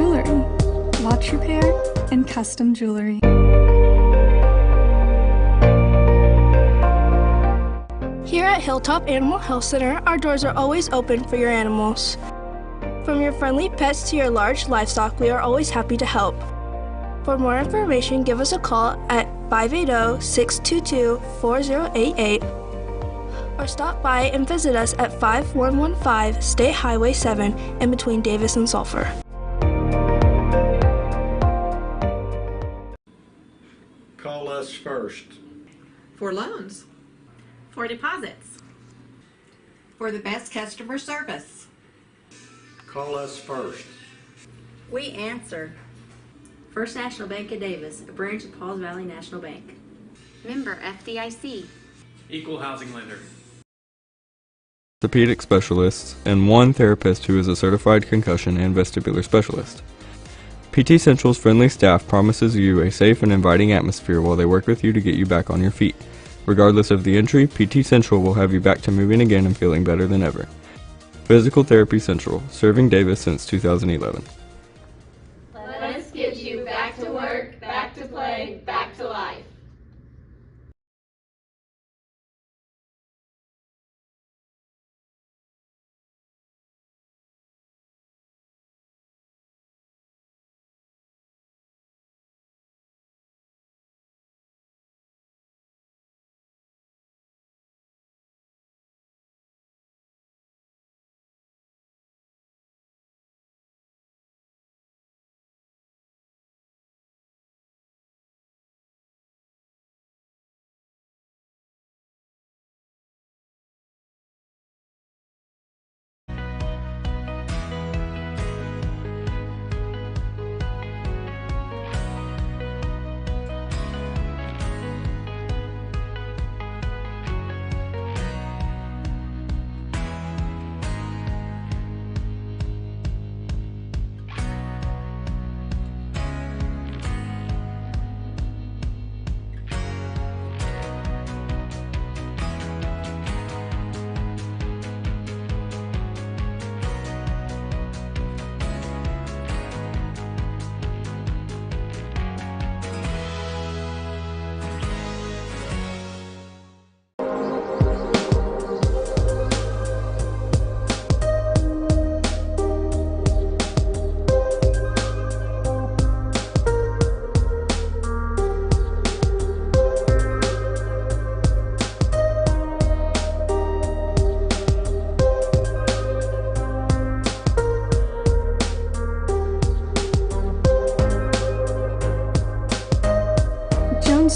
Jewelry, watch repair, and custom jewelry. Here at Hilltop Animal Health Center, our doors are always open for your animals. From your friendly pets to your large livestock, we are always happy to help. For more information, give us a call at 580-622-4088 or stop by and visit us at 5115 State Highway 7 in between Davis and Sulphur. Call us first. For loans. For deposits. For the best customer service. Call us first. We answer. First National Bank of Davis, a branch of Pauls Valley National Bank. Member FDIC. Equal housing lender. Orthopedic specialists, and one therapist who is a certified concussion and vestibular specialist. PT Central's friendly staff promises you a safe and inviting atmosphere while they work with you to get you back on your feet. Regardless of the injury, PT Central will have you back to moving again and feeling better than ever. Physical Therapy Central, serving Davis since 2011. Let us get you back to work, back to play, back to life.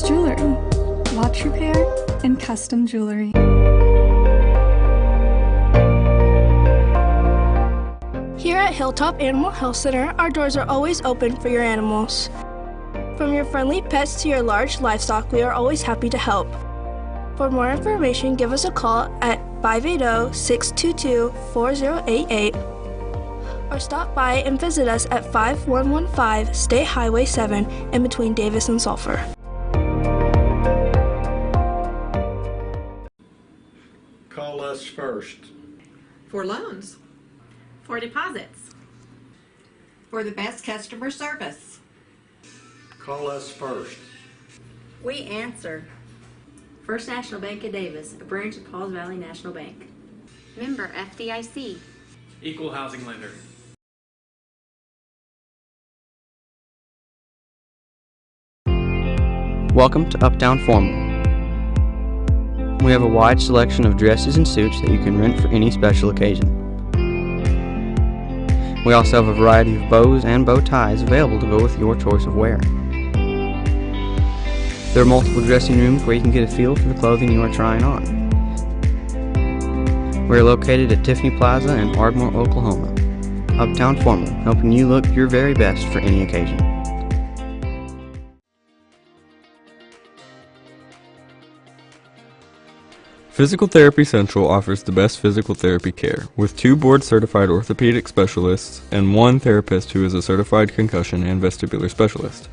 Jewelry, watch repair, and custom jewelry. Here at Hilltop Animal Health Center, our doors are always open for your animals. From your friendly pets to your large livestock, we are always happy to help. For more information, give us a call at 580-622-4088 or stop by and visit us at 5115 State Highway 7 in between Davis and Sulphur. Call us first. For loans. For deposits. For the best customer service. Call us first. We answer. First National Bank of Davis, a branch of Pauls Valley National Bank. Member FDIC. Equal housing lender. Welcome to Uptown Formal. We have a wide selection of dresses and suits that you can rent for any special occasion. We also have a variety of bows and bow ties available to go with your choice of wear. There are multiple dressing rooms where you can get a feel for the clothing you are trying on. We are located at Tiffany Plaza in Ardmore, Oklahoma. Uptown Formal, helping you look your very best for any occasion. Physical Therapy Central offers the best physical therapy care, with 2 board-certified orthopedic specialists and 1 therapist who is a certified concussion and vestibular specialist.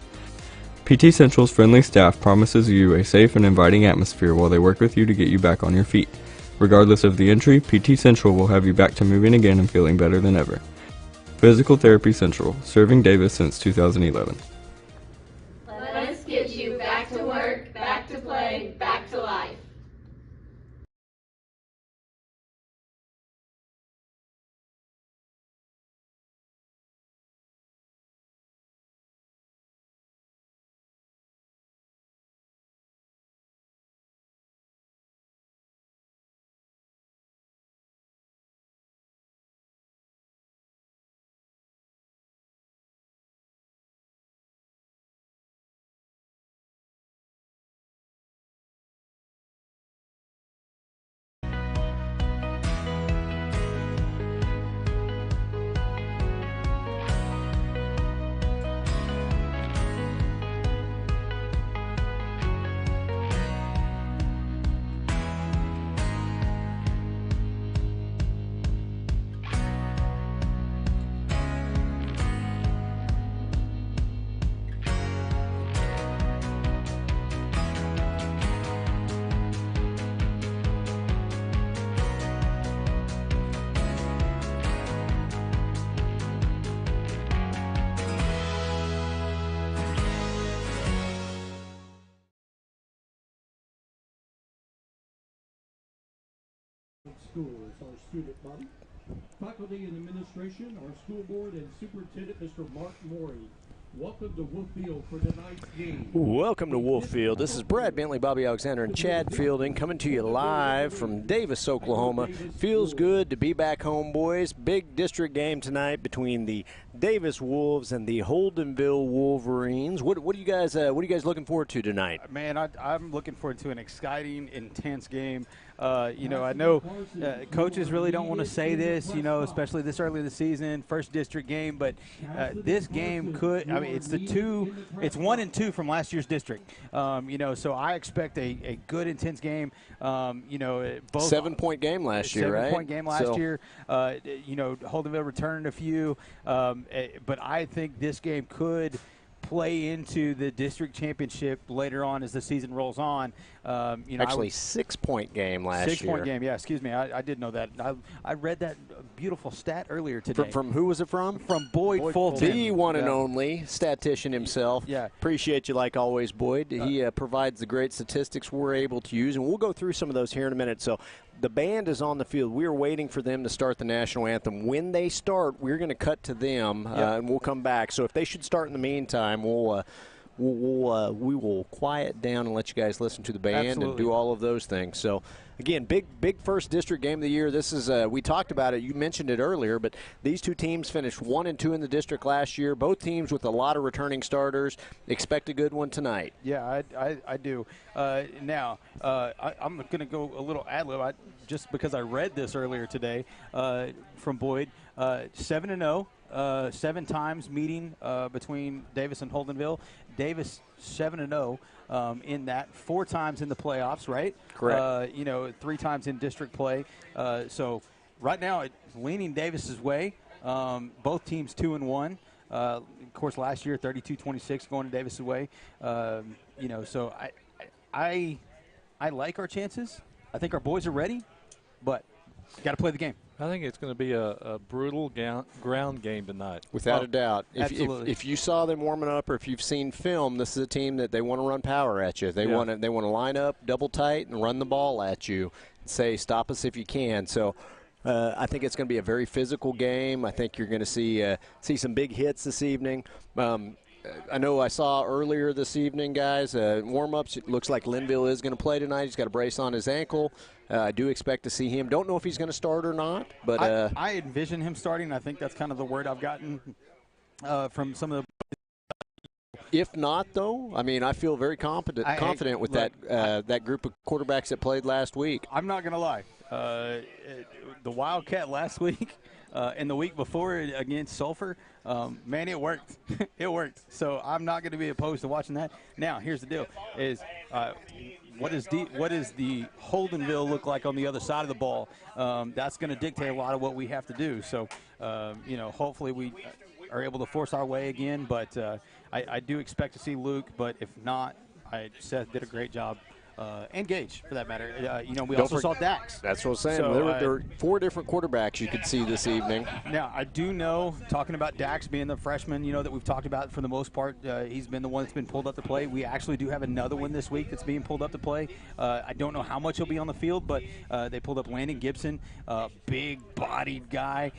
PT Central's friendly staff promises you a safe and inviting atmosphere while they work with you to get you back on your feet. Regardless of the injury, PT Central will have you back to moving again and feeling better than ever. Physical Therapy Central, serving Davis since 2011. Let us get you back to work, back to play, back to life. Schools, our student body, faculty and administration, our school board and superintendent, Mr. Mark Morey. Welcome to Wolffield for tonight's game. Welcome to Wolffield. This is Brad Bentley, Bobby Alexander, and Chad Fielding coming to you live from Davis, Oklahoma. Feels good to be back home, boys. Big district game tonight between the Davis Wolves and the Holdenville Wolverines. What are you guys looking forward to tonight? Man, I'm looking forward to an exciting, intense game. I know coaches really don't want to say this, especially this early in the season, first district game, but this game could, it's 1 and 2 from last year's district. So I expect a good, intense game. Both 7-point game last year, right? 7-point game last year. Holdenville returned a few, but I think this game could play into the district championship later on as the season rolls on. Actually, 6-point game last year. 6-point game, yeah. Excuse me, I did know that. I read that beautiful stat earlier today. From who was it from? From Boyd Fulton. The one and only statistician himself. Yeah. Appreciate you like always, Boyd. He provides the great statistics we're able to use, and we'll go through some of those here in a minute. So the band is on the field. We are waiting for them to start the national anthem. When they start, we're going to cut to them, and we'll come back. So if they should start in the meantime, we will quiet down and let you guys listen to the band and do all of those things. So, again, big first district game of the year. This is we talked about it. You mentioned it earlier, but these two teams finished 1 and 2 in the district last year. Both teams with a lot of returning starters. Expect a good one tonight. Yeah, I do. Now, I'm going to go a little ad-lib just because I read this earlier today from Boyd. 7-0. 7 times meeting between Davis and Holdenville. Davis 7-0 in that, 4 times in the playoffs, right? Correct. 3 times in district play. So right now it's leaning Davis's way. Both teams 2-1. Of course, last year 32-26 going to Davis's way. So I like our chances. I think our boys are ready, but got to play the game. I think it's going to be a brutal ground game tonight. Without a doubt. Absolutely. If you saw them warming up or if you've seen film, this is a team that they want to run power at you. They want to line up double tight and run the ball at you and say, stop us if you can. So I think it's going to be a very physical game. I think you're going to see some big hits this evening. I know I saw earlier this evening, guys, warm-ups. It looks like Linville is going to play tonight. He's got a brace on his ankle. I do expect to see him. Don't know if he's going to start or not. But I envision him starting. I think that's kind of the word I've gotten from some of the – If not, though, I feel very confident with that group of quarterbacks that played last week. I'm not going to lie. The Wildcat last week and the week before against Sulphur, man, it worked. It worked. So I'm not going to be opposed to watching that. Now, here's the deal: what does the Holdenville look like on the other side of the ball? That's going to dictate a lot of what we have to do. So, hopefully we are able to force our way again. But I do expect to see Luke. But if not, Seth did a great job and Gage, for that matter. We also saw Dax. That's what I'm saying. So, there were 4 different quarterbacks you could see this evening. Now, I do know, talking about Dax being the freshman, that we've talked about for the most part, he's been the one that's been pulled up to play. We actually do have another one this week that's being pulled up to play. I don't know how much he'll be on the field, but they pulled up Landon Gibson, big-bodied guy.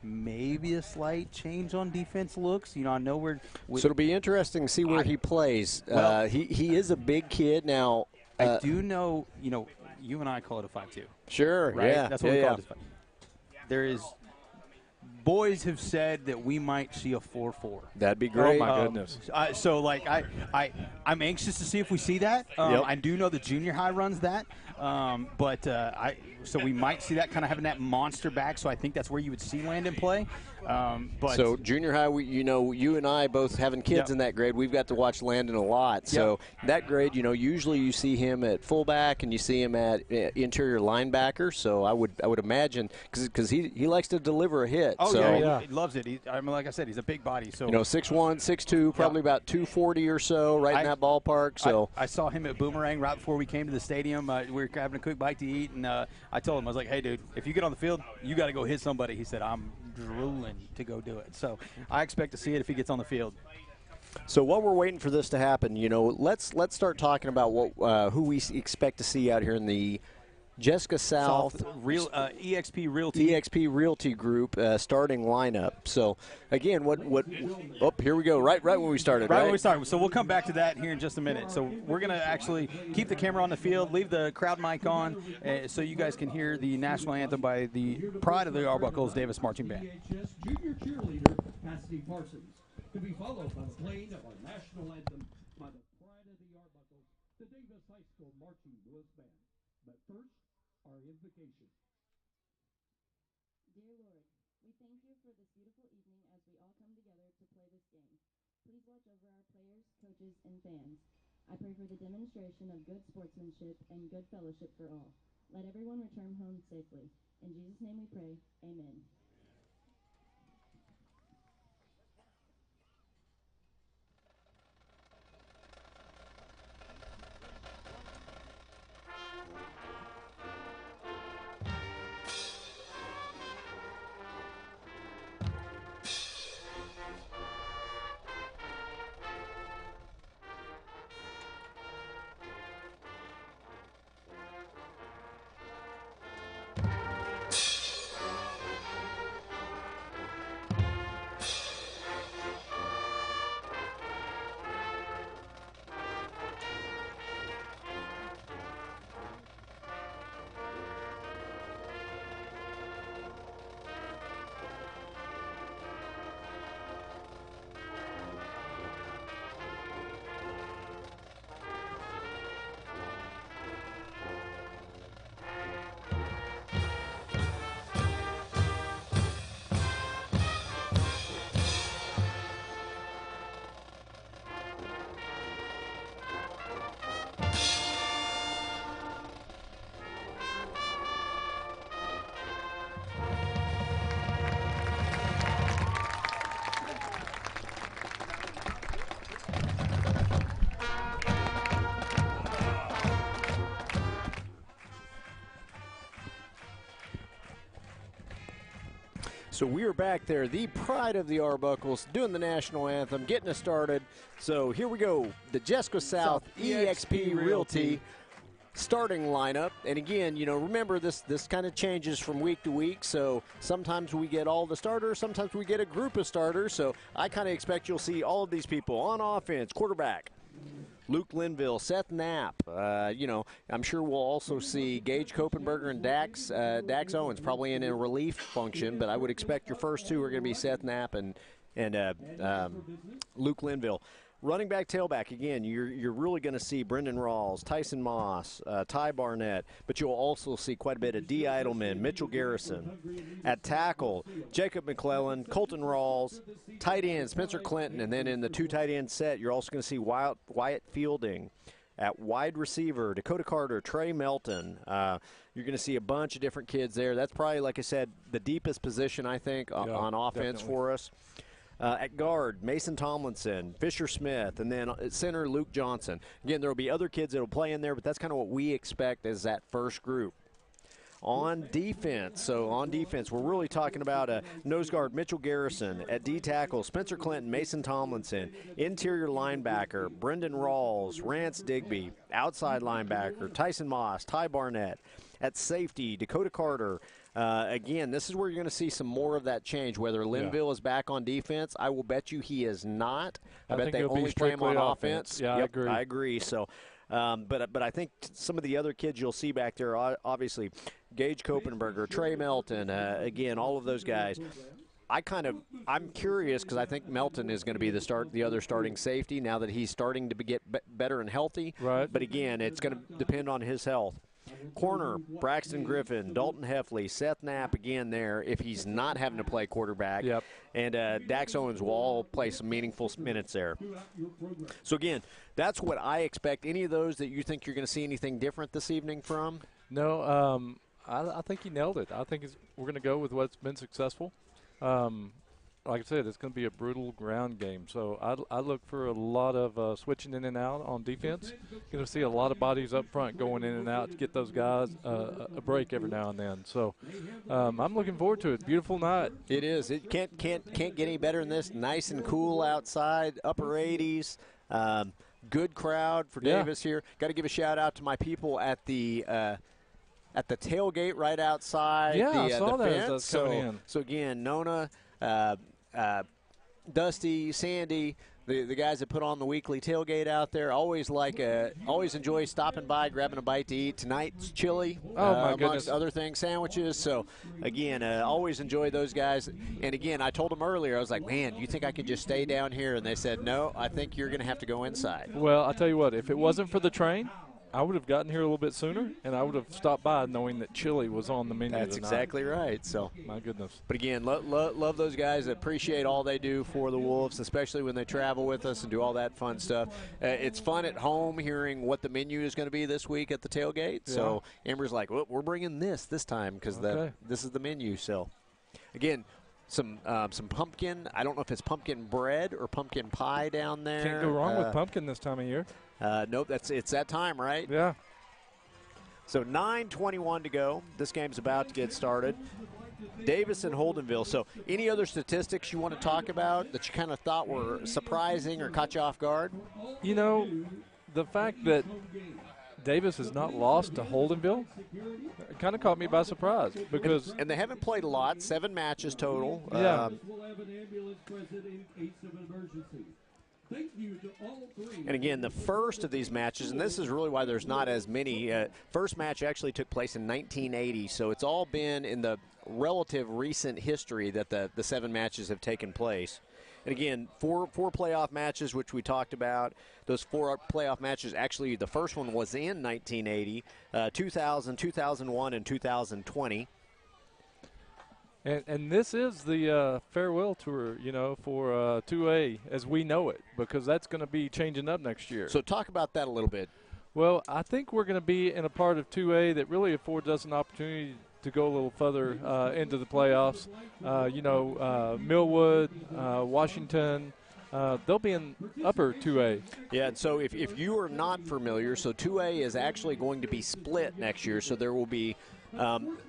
Maybe a slight change on defense looks. I know so it'll be interesting to see where he plays. Well, he is a big kid now. I do know, you and I call it a 5-2. Sure, right? Yeah. That's what we call it. There is boys have said that we might see a 4-4. That'd be great. Oh, my goodness. I'm anxious to see if we see that. I do know the junior high runs that. So we might see that kind of having that monster back. So I think that's where you would see Landon play. So junior high, you and I both having kids in that grade, we've got to watch Landon a lot. So that grade, usually you see him at fullback and you see him at interior linebacker. So I would imagine because he likes to deliver a hit. Oh so, he loves it. Like I said, he's a big body. So 6'1", 6'2", probably about 240 or so, right in that ballpark. So I saw him at Boomerang right before we came to the stadium. We were having a quick bite to eat, and I told him, I was like, hey, dude, if you get on the field, you got to go hit somebody. He said, I'm drooling to go do it. So I expect to see it if he gets on the field. So while we're waiting for this to happen, let's start talking about who we expect to see out here in the Jessica South EXP Realty Group starting lineup. So again, here we go. Right when we started. Right when we started. So we'll come back to that here in just a minute. So we're going to actually keep the camera on the field, leave the crowd mic on, so you guys can hear the national anthem by the Pride of the Arbuckles Davis Marching Band. Junior cheerleader Cassidy Parsons, to be followed by the playing of our national anthem by the Pride of the Arbuckles, the Davis High School Marching Blues Band. But first, our invocation. Dear Lord, we thank you for this beautiful evening as we all come together to play this game. Please watch over our players, coaches, and fans. I pray for the demonstration of good sportsmanship and good fellowship for all. Let everyone return home safely. In Jesus' name we pray. Amen. So we are back there, the Pride of the Arbuckles, doing the national anthem, getting us started. So here we go, the Jessica South EXP Realty starting lineup. And again, remember this kind of changes from week to week. So sometimes we get all the starters, sometimes we get a group of starters. So I kind of expect you'll see all of these people on offense, quarterback Luke Linville, Seth Knapp. I'm sure we'll also see Gage Kopenberger and Dax Owens probably in a relief function, but I would expect your first two are going to be Seth Knapp and Luke Linville. Running back, tailback, again, you're really going to see Brendan Rawls, Tyson Moss, Ty Barnett, but you'll also see quite a bit of D. Eidelman, Mitchell Garrison. At tackle, Jacob McClellan, Colton Rawls, tight end, Spencer Clinton, and then in the two tight end set, you're also going to see Wyatt Fielding. At wide receiver, Dakota Carter, Trey Melton. You're going to see a bunch of different kids there. That's probably, like I said, the deepest position, I think, on offense for us. At guard, Mason Tomlinson, Fisher Smith, and then at center, Luke Johnson. Again, there will be other kids that will play in there, but that's kind of what we expect as that first group. On defense, we're really talking about nose guard Mitchell Garrison, at D tackle Spencer Clinton, Mason Tomlinson, interior linebacker Brendan Rawls, Rance Digby, outside linebacker Tyson Moss, Ty Barnett, at safety Dakota Carter. Again, this is where you're going to see some more of that change. Whether Linville is back on defense, I will bet you he is not. I bet they only play him on offense. Yeah, yep, I agree. I agree. So. But I think some of the other kids you'll see back there, obviously, Gage Kopenberger, Trey Melton, again, all of those guys. I'm curious because I think Melton is going to be the other starting safety now that he's starting to get better and healthy. Right. But again, it's going to depend on his health. Corner, Braxton Griffin, Dalton Heffley, Seth Knapp again there if he's not having to play quarterback. Yep. And Dax Owens will all play some meaningful minutes there. So, again, that's what I expect. Any of those that you think you're going to see anything different this evening from? No, I think he nailed it. I think we're going to go with what's been successful. Like I said, it's going to be a brutal ground game. So I look for a lot of switching in and out on defense. Going to see a lot of bodies up front going in and out to get those guys a break every now and then. So I'm looking forward to it. Beautiful night. It is. It can't get any better than this. Nice and cool outside, upper 80s. Good crowd for Davis here. Got to give a shout out to my people at the tailgate right outside. Yeah, I saw the that fence. as I was coming in. So again, Nona, Dusty, Sandy, the guys that put on the weekly tailgate out there, always enjoy stopping by, grabbing a bite to eat. Tonight's chili, amongst other things, sandwiches. So again, always enjoy those guys. And again, I told them earlier, I was like, man, you think I could just stay down here? And they said, no, I think you're going to have to go inside. Well, I'll tell you what, if it wasn't for the train, I would have gotten here a little bit sooner, and I would have stopped by knowing that chili was on the menu. That's tonight. exactly right. So, my goodness. But again, love those guys. Appreciate all they do for the Wolves, especially when they travel with us and do all that fun stuff. It's fun at home hearing what the menu is going to be this week at the tailgate. Yeah. So Amber's like, well, we're bringing this time because this is the menu. So, again, some pumpkin. I don't know if it's pumpkin bread or pumpkin pie down there. Can't go wrong with pumpkin this time of year. Nope, it's that time, right? Yeah. So 9:21 to go. This game's about to get started. Davis and Holdenville. So any other statistics you want to talk about that you kind of thought were surprising or caught you off guard? You know, the fact that Davis has not lost to Holdenville kind of caught me by surprise because and they haven't played a lot, 7 matches total. Yeah. And again, the first of these matches, and this is really why there's not as many. First match actually took place in 1980, so it's all been in the relative recent history that the 7 matches have taken place. And again, four playoff matches, which we talked about. Those 4 playoff matches, actually, the first one was in 1980, 2000, 2001, and 2020. And this is the farewell tour, for 2A as we know it, because that's going to be changing up next year. So talk about that a little bit. Well, I think we're going to be in a part of 2A that really affords us an opportunity to go a little further into the playoffs. Millwood, Washington, they'll be in upper 2A. Yeah, and so if you are not familiar, so 2A is actually going to be split next year, so there will be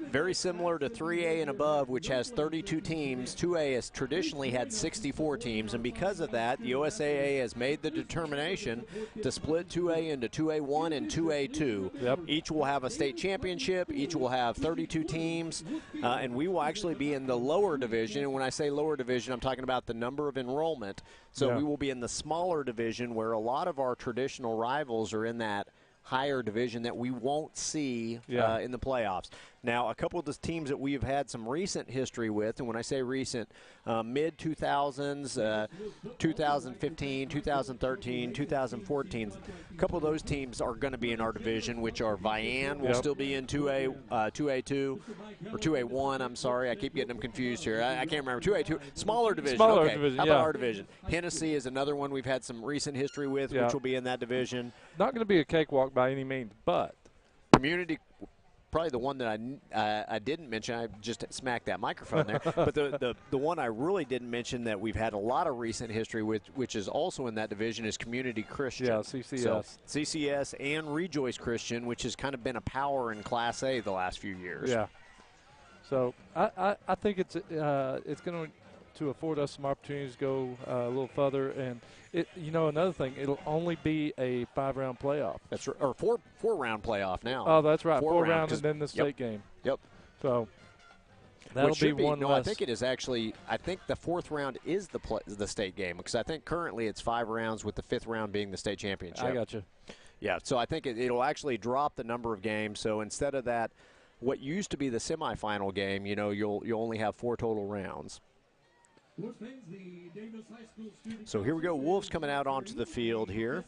very similar to 3A and above, which has 32 teams. 2A has traditionally had 64 teams, and because of that, the OSAA has made the determination to split 2A into 2A1 and 2A2. Yep. Each will have a state championship. Each will have 32 teams, and we will actually be in the lower division. And when I say lower division, I'm talking about the number of enrollment. So we will be in the smaller division where a lot of our traditional rivals are in that higher division that we won't see in the playoffs. Now, a couple of the teams that we've had some recent history with, and when I say recent, mid-2000s, 2015, 2013, 2014, a couple of those teams are going to be in our division, which are Vian will still be in 2A, 2A2, or 2A1, I'm sorry. I keep getting them confused here. I can't remember. 2A2, smaller division. Smaller division, How about our division? Hennessy is another one we've had some recent history with, which will be in that division. Not going to be a cakewalk by any means, but Community probably the one that I didn't mention. I just smacked that microphone there. But the one I really didn't mention that we've had a lot of recent history with, which is also in that division, is Community Christian. Yeah, CCS. So, CCS and Rejoice Christian, which has kind of been a power in Class A the last few years. Yeah. So I think it's going to afford us some opportunities to go a little further. And, another thing, it'll only be a 5-round playoff. That's right. Or four-round playoff now. Oh, that's right. Four round and then the yep. state game. Yep. So that'll be one less. I think it is actually – I think the 4th round is the state game, because I think currently it's 5 rounds, with the 5th round being the state championship. I got you. Yeah, so I think it'll actually drop the number of games. So instead of that, what used to be the semifinal game, you'll only have 4 total rounds. So here we go. Wolves coming out onto the field here.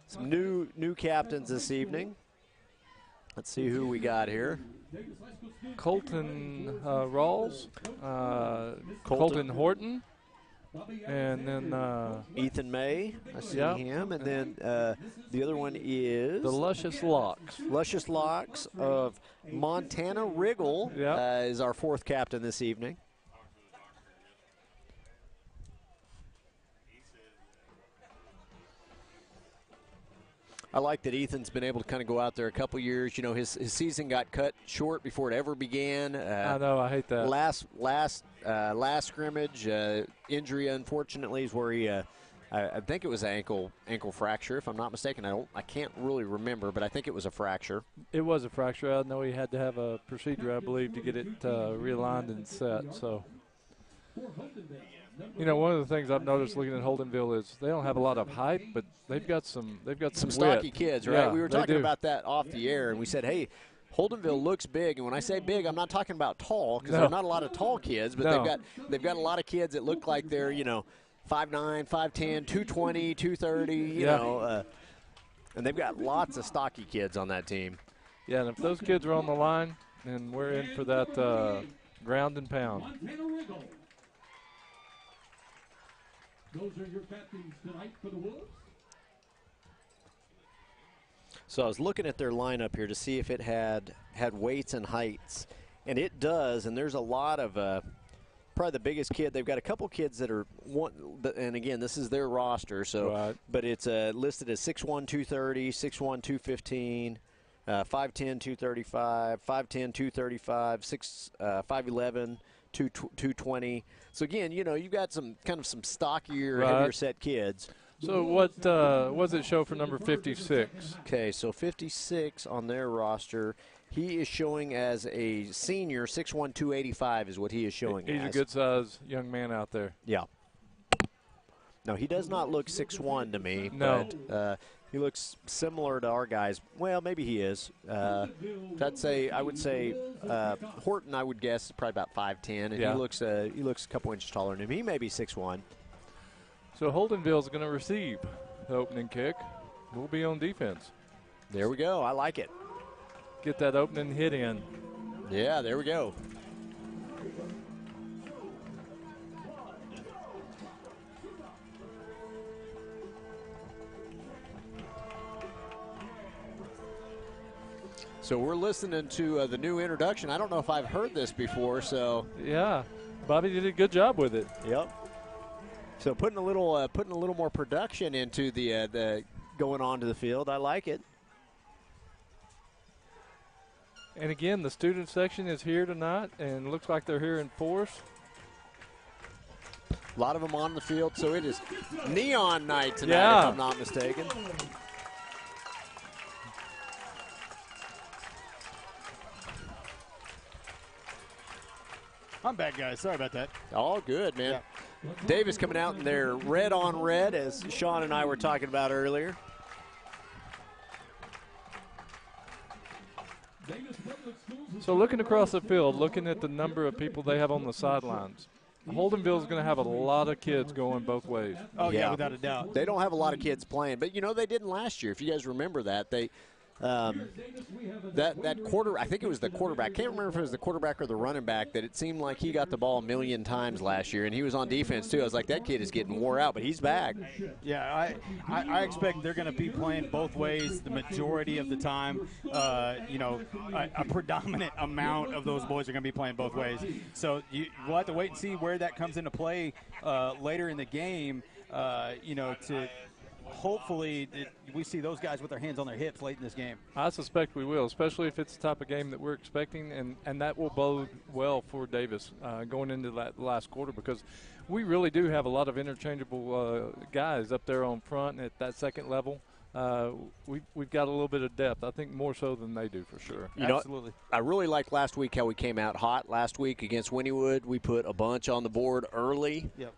Some new captains this evening. Let's see who we got here. Colton Rawls, Colton Horton, and then Ethan May. I see him. And then the other one is the Luscious Locks. Luscious Locks of Montana. Riggle is our 4th captain this evening. I like that Ethan's been able to kind of go out there a couple years. His season got cut short before it ever began. I know, I hate that. Last scrimmage injury, unfortunately, is where he. I think it was an ankle fracture, if I'm not mistaken. I can't really remember, but I think it was a fracture. It was a fracture. I know he had to have a procedure, I believe, to get it realigned and set. So. One of the things I've noticed looking at Holdenville is they don't have a lot of height, but they've got some stocky kids, right? Yeah, we were talking about that off the air, and we said, hey, Holdenville looks big, and when I say big, I'm not talking about tall, because there's not a lot of tall kids, but they've got a lot of kids that look like they're 5'9", 5'10", 220, 230, and they've got lots of stocky kids on that team. Yeah, and if those kids are on the line, then we're in for that ground and pound. Those are your captains tonight for the Wolves. So I was looking at their lineup here to see if it had weights and heights, and it does. And there's a lot of probably the biggest kid. They've got a couple kids that are one, and again, this is their roster. So, but it's listed as 6'1", 230, 6'1", 215. 5'10", 235, 5'10", 235, 5'11", 220. So again, you've got some stockier, heavier set kids. So what does it show for number 56? Okay, so 56 on their roster. He is showing as a senior, 6'1", 285 is what he is showing. He's a good-sized young man out there. Yeah. No, he does not look 6'1" to me. No. But, he looks similar to our guys. Well, maybe he is. I would say Horton, I would guess, is probably about 5'10", and he looks a couple inches taller than him. He may be 6'1". So Holdenville is going to receive the opening kick. We'll be on defense. There we go. I like it. Get that opening hit in. Yeah, there we go. So we're listening to the new introduction. I don't know if I've heard this before, so. Yeah, Bobby did a good job with it. Yep. So putting a little more production into the going on to the field. I like it. And again, the student section is here tonight, and looks like they're here in force. A lot of them on the field, so it is neon night tonight, if I'm not mistaken. I'm back, guys. Sorry about that. All good, man. Yeah. Davis coming out in their red on red, as Sean and I were talking about earlier. So looking across the field, looking at the number of people they have on the sidelines, Holdenville is going to have a lot of kids going both ways. Oh, yeah, without a doubt. They don't have a lot of kids playing, but, they didn't last year. If you guys remember that, that quarter, I think it was the quarterback. Can't remember if it was the quarterback or the running back, that it seemed like he got the ball a million times last year, and he was on defense too. I was like, that kid is getting wore out, but he's back. Yeah, I expect they're going to be playing both ways the majority of the time. A predominant amount of those boys are going to be playing both ways. So we'll have to wait and see where that comes into play later in the game. To hopefully we see those guys with their hands on their hips late in this game. I suspect we will, especially if it's the type of game that we're expecting, and that will bode well for Davis going into that last quarter, because we really do have a lot of interchangeable guys up there on front at that second level. We've got a little bit of depth, I think, more so than they do for sure. Absolutely. I really liked last week how we came out hot last week against Wynnewood. We put a bunch on the board early. Yep.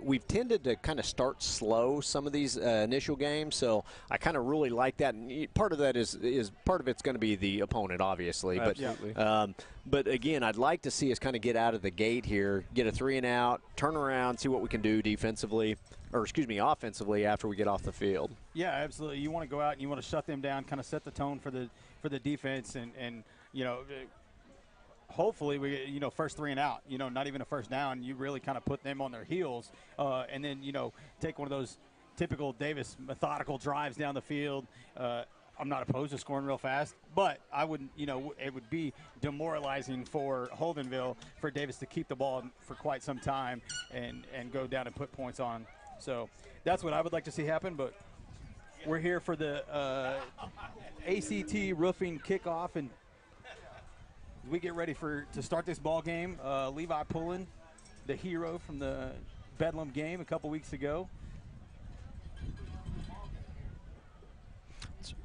We've tended to kind of start slow some of these initial games, so I kind of really like that. And part of that is part of it's going to be the opponent, obviously. Absolutely. But again, I'd like to see us kind of get out of the gate here, get a 3-and-out, turn around, see what we can do offensively after we get off the field. Yeah, absolutely. You want to go out and you want to shut them down, kind of set the tone for the defense, and hopefully we get, first 3-and-out, not even a first down. You really kind of put them on their heels, and then take one of those typical Davis methodical drives down the field. I'm not opposed to scoring real fast, but I wouldn't, it would be demoralizing for Holdenville for Davis to keep the ball for quite some time and go down and put points on. So that's what I would like to see happen, but we're here for the ACT Roofing Kickoff, and we get ready to start this ball game. Levi Pullen, the hero from the Bedlam game a couple weeks ago.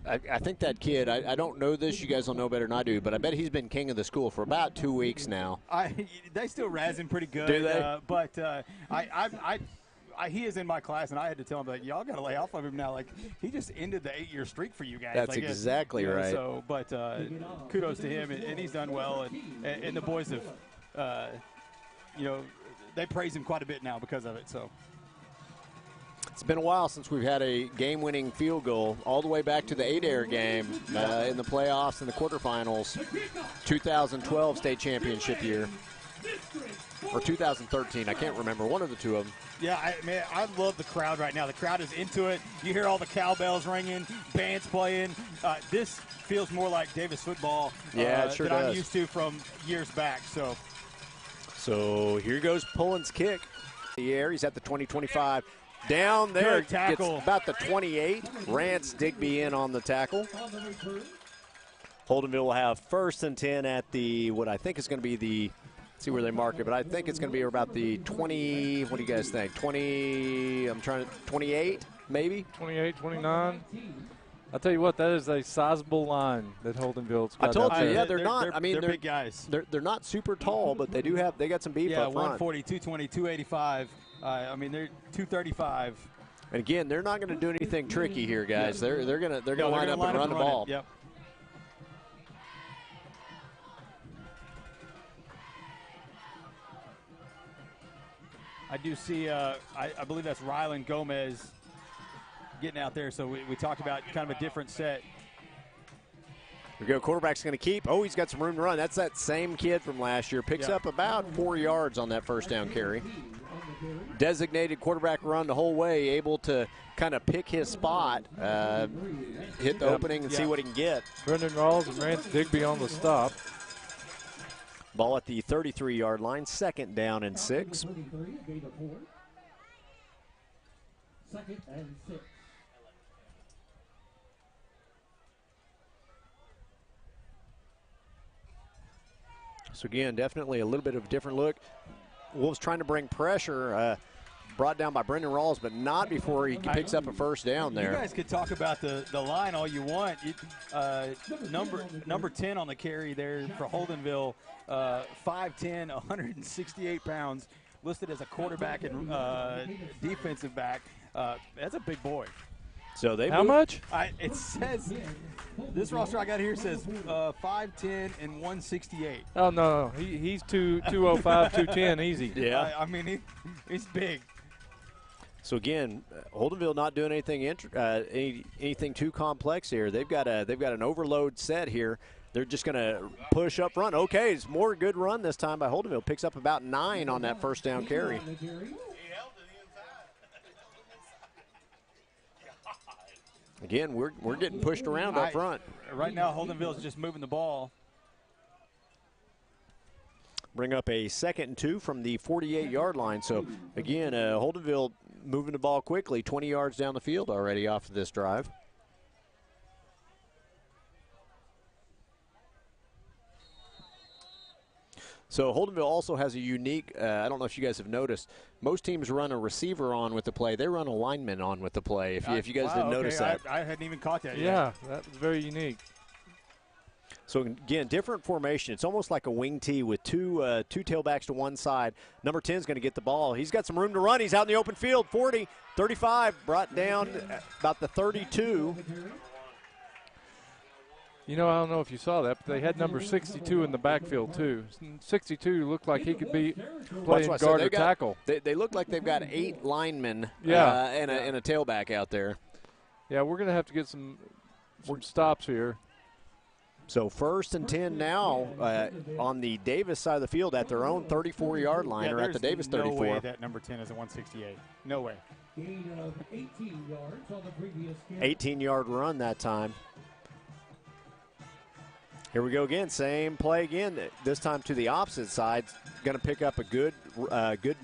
I think that kid, I don't know this, you guys will know better than I do, but I bet he's been king of the school for about 2 weeks now. They still razz him pretty good. Do they? But he is in my class, and I had to tell him, like, y'all got to lay off of him now. Like, he just ended the 8-year streak for you guys. That's exactly right. So, but kudos to him, and he's done well. And the boys have, they praise him quite a bit now because of it. So. It's been a while since we've had a game-winning field goal, all the way back to the Adair game in the playoffs and the quarterfinals, 2012 state championship year, or 2013. I can't remember, one of the two of them. Yeah, I love the crowd right now. The crowd is into it. You hear all the cowbells ringing, bands playing. This feels more like Davis football it sure that does. I'm used to from years back. So here goes Pullen's kick. The air, he's at the 20-25. Down there, gets about the 28. Rance Digby in on the tackle. Holdenville will have 1st and 10 at the, what I think is going to be the, see where they mark it, but I think it's going to be about the 20, what do you guys think? 28 maybe? 28, 29. I'll tell you what, that is a sizable line that Holdenville's got. I told you, there. they're not. I mean, they're big guys. They're not super tall, but they got some beef up front. 140, 220, 285. They're 235. And again, they're not going to do anything tricky here, guys. They're going to line up and run the ball. Yep. I do see. I believe that's Rylan Gomez getting out there. So we talked about kind of a different set. Here we go. Quarterback's going to keep. Oh, he's got some room to run. That's that same kid from last year. Picks up about 4 yards on that first down carry. Designated quarterback run the whole way, able to kind of pick his spot, hit the opening and see what he can get. Brendan Rawls and Rance Digby on the stop. Ball at the 33-yard line, 2nd down and 6. 2nd and 6. So again, definitely a little bit of a different look. Wolves trying to bring pressure, brought down by Brendan Rawls, but not before he picks up a first down there. You guys could talk about the line all you want. Number 10 on the carry there for Holdenville, 5'10", 168 pounds, listed as a quarterback and defensive back. That's a big boy. So they how much? It says this roster I got here says 5'10" and 168. Oh no, he's 205, 210, easy. Yeah, he's big. So again, Holdenville not doing anything anything too complex here. They've got an overload set here. They're just going to push up front. Okay, it's more good run this time by Holdenville. Picks up about 9 on that first down carry. Again, we're getting pushed around up front. Right now, Holdenville is just moving the ball. Bring up a 2nd and 2 from the 48-yard line. So, again, Holdenville moving the ball quickly, 20 yards down the field already off of this drive. So Holdenville also has a unique, I don't know if you guys have noticed, most teams run a receiver on with the play. They run a lineman on with the play, if you guys didn't notice that. I hadn't even caught that yet. Yeah, that was very unique. So, again, different formation. It's almost like a wing tee with two tailbacks to one side. Number 10 is going to get the ball. He's got some room to run. He's out in the open field. 40, 35, brought down about the 32. You know, I don't know if you saw that, but they had number 62 in the backfield, too. 62 looked like he could be playing guard or tackle. They look like they've got 8 linemen and a tailback out there. Yeah, we're going to have to get some stops here. So 1st and 10 now on the Davis side of the field at their own 34-yard line, or at the Davis 34. No way that number 10 is a 168. No way. Gain of 18 yards on the previous carry. 18-yard run that time. Here we go again. Same play again. This time to the opposite side. Going to pick up a good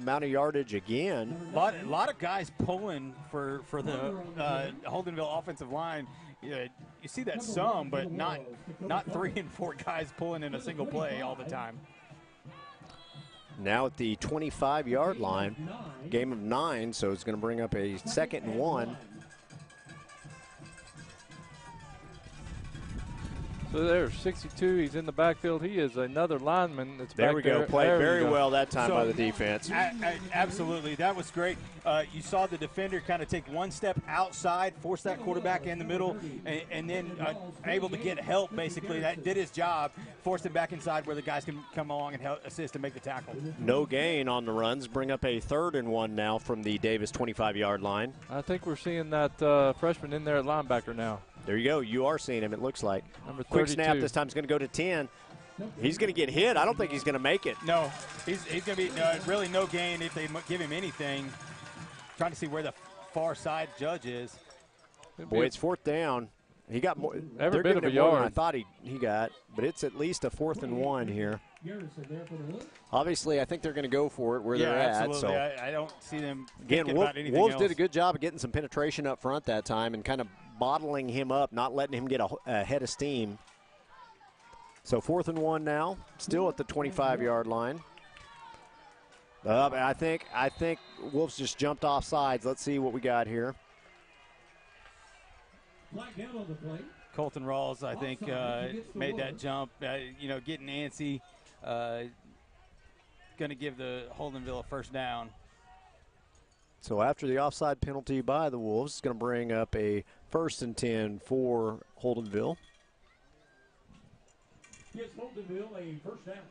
amount of yardage again. A lot of guys pulling for the Holdenville offensive line. You see that some, but not 3 and 4 guys pulling in a single play all the time. Now at the 25-yard line, game of 9, so it's going to bring up a 2nd and 1. So there's 62. He's in the backfield. He is another lineman that's there back we there. go. Played very well that time by the defense. Absolutely. That was great. You saw the defender kind of take one step outside, force that quarterback in the middle, and then able to get help, basically. That did his job, forced him back inside where the guys can come along and help assist and make the tackle. No gain on the runs. Bring up a 3rd and 1 now from the Davis 25-yard line. I think we're seeing that freshman in there at linebacker now. There you go. You are seeing him, it looks like. Number 32. Quick snap. This time is going to go to 10. He's going to get hit. I don't think he's going to make it. No. He's going to be really no gain if they give him anything. Trying to see where the far side judge is. Boy, it's 4th down. He got more. Every bit of a more yard. than I thought he got, but it's at least a 4th and 1 here. Obviously, I think they're going to go for it where they're absolutely. at. So I don't see them again, thinking about anything Wolves else. did a good job of getting some penetration up front that time and kind of bottling him up, not letting him get a head of steam. So 4th and 1 now, still at the 25-yard line. I think Wolves just jumped off sides. Let's see what we got here. Colton Rawls, I think, made that jump. Getting antsy. Going to give the Holdenville a 1st down. So after the offside penalty by the Wolves, it's going to bring up a 1st and 10 for Holdenville. Gives Holdenville a 1st down.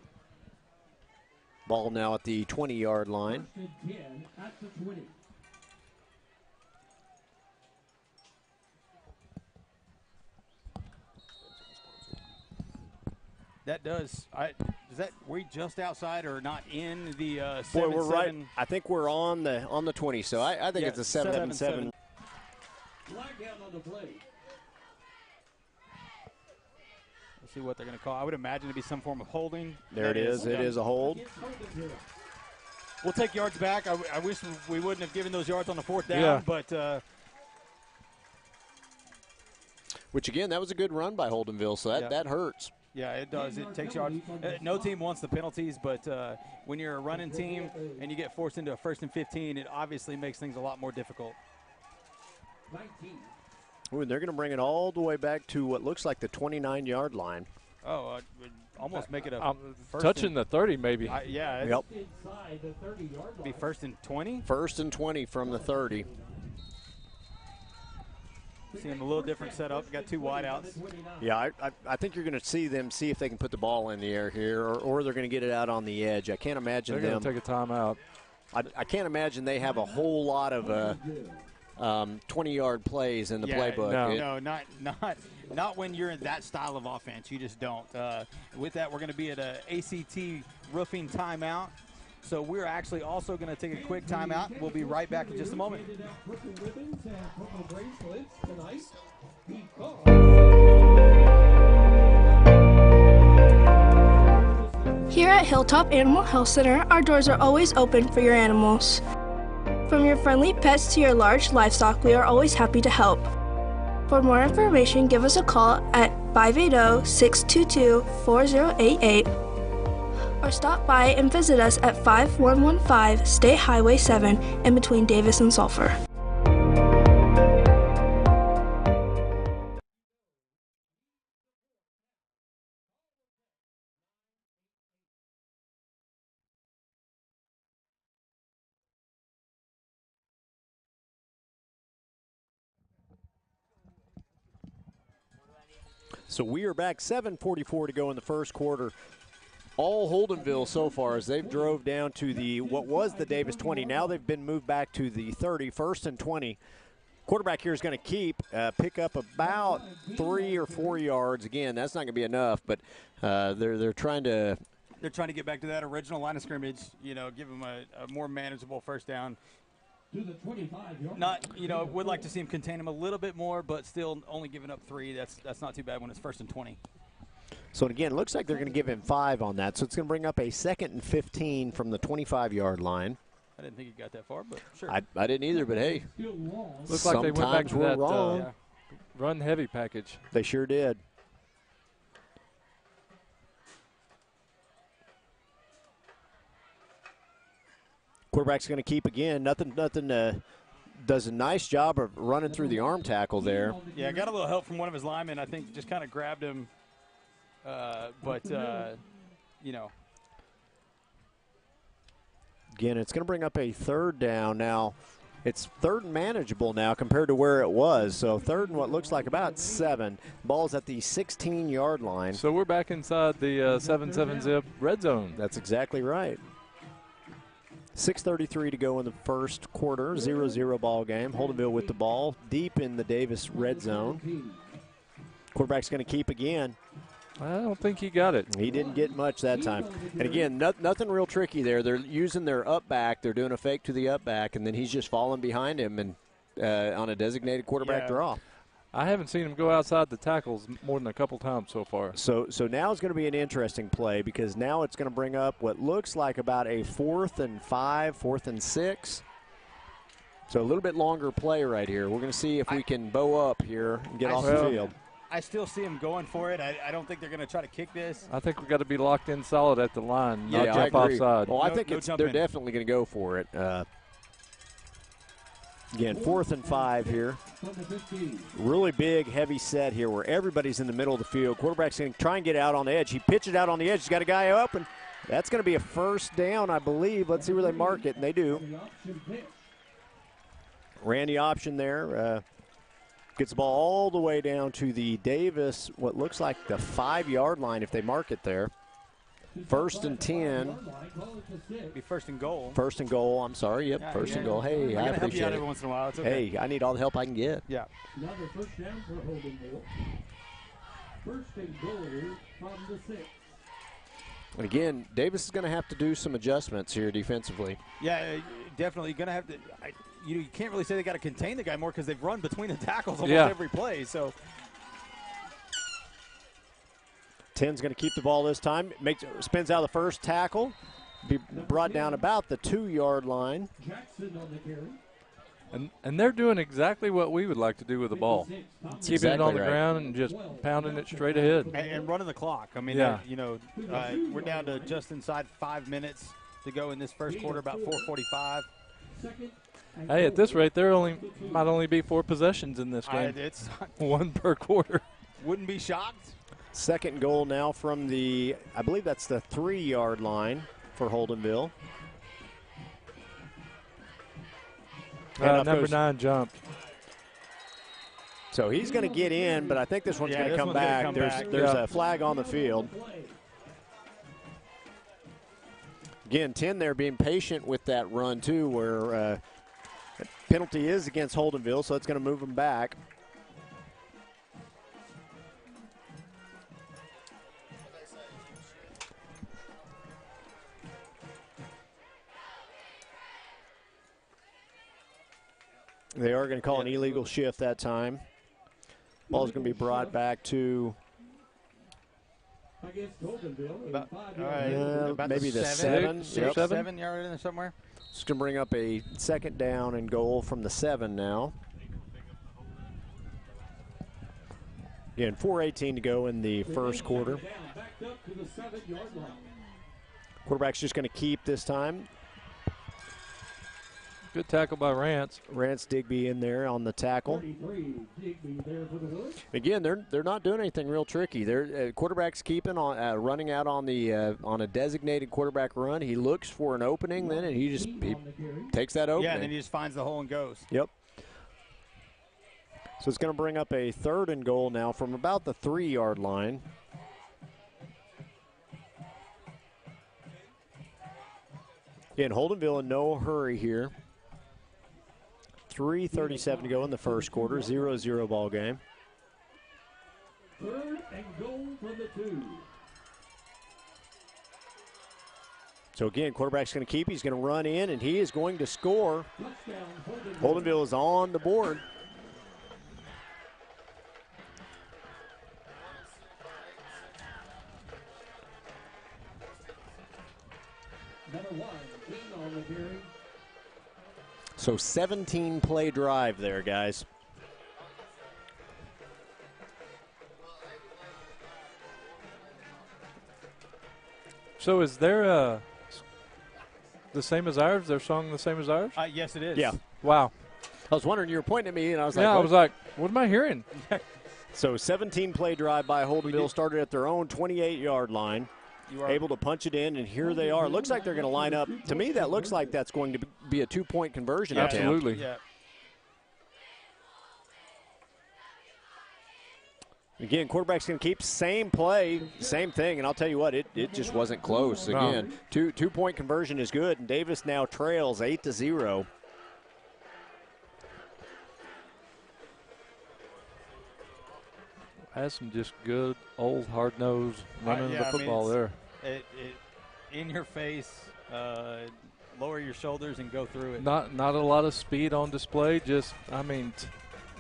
Ball now at the 20-yard line. 1st and 10 at the 20. Is that we just outside or not in the 7-7? Boy, we're right. I think we're on the 20, so I think it's a 7-7. Flag down on the play. Let's see what they're going to call. I would imagine it'd be some form of holding. There it is. It is a hold. We'll take yards back. I wish we wouldn't have given those yards on the 4th down, but which again, that was a good run by Holdenville, so that hurts. Yeah, it does. It takes yards. No team wants the penalties, but when you're a running team and you get forced into a 1st and 15, it obviously makes things a lot more difficult. 19. Ooh, and they're going to bring it all the way back to what looks like the 29-yard line. Oh, almost make it a touching the 30 maybe. Yeah. Yep. Inside the 30-yard line. Be 1st and 20? 1st and 20 from the 30. Seeing a little different setup. Got 2 wideouts. Yeah, I think you're going to see them see if they can put the ball in the air here, or they're going to get it out on the edge. I can't imagine they're going to take a timeout. I can't imagine they have a whole lot of 20-yard plays in the playbook. Not when you're in that style of offense. You just don't. With that, we're going to be at a ACT roofing timeout. So we're actually also going to take a quick timeout. We'll be right back in just a moment. Here at Hilltop Animal Health Center, our doors are always open for your animals. From your friendly pets to your large livestock, we are always happy to help. For more information, give us a call at 580-622-4088 or stop by and visit us at 5115 State Highway 7 in between Davis and Sulphur. So we are back, 7:44 to go in the first quarter. All Holdenville so far as they've drove down to what was the Davis 20. Now they've been moved back to the 30, 1st and 20. Quarterback here is going to pick up about 3 or 4 yards. Again, that's not going to be enough, but they're trying to get back to that original line of scrimmage. Give them a more manageable first down. Would like to see him contain him a little bit more, but still only giving up 3. That's not too bad when it's 1st and 20. So again, it looks like they're going to give him 5 on that. So it's going to bring up a 2nd and 15 from the 25-yard line. I didn't think he got that far, but sure. I didn't either, but hey, looks like they went back to that run-heavy package. They sure did. Quarterback's going to keep again. Nothing. Does a nice job of running through the arm tackle there. Yeah, got a little help from one of his linemen. I think just kind of grabbed him. Again, it's going to bring up a 3rd down now. It's 3rd and manageable now compared to where it was. So 3rd and what looks like about 7. Ball's at the 16-yard line. So we're back inside the 7-7 zip red zone. That's exactly right. 6:33 to go in the first quarter, 0-0 ball game. Holdenville with the ball deep in the Davis red zone. Quarterback's going to keep again. I don't think he got it. He didn't get much that time. And again, nothing real tricky there. They're using their up back. They're doing a fake to the up back, and then he's just falling behind him and on a designated quarterback draw. I haven't seen him go outside the tackles more than a couple times so far. So now it's going to be an interesting play because now it's going to bring up what looks like about a 4th and 5, 4th and 6. So a little bit longer play right here. We're going to see if we can bow up here and get off the field. I still see him going for it. I don't think they're going to try to kick this. I think we've got to be locked in solid at the line, not jump I agree. offside. Well, I think they're definitely going to go for it. Again, 4th and 5 here. Really big, heavy set here where everybody's in the middle of the field. Quarterback's going to try and get out on the edge. He pitches out on the edge. He's got a guy up, and that's going to be a 1st down, I believe. Let's see where they mark it, and they do. Ran the option there. Gets the ball all the way down to the Davis, what looks like the 5-yard line if they mark it there. 1st and 10. Be 1st and goal. 1st and goal, I'm sorry. Yep, 1st and goal. Hey, I appreciate help you out it. every once in a while. It's okay. Hey, I need all the help I can get. Yeah. Another 1st down for Holdenville. 1st and goal from the 6. And again, Davis is going to have to do some adjustments here defensively. Yeah, definitely going to have to. You can't really say they got to contain the guy more because they've run between the tackles almost every play. So 10's going to keep the ball this time. Spins out the first tackle. Be brought down about the 2-yard line. Jackson on the carry. And they're doing exactly what we would like to do with the ball. Keeping it on the ground and just pounding it straight ahead. And running the clock. I mean, we're down to just inside 5 minutes to go in this first quarter, about 4:45. Hey, at this rate, might only be 4 possessions in this game. It's 1 per quarter. Wouldn't be shocked. 2nd goal now from I believe that's the 3-yard line for Holdenville. Number 9 jumped. So he's going to get in, but I think this one's going to come back. There's a flag on the field. Again, 10 there being patient with that run, too, where penalty is against Holdenville, so it's going to move them back. They are going to call an illegal shift that time. Ball's going to be brought back to maybe the 7. Yep. 7 yard in there somewhere. It's going to bring up a second down and goal from the 7 now. Again, 4:18 to go in the first quarter. Quarterback's just going to keep this time. Good tackle by Rance. Rance Digby in there on the tackle. Again, they're not doing anything real tricky. They're quarterback's keeping on running out on the on a designated quarterback run. He looks for an opening then, and he takes that opening. Yeah, and then he just finds the hole and goes. Yep. So it's going to bring up a 3rd and goal now from about the 3-yard line. Again, Holdenville in no hurry here. 3:37 to go in the first quarter, 0-0 ball game. 3rd and goal from the 2. So again, quarterback's going to keep. He's going to run in, and he is going to score. Holdenville is on the board. Number 1, Dean on the carry. So 17-play drive there, guys. So is there the same as ours? Their song the same as ours? Yes, it is. Yeah. Wow. I was wondering, you were pointing at me, and I was like, yeah, I was like, what am I hearing? So 17-play drive by Holdenville started at their own 28-yard line. You are able to punch it in, and here they are. Looks like they're going to line up. To me, that looks like that's going to be a 2-point conversion attempt. Absolutely. Yeah. Again, quarterback's going to keep same play, same thing, and I'll tell you what, it just wasn't close. Again, two-point conversion is good, and Davis now trails 8-0. Has some just good old hard-nosed running of the football there. In your face, lower your shoulders and go through it. Not a lot of speed on display. Just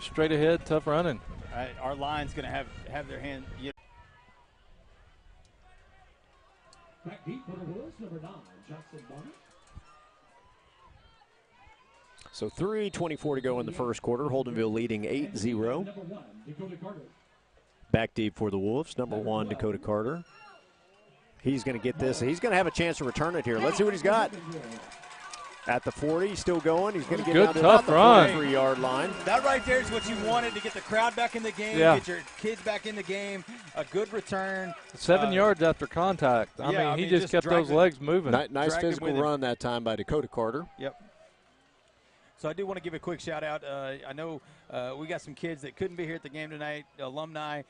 straight ahead, tough running. Our line's going to have their hand. Back deep for the Wolves, number 9, Jackson Bonner. So 3:24 to go in the first quarter. Holdenville leading 8-0. Number 1, Dakota Carter. Back deep for the Wolves, number 1, Dakota Carter. He's going to get this. He's going to have a chance to return it here. Let's see what he's got. At the 40, he's still going. He's going to get down to about the 43-yard line. That right there is what you wanted to get the crowd back in the game, get your kids back in the game, a good return. 7 yards after contact. I mean, he just kept those legs moving. Nice physical run that time by Dakota Carter. Yep. So I do want to give a quick shout-out. I know we got some kids that couldn't be here at the game tonight, alumni.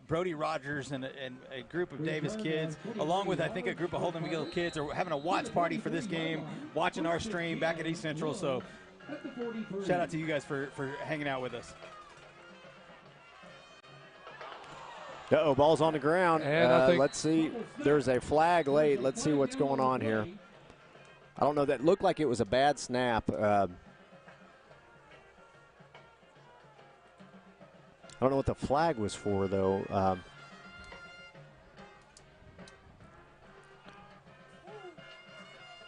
Brody Rogers and a group of Davis kids, along with, I think, a group of Holdenville kids are having a watch party for this game, watching our stream back at East Central. So shout-out to you guys for hanging out with us. Uh-oh, ball's on the ground. And let's see. There's a flag late. Let's see what's going on here. I don't know. That looked like it was a bad snap. I don't know what the flag was for, though.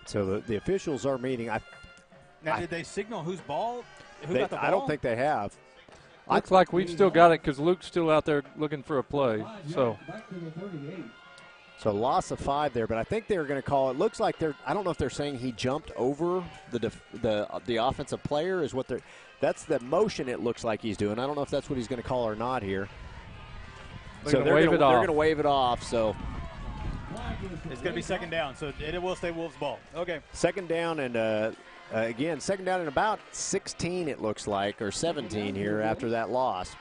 So the officials are meeting. Now, did they signal whose ball? Who got the ball? I don't think they have. Looks like we've still got it because Luke's still out there looking for a play. So loss of 5 there, but I think they're going to call it. Looks like I don't know if they're saying he jumped over the offensive player is what they're. That's the motion it looks like he's doing. I don't know if that's what he's going to call or not here. They're going to wave it off. So it's going to be second down. So it will stay Wolves' ball. Okay. Second down and again second down and about 16 it looks like, or 17 here after that loss.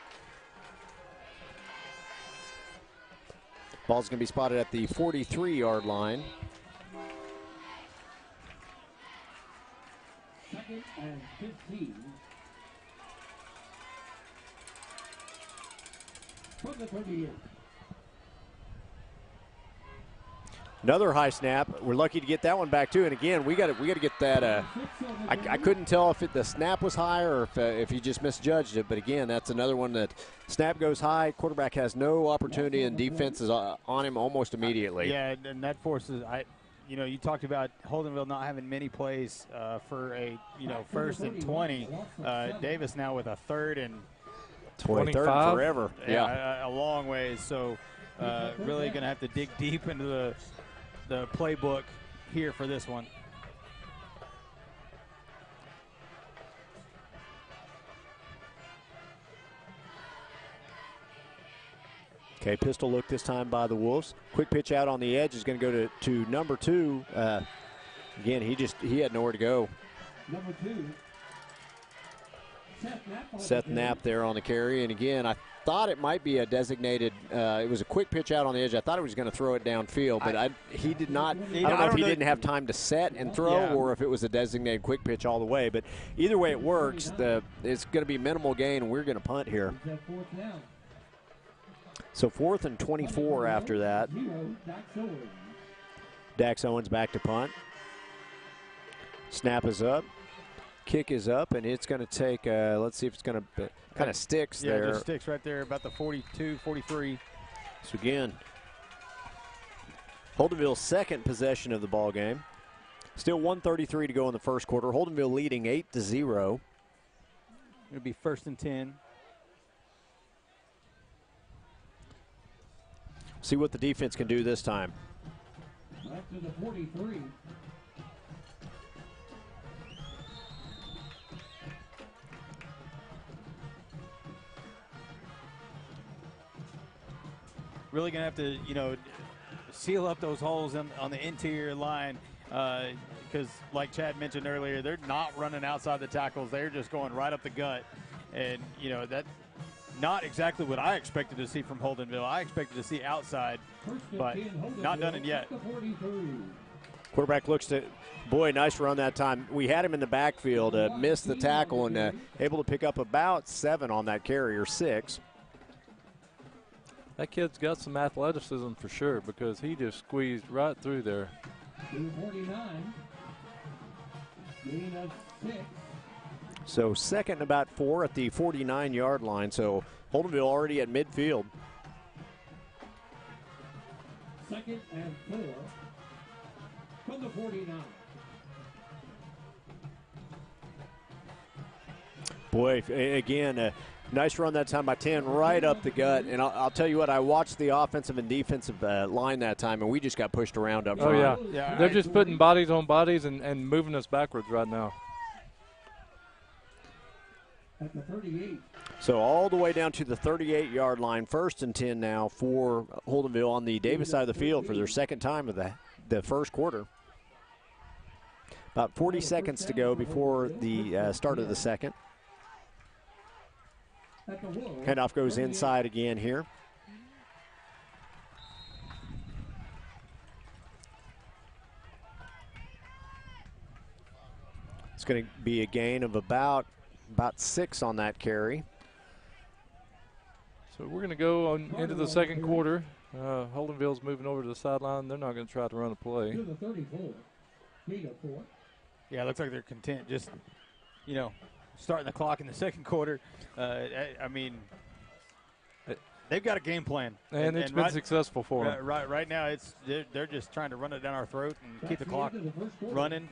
Ball's going to be spotted at the 43-yard line. Second and 15. From the 38. Another high snap. We're lucky to get that one back too. And again, we got to get that. I couldn't tell if the snap was high or if he just misjudged it. But again, that's another one that snap goes high. Quarterback has no opportunity, and defense is on him almost immediately. Yeah, and that forces. You talked about Holdenville not having many plays for a first and 20. Davis now with a third and 23rd forever. Yeah, a long ways. So really going to have to dig deep into the playbook here for this one. Okay, pistol look this time by the Wolves. Quick pitch out on the edge is going to go to number 2. Again, he had nowhere to go. Number 2. Seth Knapp there on the carry, and again, I thought it might be a designated. It was a quick pitch out on the edge. I thought he was going to throw it downfield, but he did not. I don't know if he didn't have time to set and throw, or if it was a designated quick pitch all the way. But either way it works, it's going to be minimal gain, and we're going to punt here. So 4th and 24 after that. Dax Owens back to punt. Snap is up. Kick is up, and it's going to take, let's see if it's going to kind of sticks there. Yeah, it just sticks right there about the 42, 43. So again, Holdenville's second possession of the ball game. Still 1:33 to go in the first quarter. Holdenville leading 8-0. It'll be 1st and 10. See what the defense can do this time. Back to the 43. Really going to have to, seal up those holes on the interior line because, like Chad mentioned earlier, they're not running outside the tackles. They're just going right up the gut. And, that's not exactly what I expected to see from Holdenville. I expected to see outside, but not done it yet. Quarterback looks to, boy, nice run that time. We had him in the backfield, missed the tackle, and able to pick up about 7 on that carry, or 6. That kid's got some athleticism for sure because he just squeezed right through there. 49. Gain of 6. So 2nd and about 4 at the 49-yard line. So Holdenville already at midfield. 2nd and 4 from the 49. Boy, again, nice run that time by 10, right up the gut. And I'll tell you what, I watched the offensive and defensive line that time, and we just got pushed around up front. Oh, yeah. They're just putting bodies on bodies and moving us backwards right now. At the 38. So all the way down to the 38-yard line, 1st and 10 now for Holdenville on the Davis side of the field for their second time of the first quarter. About 40 seconds to go before the start of the second. Handoff goes inside again here. It's going to be a gain of about 6 on that carry. So we're going to go into the second quarter. Holdenville's moving over to the sideline. They're not going to try to run a play. To the 34. Yeah, it looks like they're content just, starting the clock in the second quarter. I mean, they've got a game plan. And it's been successful for them. Right now, they're just trying to run it down our throat and keep the clock running.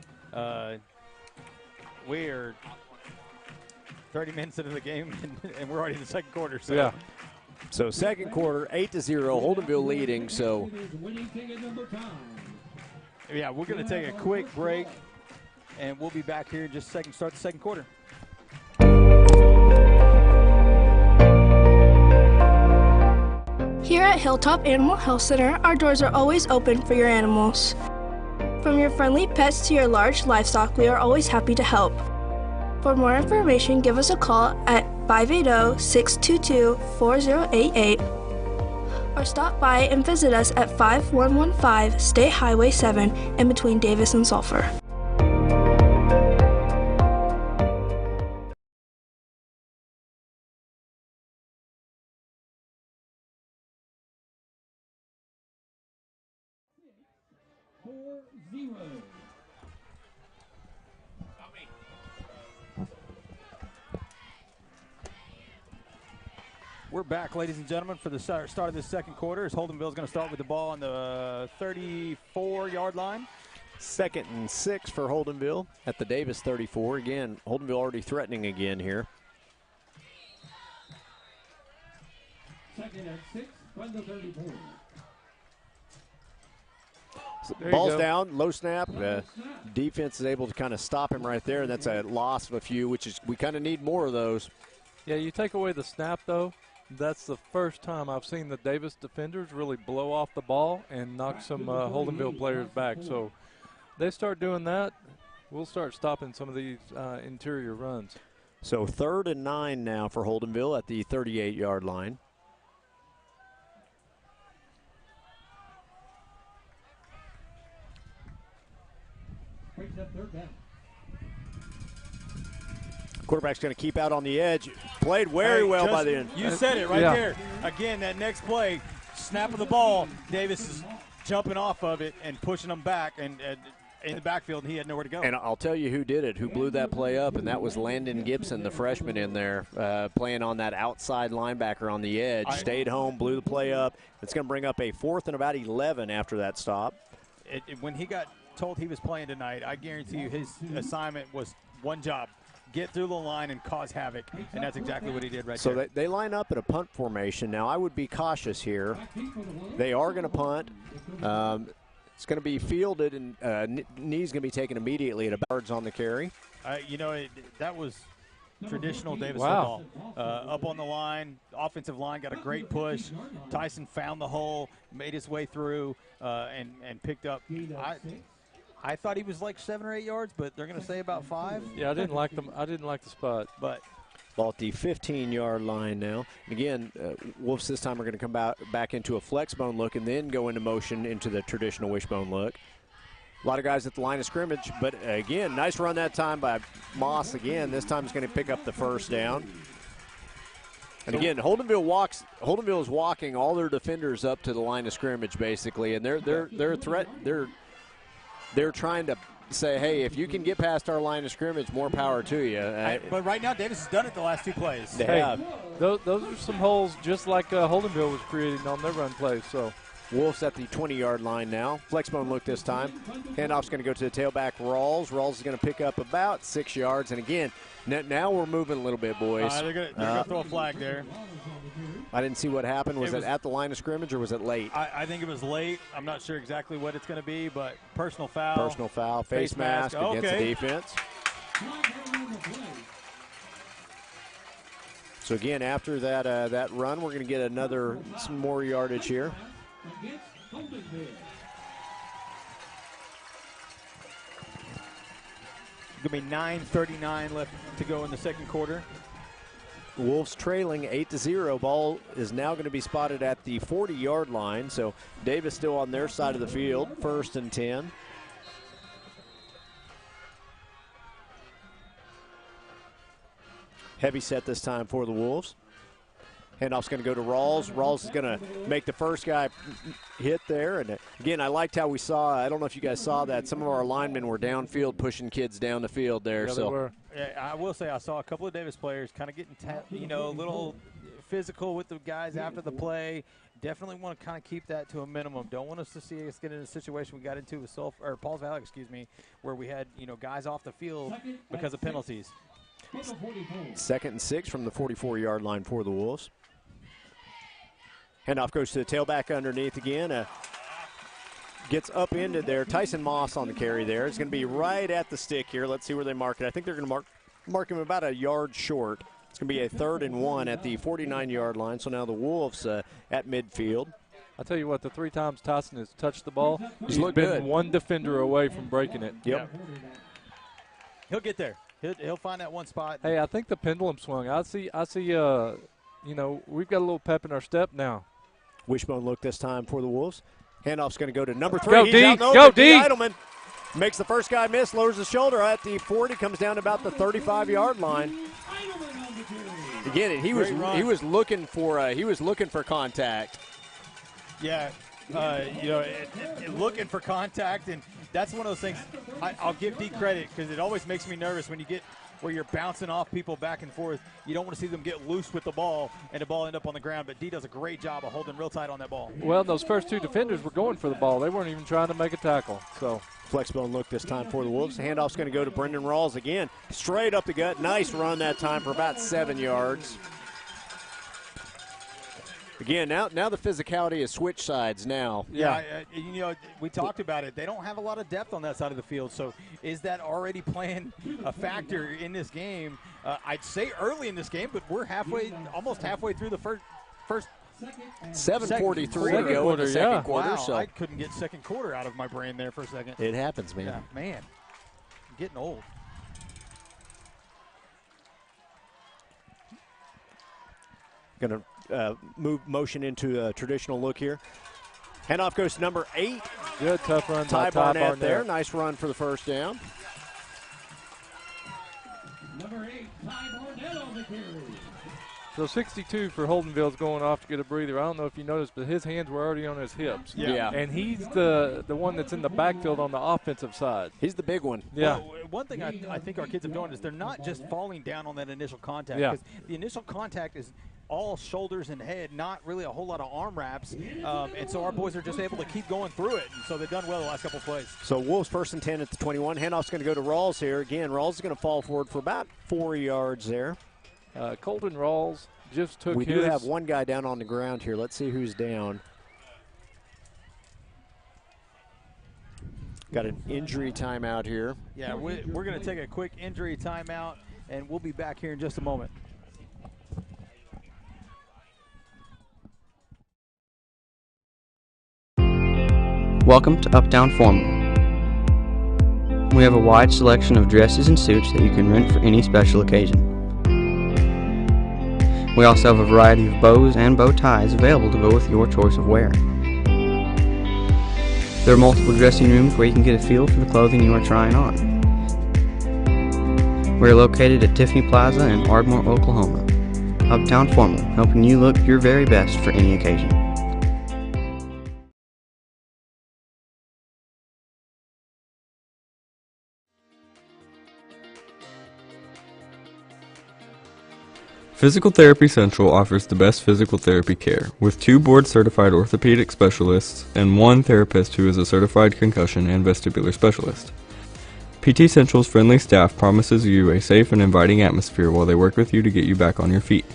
We are 30 minutes into the game, and we're already in the second quarter. So. Yeah. So second quarter, 8-0, Holdenville leading. So. Yeah, we're going to take a quick break, and we'll be back here in just a second. Start the second quarter. Here at Hilltop Animal Health Center, our doors are always open for your animals. From your friendly pets to your large livestock, we are always happy to help. For more information, give us a call at 580-622-4088 or stop by and visit us at 5115 State Highway 7 in between Davis and Sulphur. 4-0. We're back, ladies and gentlemen, for the start of this second quarter. As Holdenville is going to start with the ball on the 34-yard line. 2nd and 6 for Holdenville at the Davis 34. Again, Holdenville already threatening again here. 2nd and 6 from the 34. Ball's down, low snap. Defense is able to kind of stop him right there. That's a loss of a few, which is we kind of need more of those. Yeah, you take away the snap, though. That's the first time I've seen the Davis defenders really blow off the ball and knock some Holdenville players back. So they start doing that, we'll start stopping some of these interior runs. So 3rd and 9 now for Holdenville at the 38-yard line. Brings up 3rd down. Quarterback's going to keep out on the edge. Played very well by the end. You said it right there. Again, that next play, snap of the ball, Davis is jumping off of it and pushing them back and in the backfield, and he had nowhere to go. And I'll tell you who did it, who blew that play up, and that was Landon Gibson, the freshman in there, playing on that outside linebacker on the edge. Stayed home, blew the play up. It's going to bring up a 4th and about 11 after that stop. When he got told he was playing tonight, I guarantee you his assignment was one job. Get through the line and cause havoc, and that's exactly what he did right there. So they line up in a punt formation. Now, I would be cautious here. They are going to punt. It's going to be fielded, and knee's going to be taken immediately at about yards on the carry. That was traditional Davis football. Up on the line, offensive line got a great push. Tyson found the hole, made his way through, and picked up. I thought he was like 7 or 8 yards, but they're going to say about 5. Yeah, I didn't like them. I didn't like the spot. But ball at the 15-yard line now. Again, Wolves this time are going to come back into a flex bone look and then go into motion into the traditional wishbone look. A lot of guys at the line of scrimmage, but again, nice run that time by Moss again. This time he's going to pick up the 1st down. And again, Holdenville is walking all their defenders up to the line of scrimmage basically, and they're trying to say, hey, if you can get past our line of scrimmage, more power to you. But right now, Davis has done it the last 2 plays. They have. Those are some holes just like Holdenville was creating on their run plays. So Wolves at the 20-yard line now. Flexbone look this time. Handoff's going to go to the tailback, Rawls. Rawls is going to pick up about 6 yards. And again, now we're moving a little bit, boys. They're going to throw a flag there. I didn't see what happened. Was it at the line of scrimmage or was it late? I think it was late. I'm not sure exactly what it's going to be, but personal foul. Personal foul, face mask against the defense. So again, after that run, we're going to get some more yardage here. Going to be 9:39 left to go in the second quarter. Wolves trailing 8-0. Ball is now going to be spotted at the 40-yard line. So Davis still on their side of the field, 1st and 10. Heavy set this time for the Wolves. Handoff's going to go to Rawls. Rawls is going to make the first guy hit there. And again, I liked how we saw, I don't know if you guys saw that, some of our linemen were downfield pushing kids down the field there. Yeah, so they were. I will say I saw a couple of Davis players kind of getting a little physical with the guys after the play. Definitely want to kind of keep that to a minimum. Don't want us to see us get in a situation we got into with Paul's Valley, where we had guys off the field because of penalties. 2nd and 6 from the 44-yard line for the Wolves. Handoff goes to the tailback underneath again. Gets upended there. Tyson Moss on the carry there. It's going to be right at the stick here. Let's see where they mark it. I think they're going to mark him about a yard short. It's going to be a 3rd and 1 at the 49-yard line. So now the Wolves at midfield. I'll tell you what, the 3 times Tyson has touched the ball, he's been good. One defender away from breaking it. Yep. He'll get there. He'll find that one spot. Hey, I think the pendulum swung. I see. We've got a little pep in our step now. Wishbone look this time for the Wolves. Handoff's going to go to number 3. Go, He's D. out in the Go, open. D. Eidelman makes the first guy miss, lowers the shoulder at the 40, comes down to about the 35-yard line. Again, he was looking for contact. Yeah, looking for contact, and that's one of those things I'll give D credit because it always makes me nervous when you get where you're bouncing off people back and forth. You don't want to see them get loose with the ball and the ball end up on the ground, but D does a great job of holding real tight on that ball. Well, those first two defenders were going for the ball. They weren't even trying to make a tackle. So flexible look this time for the Wolves. The handoff's going to go to Brendan Rawls again. Straight up the gut. Nice run that time for about 7 yards. Again, now the physicality is switch sides now. Yeah, we talked about it. They don't have a lot of depth on that side of the field. So is that already playing a factor in this game? I'd say early in this game, but we're almost halfway through the first 7:43 to go in the second quarter. Wow, so I couldn't get second quarter out of my brain there for a second. It happens, man. Yeah, man, I'm getting old. Going to move motion into a traditional look here. Handoff goes to number 8. Good tough run Ty by Ty Barnett there. Nice run for the first down. Number 8, Ty Barnett on the carry. So 62 for Holdenville's going off to get a breather. I don't know if you noticed, but his hands were already on his hips. Yeah. And he's the one that's in the backfield on the offensive side. He's the big one. Yeah. Well, one thing I think our kids have done is they're not just falling down on that initial contact. Yeah. Because the initial contact is all shoulders and head, not really a whole lot of arm wraps. And so our boys are just able to keep going through it. And so they've done well the last couple of plays. So Wolves first and 10 at the 21. Handoff's going to go to Rawls here. Again, Rawls is going to fall forward for about 4 yards there. Colton Rawls just took We do have one guy down on the ground here. Let's see who's down. Got an injury timeout here. Yeah, we're going to take a quick injury timeout, and we'll be back here in just a moment. Welcome to Uptown Formal. We have a wide selection of dresses and suits that you can rent for any special occasion. We also have a variety of bows and bow ties available to go with your choice of wear. There are multiple dressing rooms where you can get a feel for the clothing you are trying on. We are located at Tiffany Plaza in Ardmore, Oklahoma. Uptown Formal, helping you look your very best for any occasion. Physical Therapy Central offers the best physical therapy care, with 2 board-certified orthopedic specialists and 1 therapist who is a certified concussion and vestibular specialist. PT Central's friendly staff promises you a safe and inviting atmosphere while they work with you to get you back on your feet.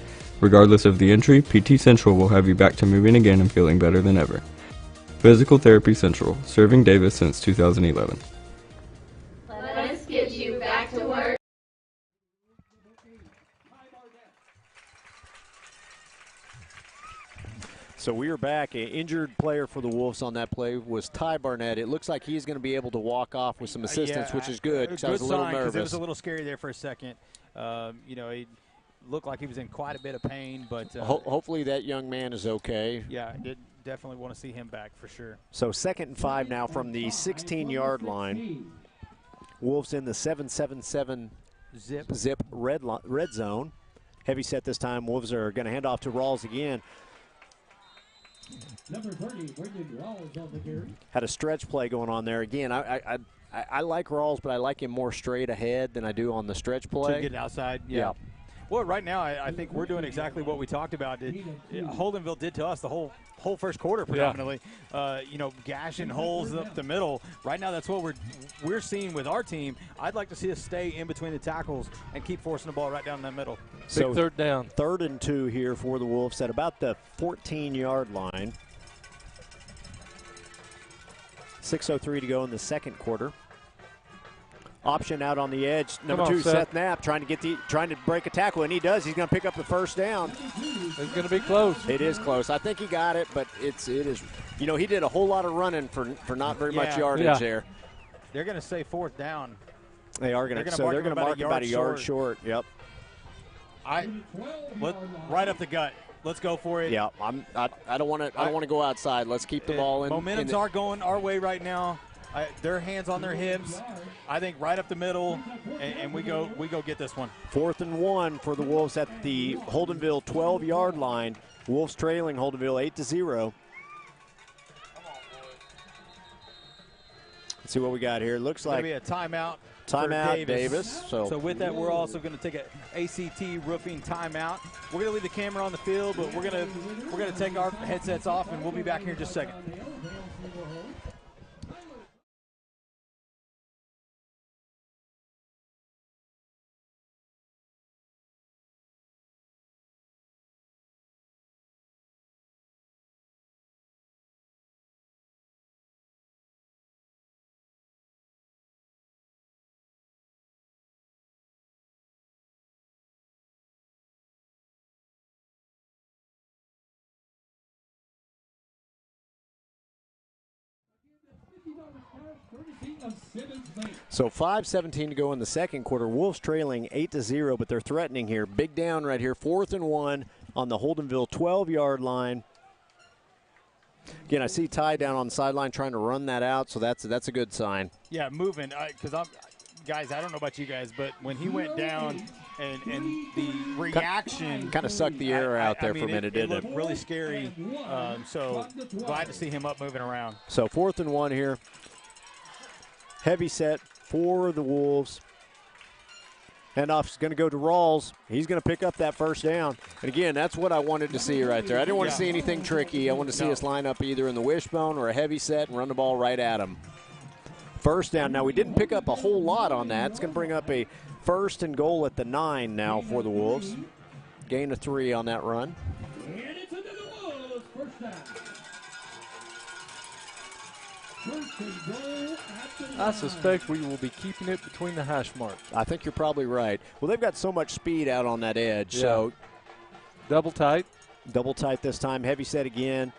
Regardless of the injury, PT Central will have you back to moving again and feeling better than ever. Physical Therapy Central, serving Davis since 2011. Let us get you back to work. So we are back. An injured player for the Wolves on that play was Ty Barnett. It looks like he's going to be able to walk off with some assistance, which is good, because I was a little nervous. It was a little scary there for a second. He looked like he was in quite a bit of pain, but hopefully that young man is okay. Yeah, I did definitely want to see him back for sure. So 2nd and 5 now from the 16-yard line. Wolves in the 7-7-7 zip red zone. Heavy set this time. Wolves are going to hand off to Rawls again. Number 30, Brendan Rawls on the carry. Had a stretch play going on there. Again, I like Rawls, but I like him more straight ahead than I do on the stretch play. To get outside, yeah. Well, right now I think we're doing exactly what we talked about. Holdenville did to us the whole first quarter predominantly. Gashing holes up the middle. Right now that's what we're seeing with our team. I'd like to see us stay in between the tackles and keep forcing the ball right down that middle. So big 3rd down. 3rd and 2 here for the Wolves at about the 14-yard line. 6:03 to go in the second quarter. Option out on the edge. Number 2, Seth Knapp, trying to break a tackle, and he does. He's going to pick up the first down. It's going to be close. It is close. I think he got it, but it is. He did a whole lot of running for not very much yardage there. They're going to say 4th down. They are going to. So they're going to mark about a yard short. Yep. Right up the gut. Let's go for it. Yeah. I don't want to. I don't want to go outside. Let's keep the ball in. Momentum's are going our way right now. Their hands on their hips. I think right up the middle, and we go get this one. 4th and 1 for the Wolves at the Holdenville 12-yard line. Wolves trailing Holdenville 8-0. Let's see what we got here. Looks like be a timeout. Timeout, Davis. So with that, we're also going to take an ACT roofing timeout. We're going to leave the camera on the field, but we're going to take our headsets off, and we'll be back here in just a second. So 5:17 to go in the second quarter. Wolves trailing 8-0, but they're threatening here. Big down right here, 4th and 1 on the Holdenville 12-yard line. Again, I see Ty down on the sideline trying to run that out, so that's a good sign. Yeah, moving. Because guys, I don't know about you guys, but when he went down and the reaction kind of sucked the air out there for a minute, didn't it? It looked really scary. So glad to see him up moving around. So 4th and 1 here. Heavy set for the Wolves. Handoff's going to go to Rawls. He's going to pick up that first down. And again, that's what I wanted to see right there. I didn't want to see anything tricky. I wanted to see us line up either in the wishbone or a heavy set and run the ball right at him. First down. Now, we didn't pick up a whole lot on that. It's going to bring up a 1st and goal at the 9 now for the Wolves. Gain of 3 on that run. And it's into the Wolves. First down. I suspect we will be keeping it between the hash marks. I think you're probably right. Well, they've got so much speed out on that edge. Yeah. So double tight. Double tight this time. Heavy set again.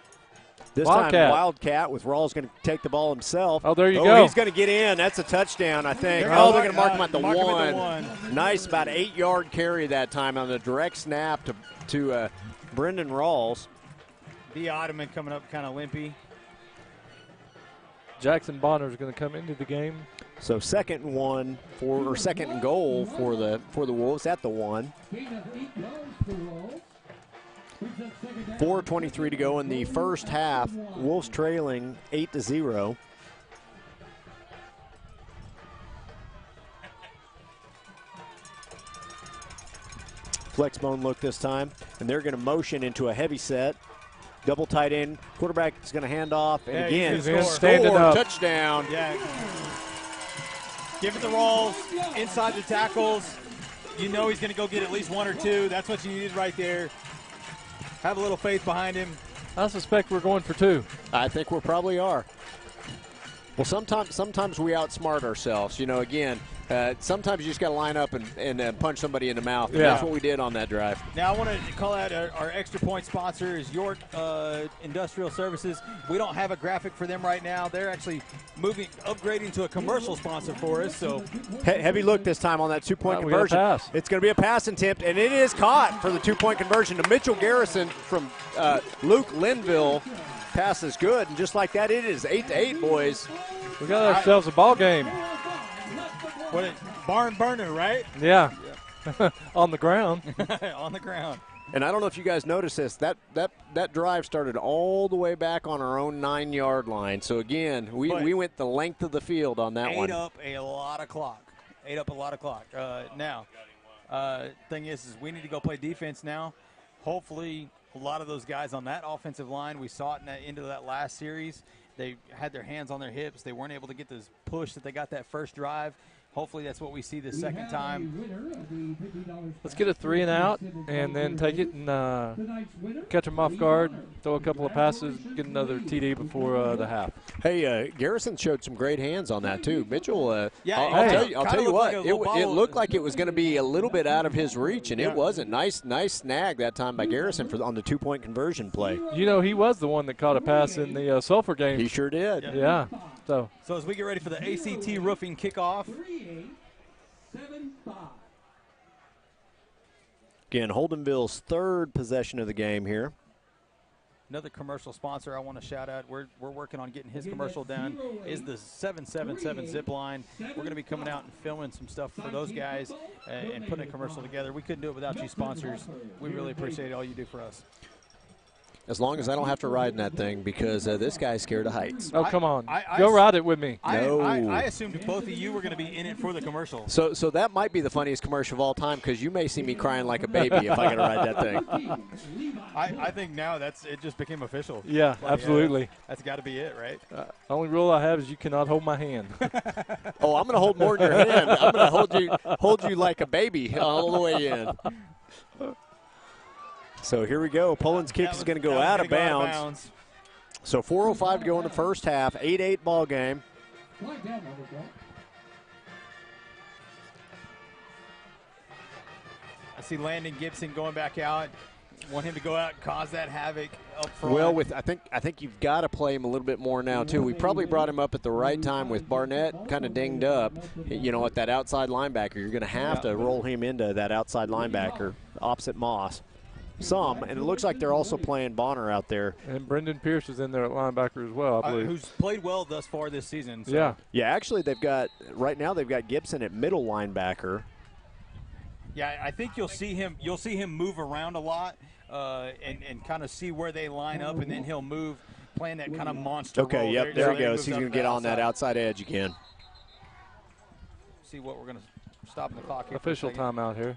This Wildcat. time Wildcat with Rawls going to take the ball himself. Oh, there you go. He's going to get in. That's a touchdown, I think. They're They're going to mark him at the mark him at the 1. one. Nice, about 8-yard carry that time on the direct snap to Brendan Rawls. The Ottoman coming up kind of limpy. Jackson Bonner is going to come into the game. So 2nd and goal for the Wolves at the 1. 4:23 to go in the first half. Wolves trailing 8-0. Flex bone look this time, and they're going to motion into a heavy set. Double tight end. Quarterback is going to hand off, and again, score, touchdown. Yeah. Give it to Rawls inside the tackles. You know he's going to go get at least 1 or 2. That's what you needed right there. Have a little faith behind him. I suspect we're going for 2. I think we probably are. Well, sometimes we outsmart ourselves. You know, again, sometimes you just got to line up and punch somebody in the mouth. And that's what we did on that drive. Now I want to call out our extra point sponsor is York Industrial Services. We don't have a graphic for them right now. They're actually upgrading to a commercial sponsor for us. So heavy look this time on that 2-point conversion. It's going to be a pass attempt, and it is caught for the 2-point conversion to Mitchell Garrison from Luke Linville. Pass is good, and just like that, it is 8-8, boys. We got ourselves a ball game. What a barn burner, right? Yeah. On the ground. On the ground. And I don't know if you guys noticed this. That drive started all the way back on our own 9-yard line. So again, we went the length of the field on that one. Ate up a lot of clock. Now, thing is we need to go play defense now. Hopefully, a lot of those guys on that offensive line, we saw it into that last series. They had their hands on their hips. They weren't able to get this push that they got that first drive. Hopefully that's what we see the second time. Let's get a 3 and out, and then take it and catch them off guard, throw a couple of passes, get another TD before the half. Hey, Garrison showed some great hands on that too. Mitchell, I'll tell you what, it looked like it was going to be a little bit out of his reach, and it wasn't. Nice snag that time by Garrison on the 2-point conversion play. You know, he was the one that caught a pass in the Sulphur game. He sure did. Yeah. So as we get ready for the ACT roofing kickoff. 7-5. Again, Holdenville's 3rd possession of the game here. Another commercial sponsor I want to shout out. We're working on getting his commercial done. Is the 777 zip line. We're going to be coming out and filming some stuff for those guys and putting a commercial together. We couldn't do it without you sponsors. We really appreciate all you do for us. As long as I don't have to ride in that thing, because this guy's scared of heights. Oh, come on. Go ride it with me. No. I assumed both of you were going to be in it for the commercial. So that might be the funniest commercial of all time, because you may see me crying like a baby if I got to ride that thing. I think now it just became official. Yeah, absolutely. That's got to be it, right? Only rule I have is you cannot hold my hand. Oh, I'm going to hold more in your hand. I'm going to hold you like a baby all the way in. So here we go. Poland's kick is going to go out of bounds. So 4:05 to go in the first half. 8-8 ball game. I see Landon Gibson going back out. Want him to go out and cause that havoc up front. Well, I think you've got to play him a little bit more now too. We probably brought him up at the right time with Barnett kind of dinged up. You know, at that outside linebacker, you're going to have to roll him into that outside linebacker opposite Moss. And it looks like they're also playing Bonner out there. And Brendan Pierce is in there at linebacker as well, I believe. Who's played well thus far this season. So. Yeah, actually right now they've got Gibson at middle linebacker. Yeah, I think you'll see him move around a lot and kind of see where they line up, and then he'll move, playing that kind of monster role. Okay, yep, there he goes. He's going to get on that outside edge again. See what we're going to stop the clock here. Official timeout here.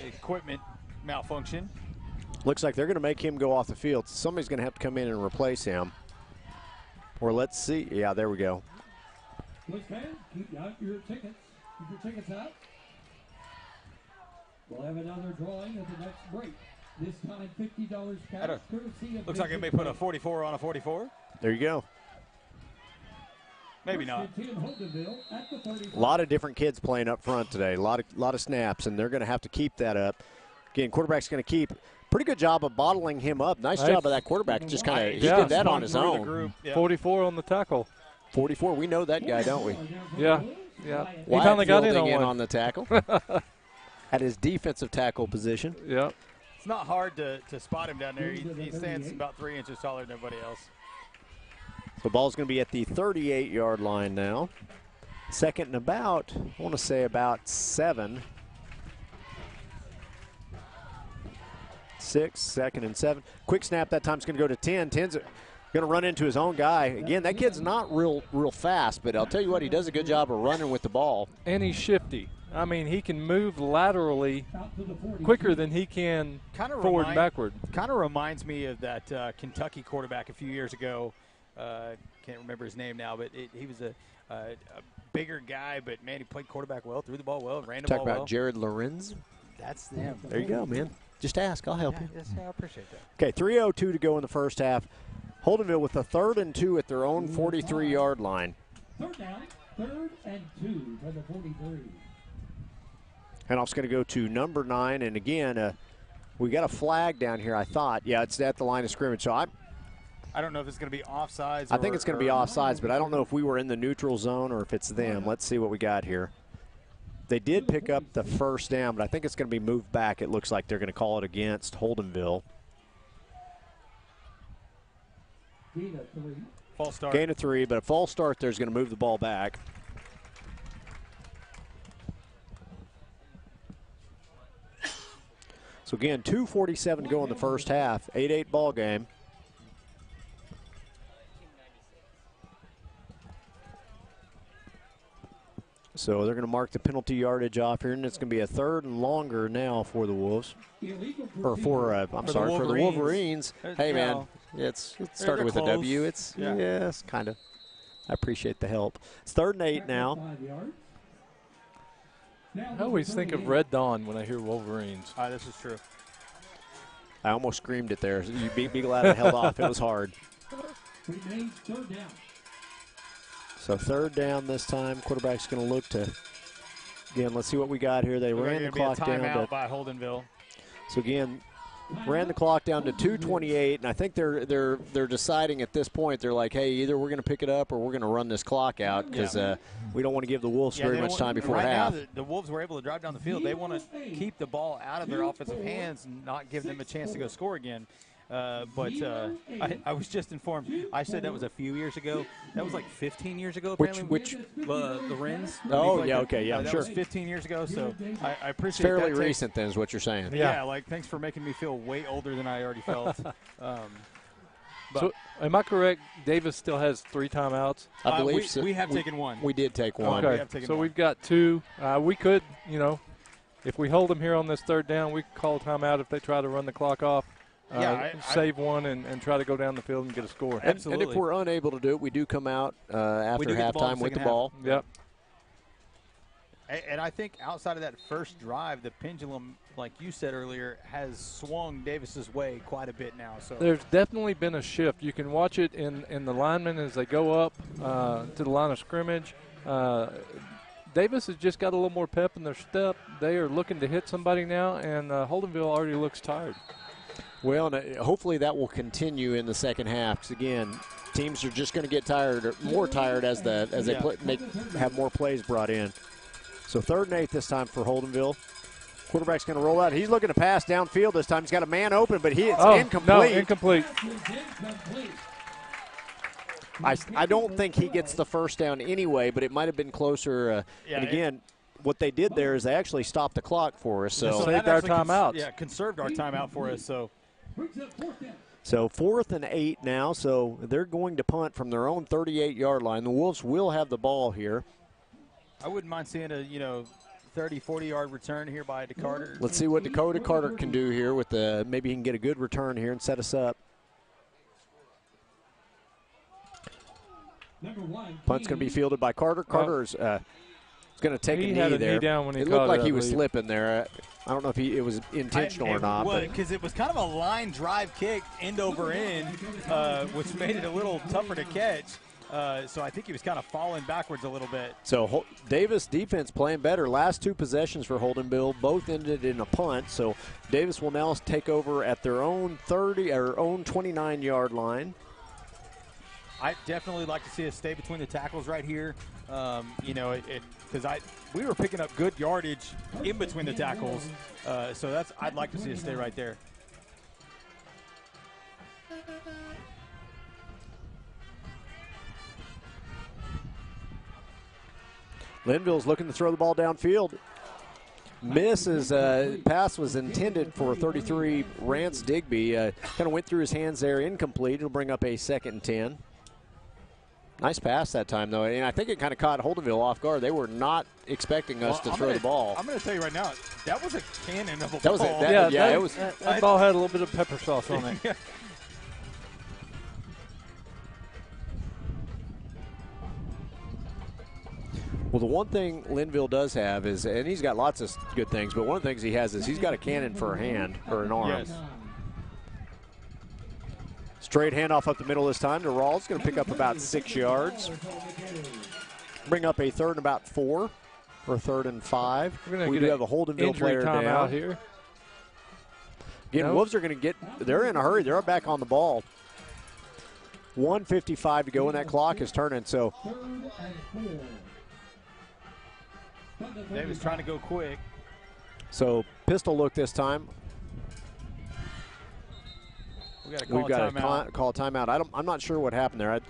Equipment malfunction. Looks like they're going to make him go off the field. Somebody's going to have to come in and replace him. Or let's see. Yeah, there we go. Look, fans, keep out your tickets. Keep your tickets out. We'll have another drawing at the next break. This time $50 cash, courtesy of looks like they may put a 44 on a 44. There you go. Maybe not. A lot of different kids playing up front today. A lot of snaps, and they're going to have to keep that up. Again, quarterback's going to keep. Pretty good job of bottling him up. Nice job of that quarterback. Just kind of he did that on his own. 44 on the tackle. 44. We know that guy, don't we? Yeah. He finally got in on the tackle. At his defensive tackle position. Yeah. It's not hard to spot him down there. He stands about 3 inches taller than everybody else. The ball's going to be at the 38-yard line now. Second and about, I want to say about 7. 6, second and 7. Quick snap that time is going to go to 10. 10's going to run into his own guy. Again, that kid's not real fast, but I'll tell you what, he does a good job of running with the ball. And he's shifty. I mean, he can move laterally quicker than he can forward and backward. Kind of reminds me of that Kentucky quarterback a few years ago. Can't remember his name now, but he was a bigger guy, but, man, he played quarterback well, threw the ball well, ran the ball well. Talk about Jared Lorenz. That's him. There you go, man. Just ask. I'll help you. Yes, I appreciate that. Okay, 3:02 to go in the first half. Holdenville with a 3rd and 2 at their own 43-yard line. Third down, 3rd and 2 for the 43. Handoff's going to go to number 9, and again, we got a flag down here, I thought. Yeah, it's at the line of scrimmage, so I don't know if it's going to be offsides. I think it's going to be offsides, but I don't know if we were in the neutral zone or if it's them. Let's see what we got here. They did pick up the first down, but I think it's going to be moved back. It looks like they're going to call it against Holdenville. False start. Gain of 3, but a false start there's going to move the ball back. So again, 2:47 to go in the first half. 8-8 ball game. So they're going to mark the penalty yardage off here, and it's going to be a 3rd and longer now for the Wolves. Or for the Wolverines. Hey, man, it started with a W. It's kind of. I appreciate the help. It's 3rd and 8 now. I always think of Red Dawn when I hear Wolverines. This is true. I almost screamed it there. You'd be glad I held off. It was hard. Third down. So 3rd down this time. Quarterback's going to look to, again, let's see what we got here. They ran the clock down to by Holdenville. So again, ran the clock down to 2:28, and I think they're deciding at this point. They're like, hey, either we're going to pick it up or we're going to run this clock out because we don't want to give the Wolves very much time before half. Now the Wolves were able to drive down the field. They want to keep the ball out of their offensive hands and not give them a chance to go score again. But I was just informed. I said that was a few years ago. That was like 15 years ago, Which apparently. The Wrens. Oh, yeah, okay, yeah, that sure. was 15 years ago, so I appreciate It's fairly that recent then is what you're saying. Yeah, like thanks for making me feel way older than I already felt. So, am I correct? Davis still has 3 timeouts. I believe we have taken one. We did take one. Okay, so we've got 2. We could, if we hold them here on this 3rd down, we could call a timeout if they try to run the clock off. Save one and try to go down the field and get a score. Absolutely. And if we're unable to do it, we do come out after halftime with the ball. Yep. And I think outside of that first drive, the pendulum, like you said earlier, has swung Davis's way quite a bit now. So there's definitely been a shift. You can watch it in the linemen as they go up to the line of scrimmage. Davis has just got a little more pep in their step. They are looking to hit somebody now, and Holdenville already looks tired. Well, and hopefully that will continue in the second half. Because again, teams are just going to get tired, or more tired as they have more plays brought in. So 3rd and 8 this time for Holdenville. Quarterback's going to roll out. He's looking to pass downfield this time. He's got a man open, but it's incomplete. No, incomplete. I don't think he gets the first down anyway, but it might have been closer. And again, what they did there is they actually stopped the clock for us. So saved our timeouts. Conserved our timeout for us. So 4th and 8 now. So they're going to punt from their own 38-yard line. The Wolves will have the ball here. I wouldn't mind seeing a 30, 40-yard return here by DeCarter. Let's see what Dakota Carter can do here with maybe he can get a good return here and set us up. Punt's going to be fielded by Carter. Carter's going to take a knee there. Knee down when he it looked like he was slipping there. I don't know if it was intentional or not. Because it was kind of a line drive kick end over end, which made it a little tougher to catch. So I think he was kind of falling backwards a little bit. So Davis defense playing better. Last 2 possessions for Holdenville, both ended in a punt. So Davis will now take over at their own 29-yard line. I definitely like to see us stay between the tackles right here. Because we were picking up good yardage in between the tackles. So I'd like to see us stay right there. Linville's looking to throw the ball downfield. Misses. Pass was intended for 33 Rance Digby. Kind of went through his hands there, incomplete. It'll bring up a 2nd and 10. Nice pass that time, though, and I think it kind of caught Holdenville off guard. They were not expecting us to throw the ball. I'm going to tell you right now, that was a cannon of a ball. That ball had a little bit of pepper sauce on it. Well, the one thing Linville does have is, and he's got lots of good things, but one of the things he has is he's got a cannon for a hand or an arm. Yes. Straight handoff up the middle this time to Rawls. Going to pick up about 6 yards. Bring up a 3rd and about 4 or 3rd and 5. We do have a Holdenville player down out here. Again, Wolves are going to they're in a hurry. They're back on the ball. 1:55 to go, and that clock is turning. So Davis trying to go quick. So pistol look this time. We've got to call a timeout. I'm not sure what happened there.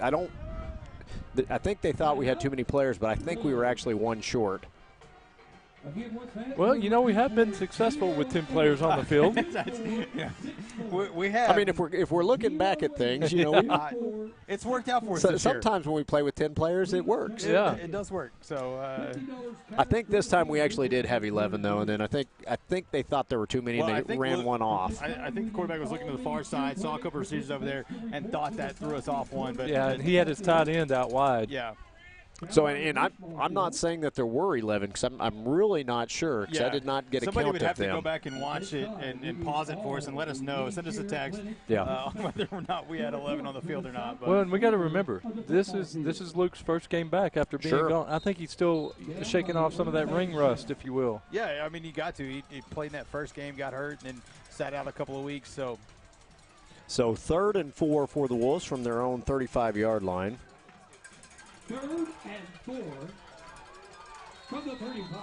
I think they thought we had too many players, but I think we were actually 1 short. Well, we have been successful with 10 players on the field. We have. I mean, if we're looking back at things, it's worked out for us this year. Sometimes when we play with 10 players, it works. Yeah, it does work. So I think this time we actually did have 11 though, and then I think they thought there were too many, and they ran one off. I think the quarterback was looking to the far side, saw a couple of receivers over there, and thought that threw us off one. But yeah, and he had his tight end out wide. Yeah. So, and I'm not saying that there were 11 because I'm really not sure because I did not get a count of them. Somebody would have to go back and watch it and pause it for us and let us know. Send us a text on whether or not we had 11 on the field or not. But. Well, and we got to remember, this is Luke's first game back after being gone. I think he's still shaking off some of that ring rust, if you will. Yeah, I mean, he got to. He played in that first game, got hurt, and then sat out a couple of weeks. So 3rd and 4 for the Wolves from their own 35-yard line. 3rd and 4 from the 35.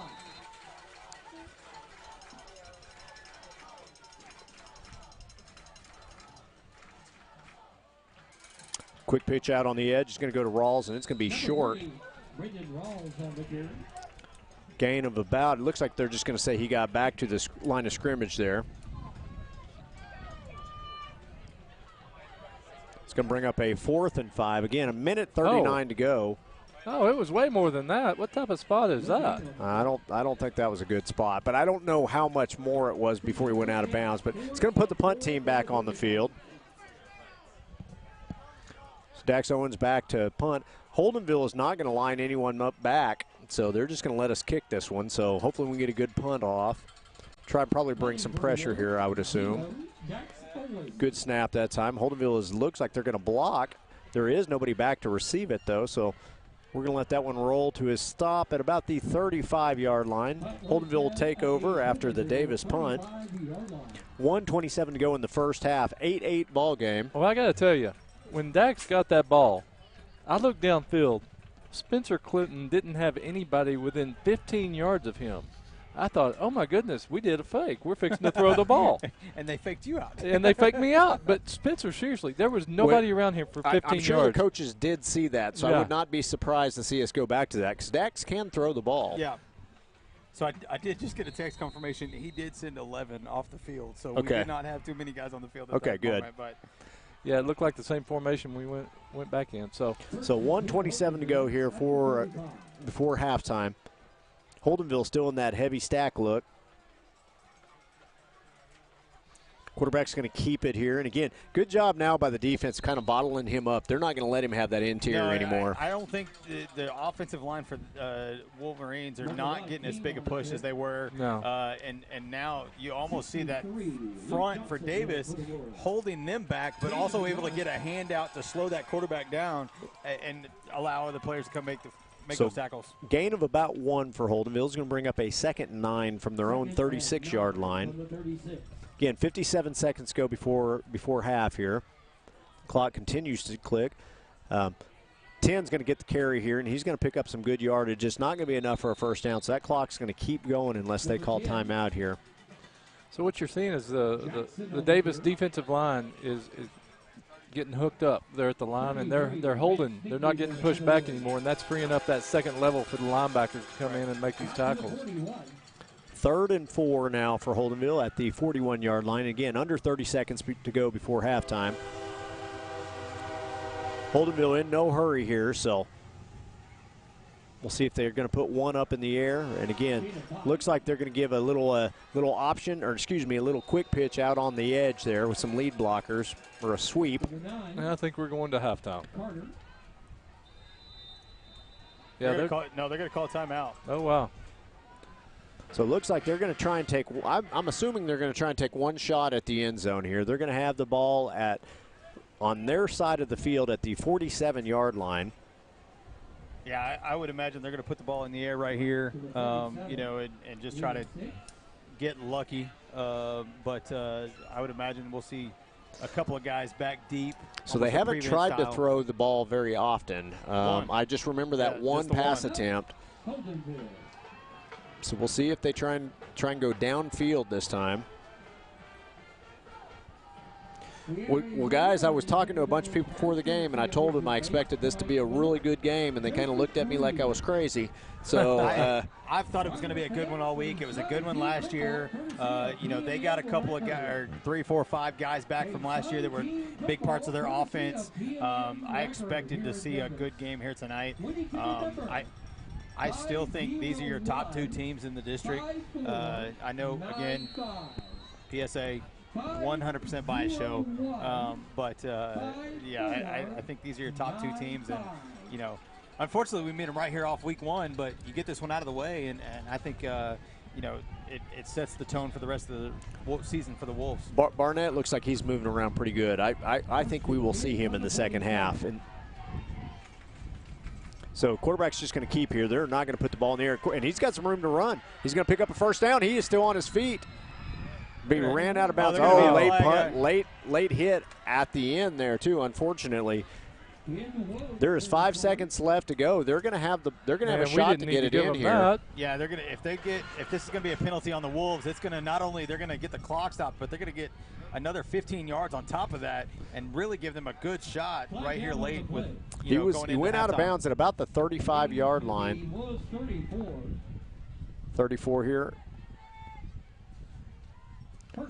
Quick pitch out on the edge. It's going to go to Rawls, and it's going to be short. Gain of about, it looks like they're just going to say he got back to the line of scrimmage there. It's going to bring up a 4th and 5. Again, 1:39 to go. Oh, it was way more than that. What type of spot is that? I don't think that was a good spot, but I don't know how much more it was before he went out of bounds. But it's going to put the punt team back on the field. So Dax Owens back to punt. Holdenville is not going to line anyone up back, so they're just going to let us kick this one. So hopefully we can get a good punt off. Try and probably bring some pressure here, I would assume. Good snap that time. Holdenville looks like they're going to block. There is nobody back to receive it, though, so we're going to let that one roll to his stop at about the 35-yard line. Holdenville will take over after the Davis punt. 1:27 to go in the first half. 8-8 ball game. Well, I got to tell you, when Dax got that ball, I looked downfield. Spencer Clinton didn't have anybody within 15 yards of him. I thought, oh, my goodness, we did a fake. We're fixing to throw the ball. And they faked you out. And they faked me out. But Spencer, seriously, there was nobody around him for 15 yards. I'm sure the coaches did see that, so I would not be surprised to see us go back to that because Dax can throw the ball. Yeah. So I did just get a text confirmation. He did send 11 off the field, so we did not have too many guys on the field at that good. moment, but yeah, it looked like the same formation we went back in. So 1:27 to go here before halftime. Holdenville still in that heavy stack look. Quarterback's going to keep it here. And, again, good job now by the defense kind of bottling him up. They're not going to let him have that interior anymore. I don't think the offensive line for Wolverines are not getting as big a push as they were. No. And now you almost see that front for Davis holding them back, but also able to get a handout to slow that quarterback down and allow other players to come make those tackles. Gain of about 1 for Holdenville is going to bring up a 2nd and 9 from their own 36-yard line. Again, 57 seconds go before half here. Clock continues to click. 10's going to get the carry here, and he's going to pick up some good yardage. It's not going to be enough for a first down, so that clock's going to keep going unless they call timeout here. So what you're seeing is the Davis defensive line is getting hooked up there at the line, and they're holding. They're not getting pushed back anymore, and that's freeing up that second level for the linebackers to come in and make these tackles. 3rd and 4 now for Holdenville at the 41-yard line. Again, under 30 seconds to go before halftime. Holdenville in no hurry here, so we'll see if they're going to put one up in the air. And again, looks like they're going to give a little option, or excuse me, a little quick pitch out on the edge there with some lead blockers for a sweep. And I think we're going to halftime. Yeah, they're going to call timeout. Oh, wow. So it looks like they're going to try and take, I'm assuming they're going to try and take one shot at the end zone here. They're going to have the ball on their side of the field at the 47-yard line. Yeah, I would imagine they're going to put the ball in the air right here, and just try to get lucky. But I would imagine we'll see a couple of guys back deep. So they haven't tried to throw the ball very often. I just remember that one pass attempt. So we'll see if they try and go downfield this time. Well, guys, I was talking to a bunch of people before the game, and I told them I expected this to be a really good game, and they kind of looked at me like I was crazy. So I've thought it was going to be a good one all week. It was a good one last year. They got a couple of guys, or 3, 4, 5 guys back from last year that were big parts of their offense. I expected to see a good game here tonight. I still think these are your top 2 teams in the district. I know, again, PSA 100% bias show, I think these are your top 2 teams, and unfortunately we meet them right here off week 1, but you get this one out of the way, and I think it sets the tone for the rest of the season for the Wolves. Barnett looks like he's moving around pretty good. I think we will see him in the second half. And so quarterback's just going to keep here. They're not going to put the ball in the air, and he's got some room to run. He's going to pick up a first down. He is still on his feet. He ran out of bounds. Late punt, late hit at the end there too, unfortunately. There is 5 seconds left to go. They're going to have a shot to get it in here. Yeah, they're going to if this is going to be a penalty on the Wolves, it's going to not only they're going to get the clock stopped, but they're going to get another 15 yards on top of that and really give them a good shot right here late with he went out of bounds at about the 35-yard line. 34 here.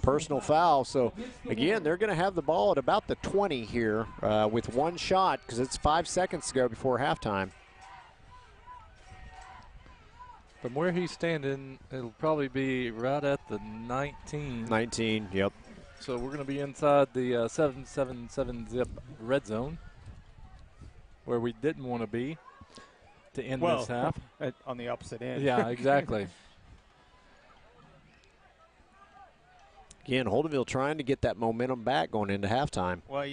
Personal foul. So again, they're going to have the ball at about the 20 here with one shot because it's 5 seconds to go before halftime. From where he's standing, it'll probably be right at the 19. 19, yep. So we're going to be inside the 7-7-7 zip red zone where we didn't want to be to end this half. On the opposite end. Yeah, exactly. Again, Holdenville trying to get that momentum back going into halftime. Well,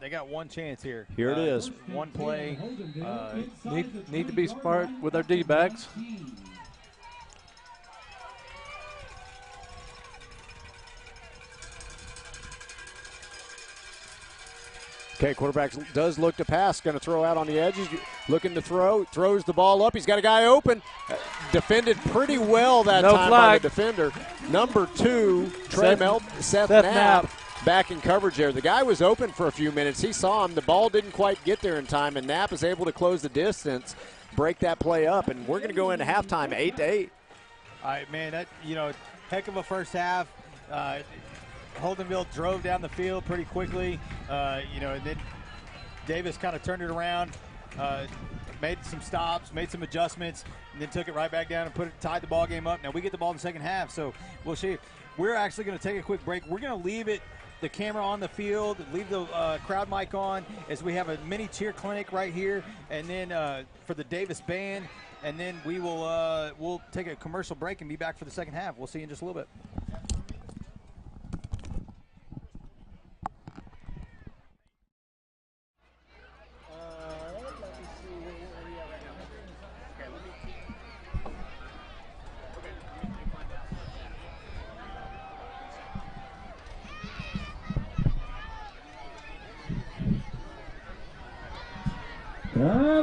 they got one chance here. Here it is. One play. Need to be smart with our D-backs. Okay, quarterback does look to pass. Going to throw out on the edges. Looking to throw. Throws the ball up. He's got a guy open. Defended pretty well that time by the defender. Number 2, Seth Knapp back in coverage there. The guy was open for a few minutes. He saw him. The ball didn't quite get there in time, and Knapp is able to close the distance, break that play up, and we're going to go into halftime 8-8. All right, man, that heck of a first half. Holdenville drove down the field pretty quickly, and then Davis kind of turned it around, made some stops, made some adjustments, and then took it right back down and tied the ball game up. Now we get the ball in the second half, so we'll see. We're actually going to take a quick break. We're going to leave the camera on the field, leave the crowd mic on as we have a mini cheer clinic right here, and then for the Davis band, and then we'll take a commercial break and be back for the second half. We'll see you in just a little bit.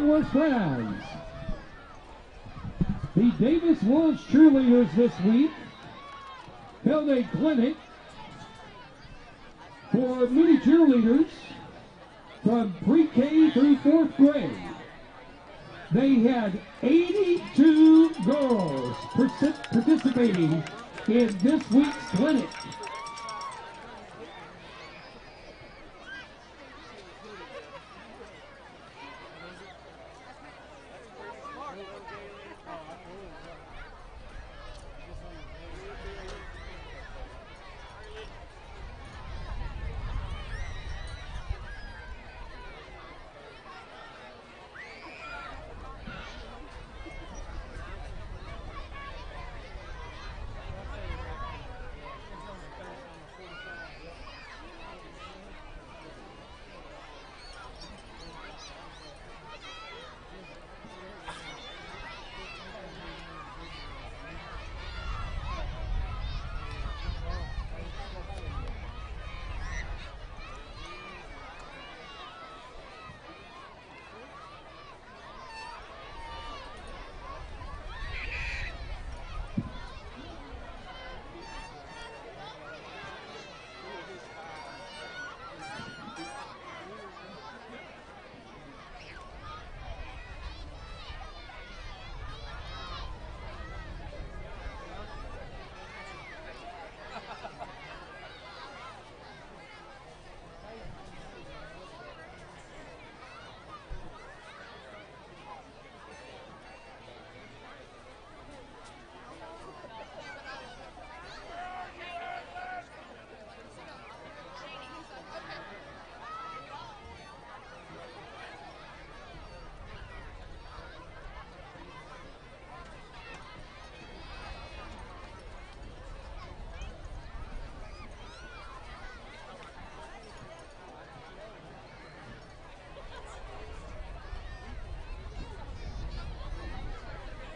Wolves fans, the Davis Wolves cheerleaders this week held a clinic for mini cheerleaders from pre-K through 4th grade. They had 82 girls participating in this week's clinic.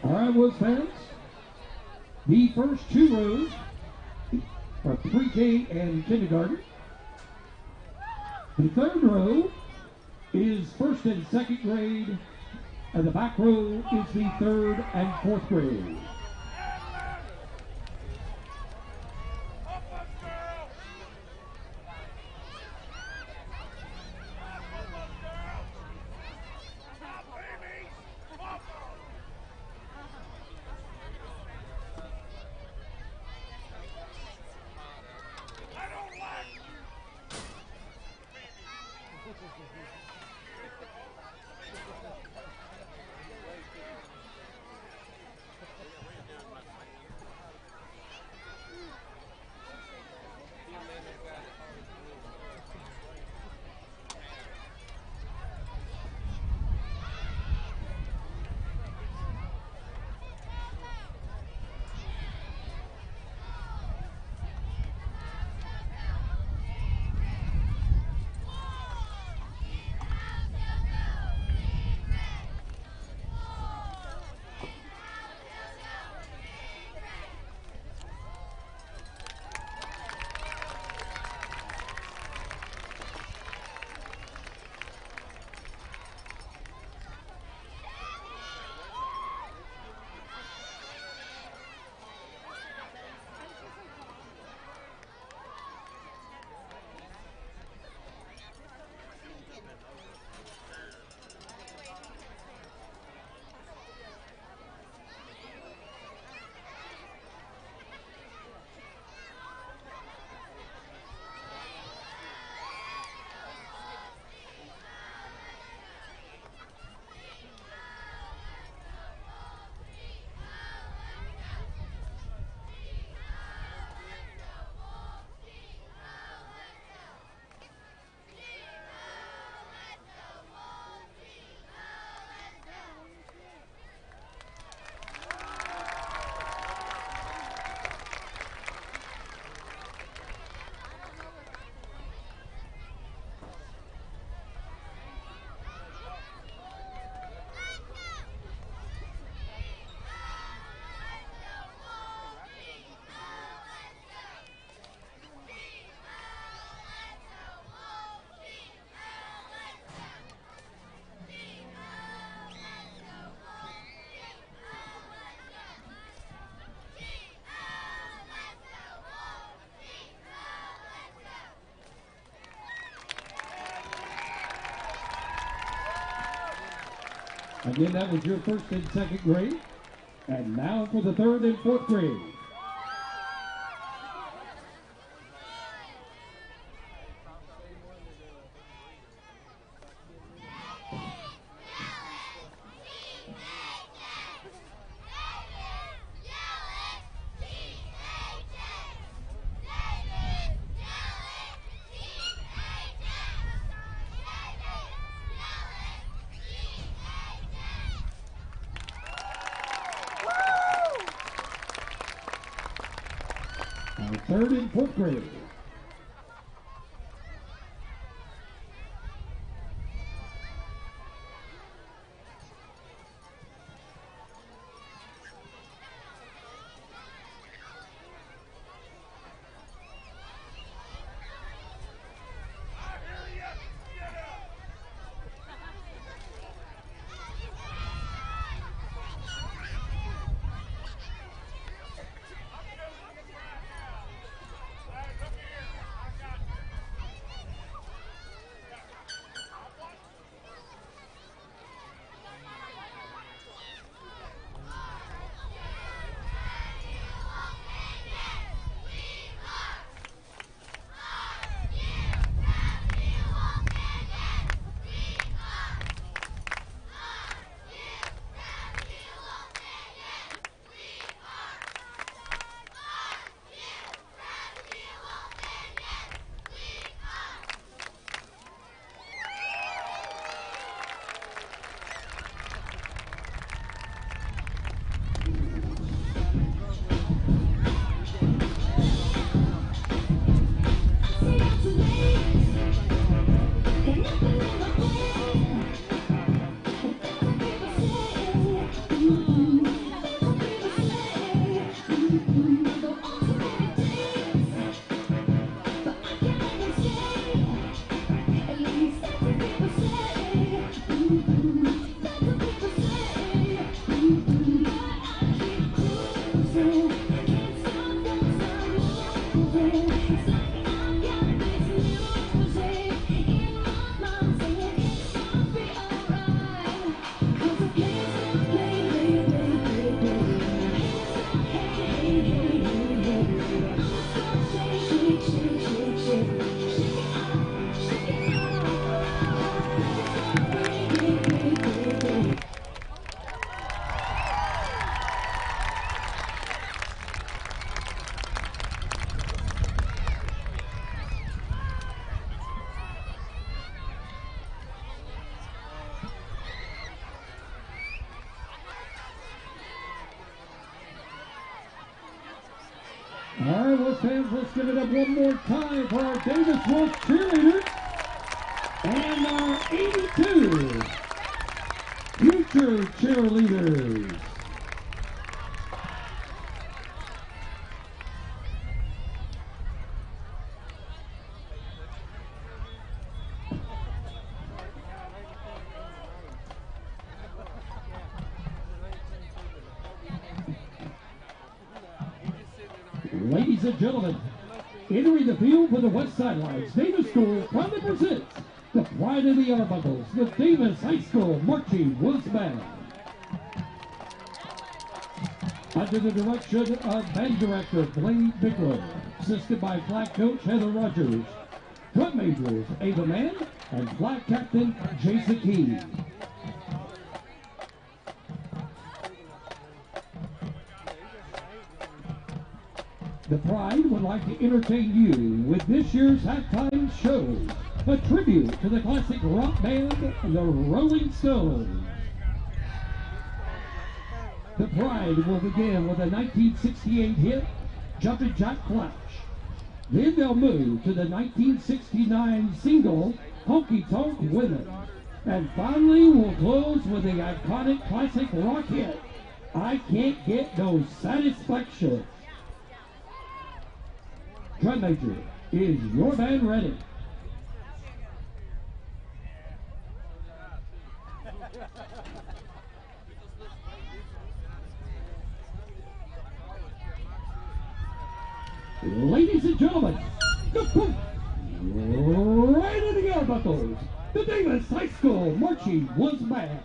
All right, Wolves fans, the first 2 rows are pre-K and kindergarten. The 3rd row is first and second grade, and the back row is the third and fourth grade. Again, that was your first and second grade. And now for the third and fourth grade. Third and fourth grade. All right, well, fans, let's give it up one more time for our Davis Wolf cheerleaders and our 82 future cheerleaders. Ladies and gentlemen, entering the field for the West Sidelines, Davis School proudly presents the pride of the Arbuckles, the Davis High School Marching Blues Band. Under the direction of Band Director Blaine Bickler, assisted by flag coach Heather Rogers, drum majors Ava Mann, and flag captain Jason Key. The Pride would like to entertain you with this year's halftime show, a tribute to the classic rock band, the Rolling Stones. The Pride will begin with a 1968 hit, Jumpin' Jack Flash. Then they'll move to the 1969 single, Honky Tonk Women. And finally, we'll close with the iconic classic rock hit, I Can't Get No Satisfaction. Drum major, is your band ready? Ladies and gentlemen, right in the Arbuckles, the Davis High School Marching Blues Band.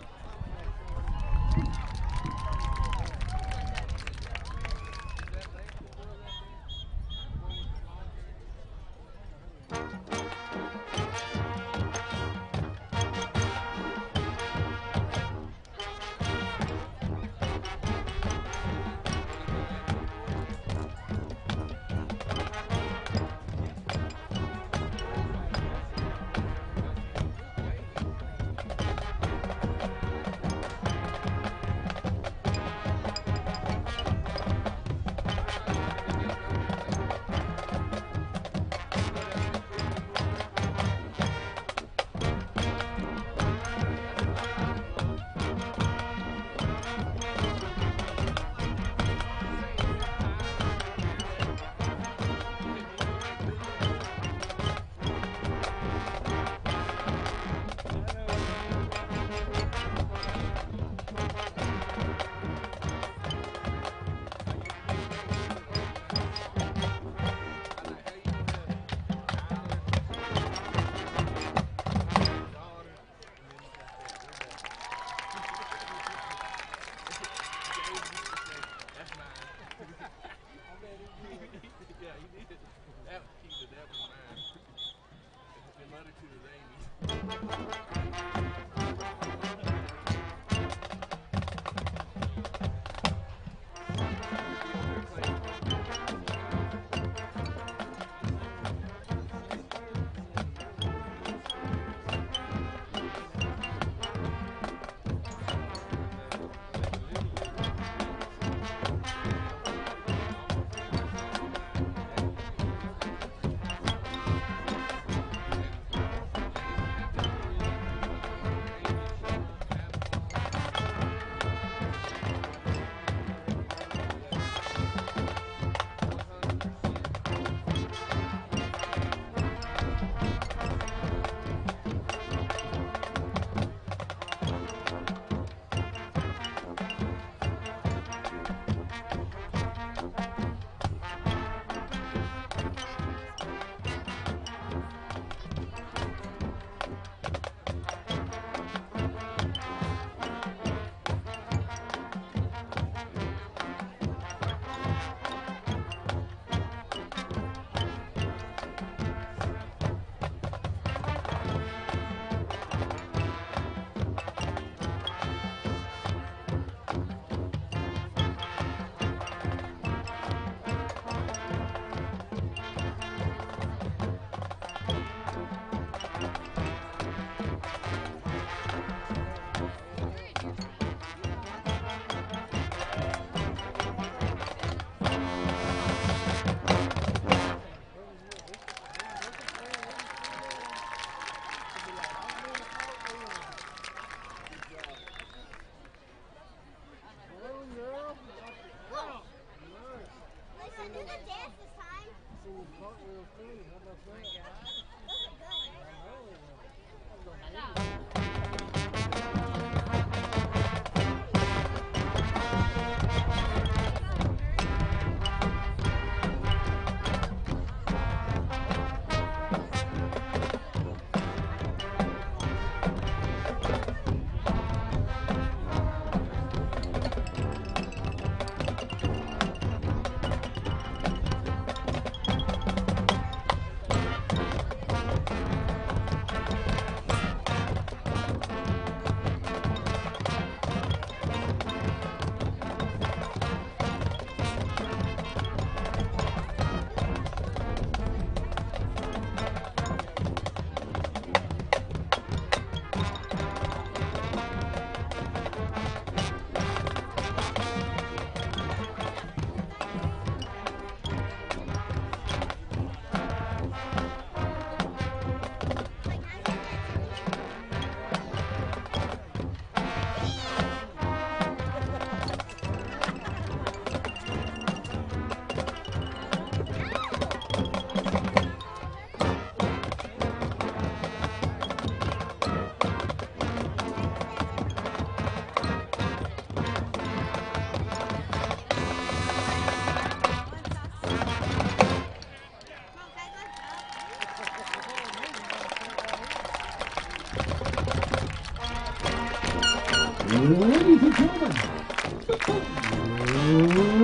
Ladies and gentlemen,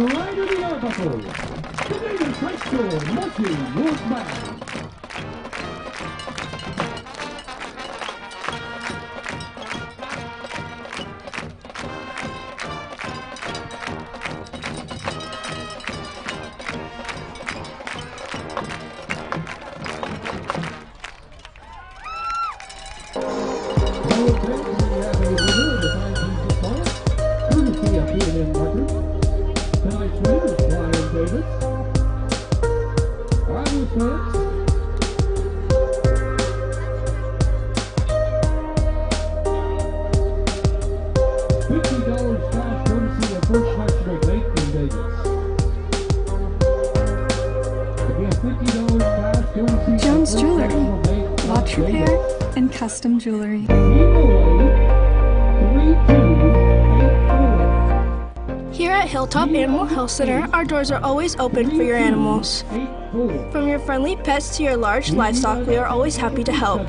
right of the Arbuckle, the Davis High School Marching North Band. Jones Jewelry, watch repair, and custom jewelry. Here at Hilltop Animal Health Center, our doors are always open for your animals. From your friendly pets to your large livestock, we are always happy to help.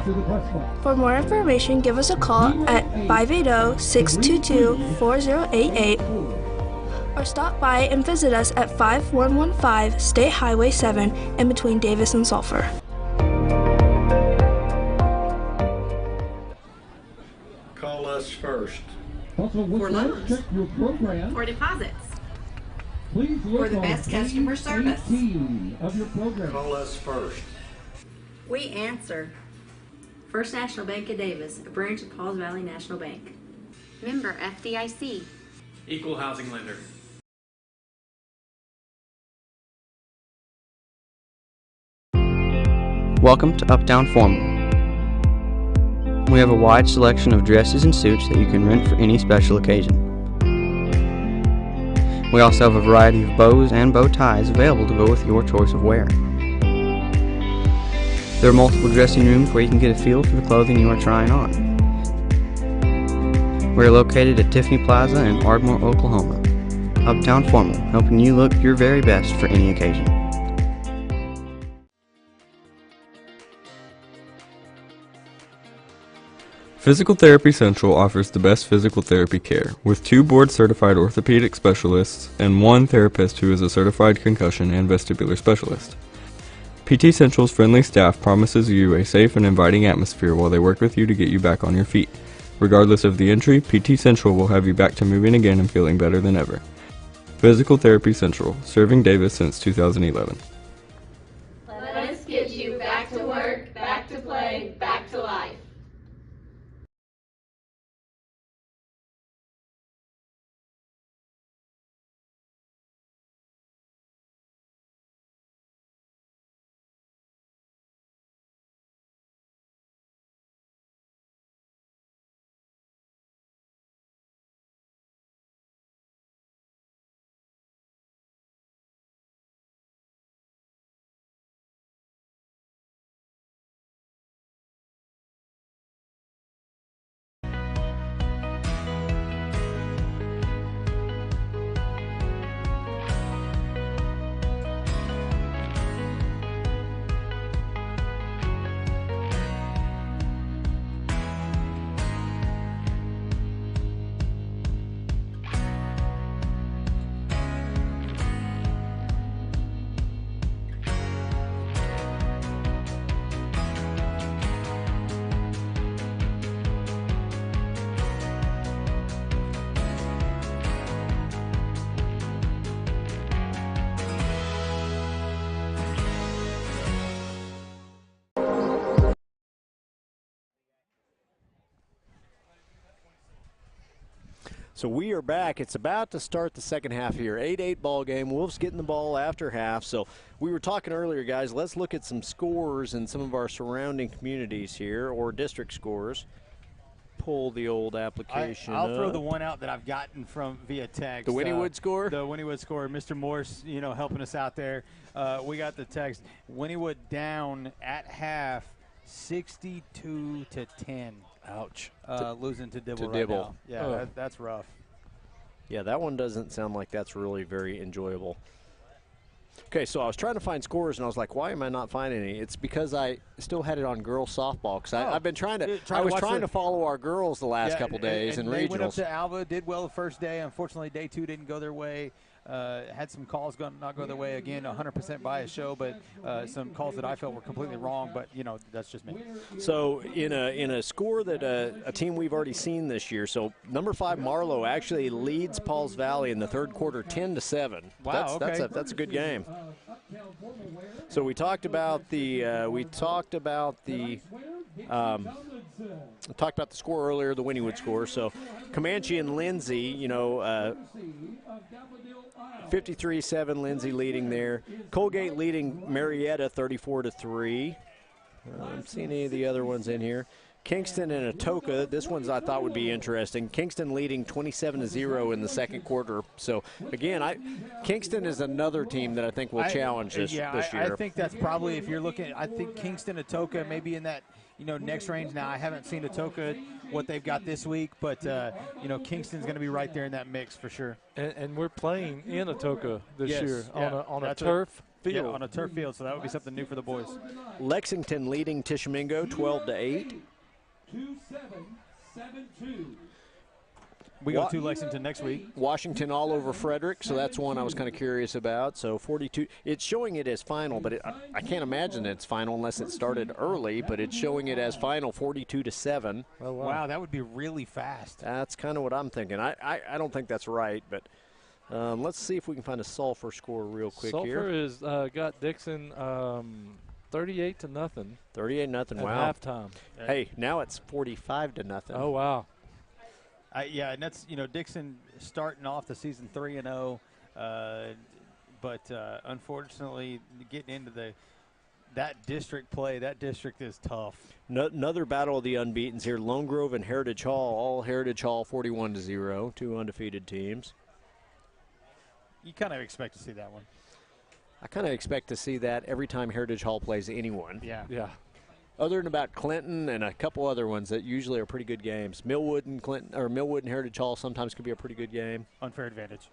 For more information, give us a call at 580-622-4088 or stop by and visit us at 5115 State Highway 7 in between Davis and Sulphur. Call us first. For loans, for deposits, for the best customer service. Call us first. We answer. First National Bank of Davis, a branch of Pauls Valley National Bank. Member FDIC. Equal housing lender. Welcome to Uptown Formal. We have a wide selection of dresses and suits that you can rent for any special occasion. We also have a variety of bows and bow ties available to go with your choice of wear. There are multiple dressing rooms where you can get a feel for the clothing you are trying on. We are located at Tiffany Plaza in Ardmore, Oklahoma. Uptown Formal, helping you look your very best for any occasion. Physical Therapy Central offers the best physical therapy care, with 2 board-certified orthopedic specialists and 1 therapist who is a certified concussion and vestibular specialist. PT Central's friendly staff promises you a safe and inviting atmosphere while they work with you to get you back on your feet. Regardless of the injury, PT Central will have you back to moving again and feeling better than ever. Physical Therapy Central, serving Davis since 2011. Let us get you back to work, back to play, back to life. So we are back. It's about to start the second half here. 8-8 ball game. Wolves getting the ball after half. So we were talking earlier, guys. Let's look at some scores in some of our surrounding communities here, or district scores. Pull the old application I'll throw up. the one out that I've gotten from via text. The Wynnewood score? The Wynnewood score. Mr. Morse, helping us out there. We got the text. Wynnewood down at half, 62-10. Ouch. Losing to Dibble right Dibble. now. Yeah, that's rough. Yeah, that one doesn't sound like that's really very enjoyable. Okay, so I was trying to find scores, and I was like, why am I not finding any? It's because I still had it on girls softball, because I've been trying to – I was trying to follow our girls the last couple days in regionals. They went up to Alva, did well the first day. Unfortunately, day 2 didn't go their way. Had some calls not go their way. Again, 100% biased show, but some calls that I felt were completely wrong. But that's just me. So in a score that a team we've already seen this year. So number 5 Marlowe actually leads Pauls Valley in the third quarter, 10-7. Wow, that's a good game. So we talked about the score earlier, the Wynnewood score. So Comanche and Lindsay, 53-7, Lindsay leading there. Colgate leading Marietta 34-3. I'm seeing any of the other ones in here. Kingston and Atoka, this one's I thought would be interesting. Kingston leading 27-0 in the second quarter. So, again, Kingston is another team that I think will challenge this year. I think that's probably, if you're looking, I think Kingston, Atoka, maybe in that, next range. Now, I haven't seen Atoka, what they've got this week, but, Kingston's going to be right there in that mix for sure. And we're playing in Atoka this year on a turf field. Yeah, on a turf field, so that would be something new for the boys. Lexington leading Tishomingo 12-8. 7-2. We go to Lexington next week. Washington all over Frederick, so that's one I was kind of curious about. So 42. It's showing it as final, but I can't imagine it's final unless it started early, but it's showing it as final 42-7. Oh, wow, that would be really fast. That's kind of what I'm thinking. I don't think that's right, but let's see if we can find a Sulphur score real quick here. Sulphur is got Dixon 38-0. 38-0. Wow. At halftime. Hey, now it's 45-0. Oh wow. And that's Dixon starting off the season 3-0, but unfortunately getting into that district play. That district is tough. Another battle of the unbeatens here. Lone Grove and Heritage Hall. All Heritage Hall 41-0. 2 undefeated teams. You kind of expect to see that one. I kind of expect to see that every time Heritage Hall plays anyone. Yeah. Other than about Clinton and a couple other ones that usually are pretty good games. Millwood and Heritage Hall sometimes could be a pretty good game. Unfair advantage.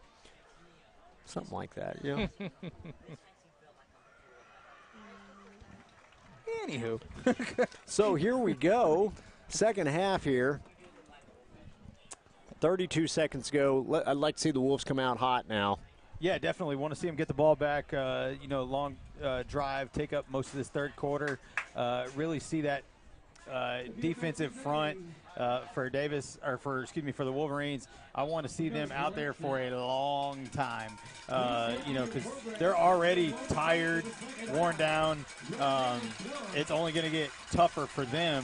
Something like that, yeah. Anywho. So here we go. Second half here. 32 seconds ago. I'd like to see the Wolves come out hot now. Yeah, definitely want to see them get the ball back. Long drive, take up most of this third quarter. Really see that defensive front for the Wolverines. I want to see them out there for a long time. Because they're already tired, worn down. It's only going to get tougher for them,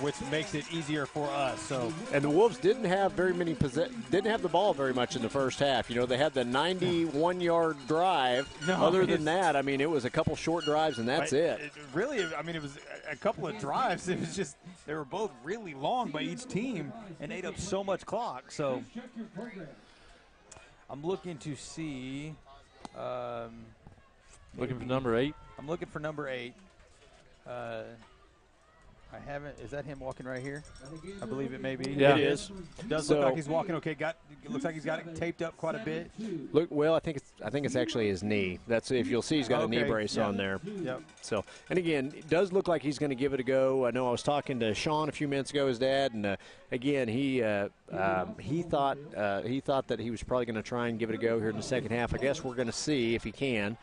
which makes it easier for us. So, and the Wolves didn't have didn't have the ball very much in the first half. They had the 91-yard drive. Other than that, it was a couple short drives and that's it. It was a couple of drives. It was just they were both really long by each team and ate up so much clock. So I'm looking to see. Looking for number 8. I'm looking for number 8. I haven't. Is that him walking right here? I believe it may be. Yeah, it is. It does look like he's walking okay. It looks like he's got it taped up quite a bit. I think it's actually his knee. That's if you'll see he's got a knee brace on there. Yep. So, and again, it does look like he's going to give it a go. I know I was talking to Sean a few minutes ago, his dad, and again he thought that he was probably going to try and give it a go here in the second half. I guess we're going to see if he can.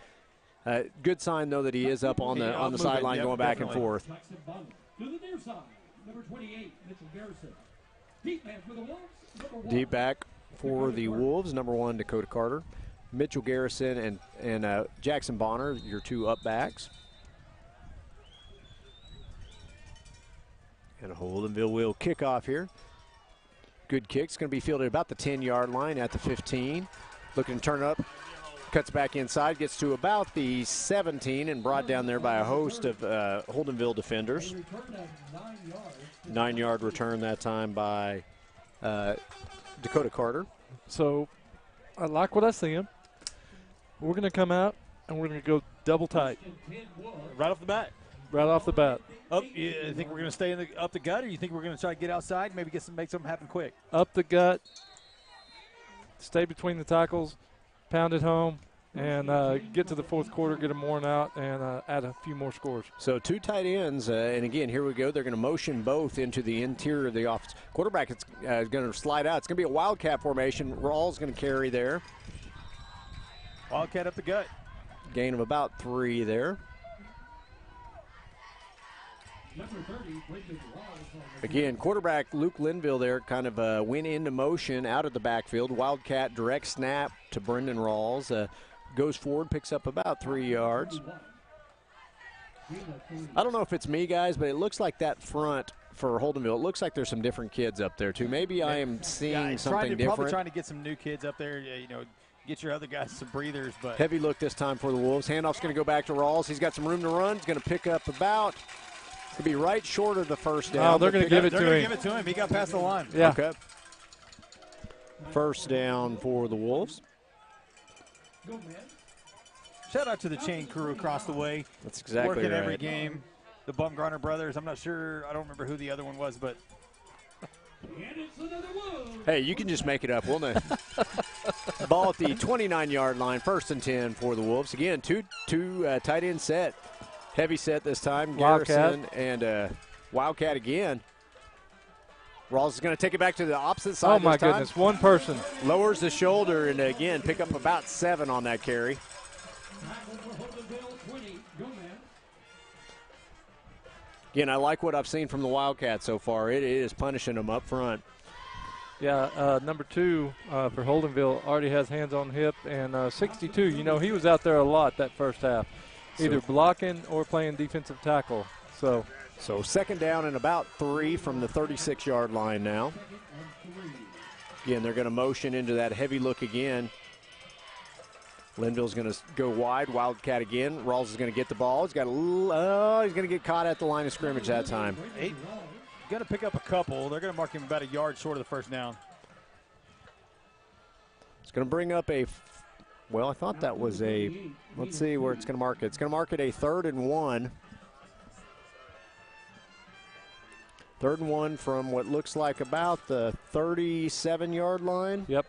Good sign though that he is up on the sideline going back and forth. To the near side, number 28, Mitchell Garrison. Deep man for the Wolves. Deep back for the Wolves, number 1, Dakota Carter. Mitchell Garrison and Jackson Bonner, your 2 up backs. And Holdenville will kick off here. Good kick. It's going to be fielded about the 10-yard line at the 15. Looking to turn up. Cuts back inside. Gets to about the 17 and brought down there by a host of Holdenville defenders. 9-yard return that time by Dakota Carter. So I like what I see him. We're going to come out and we're going to go double tight. Right off the bat. Right off the bat. You think we're going to stay up the gut, or you think we're going to try to get outside, maybe make something happen quick? Up the gut, stay between the tackles, pound it home, and get to the fourth quarter, get them worn out, and add a few more scores. So 2 tight ends, and again, here we go. They're going to motion both into the interior of the offense. Quarterback is going to slide out. It's going to be a Wildcat formation. Rawls going to carry there. Wildcat up the gut. Gain of about 3 there. Again, quarterback Luke Linville there kind of went into motion out of the backfield. Wildcat direct snap to Brendan Rawls. Goes forward, picks up about 3 yards. I don't know if it's me, guys, but it looks like that front for Holdenville, it looks like there's some different kids up there, too. Maybe I am seeing something different. Probably trying to get some new kids up there, get your other guys some breathers. But heavy look this time for the Wolves. Handoff's going to go back to Rawls. He's got some room to run. He's going to pick up about – to be right short of the first down. Oh, they're going to give it to him. They're going to give it to him. He got past the line. Yeah. Okay. First down for the Wolves. Shout out to the chain crew across the way. That's exactly working right. every game. The Bumgarner brothers. I'm not sure. I don't remember who the other one was, but. Hey, you can just make it up. We'll know. Ball at the 29-yard line. 1st and 10 for the Wolves. Again, two tight end set. Heavy set this time. Wildcat. Garrison and Wildcat again. Rawls is going to take it back to the opposite side. Oh, my goodness. One person. Lowers the shoulder and, again, pick up about 7 on that carry. Again, I like what I've seen from the Wildcat so far. It is punishing them up front. Yeah, number 2 for Holdenville already has hands on hip, and 62, he was out there a lot that first half. Either blocking or playing defensive tackle. So 2nd down and about 3 from the 36-yard line now. Again, they're going to motion into that heavy look again. Linville's going to go wide. Wildcat again. Rawls is going to get the ball. He's got he's going to get caught at the line of scrimmage that time. Going to pick up a couple. They're going to mark him about a yard short of the first down. It's going to bring up well, I thought that was let's see where it's going to mark it. It's going to mark it a 3rd and 1. 3rd and 1 from what looks like about the 37-yard line. Yep.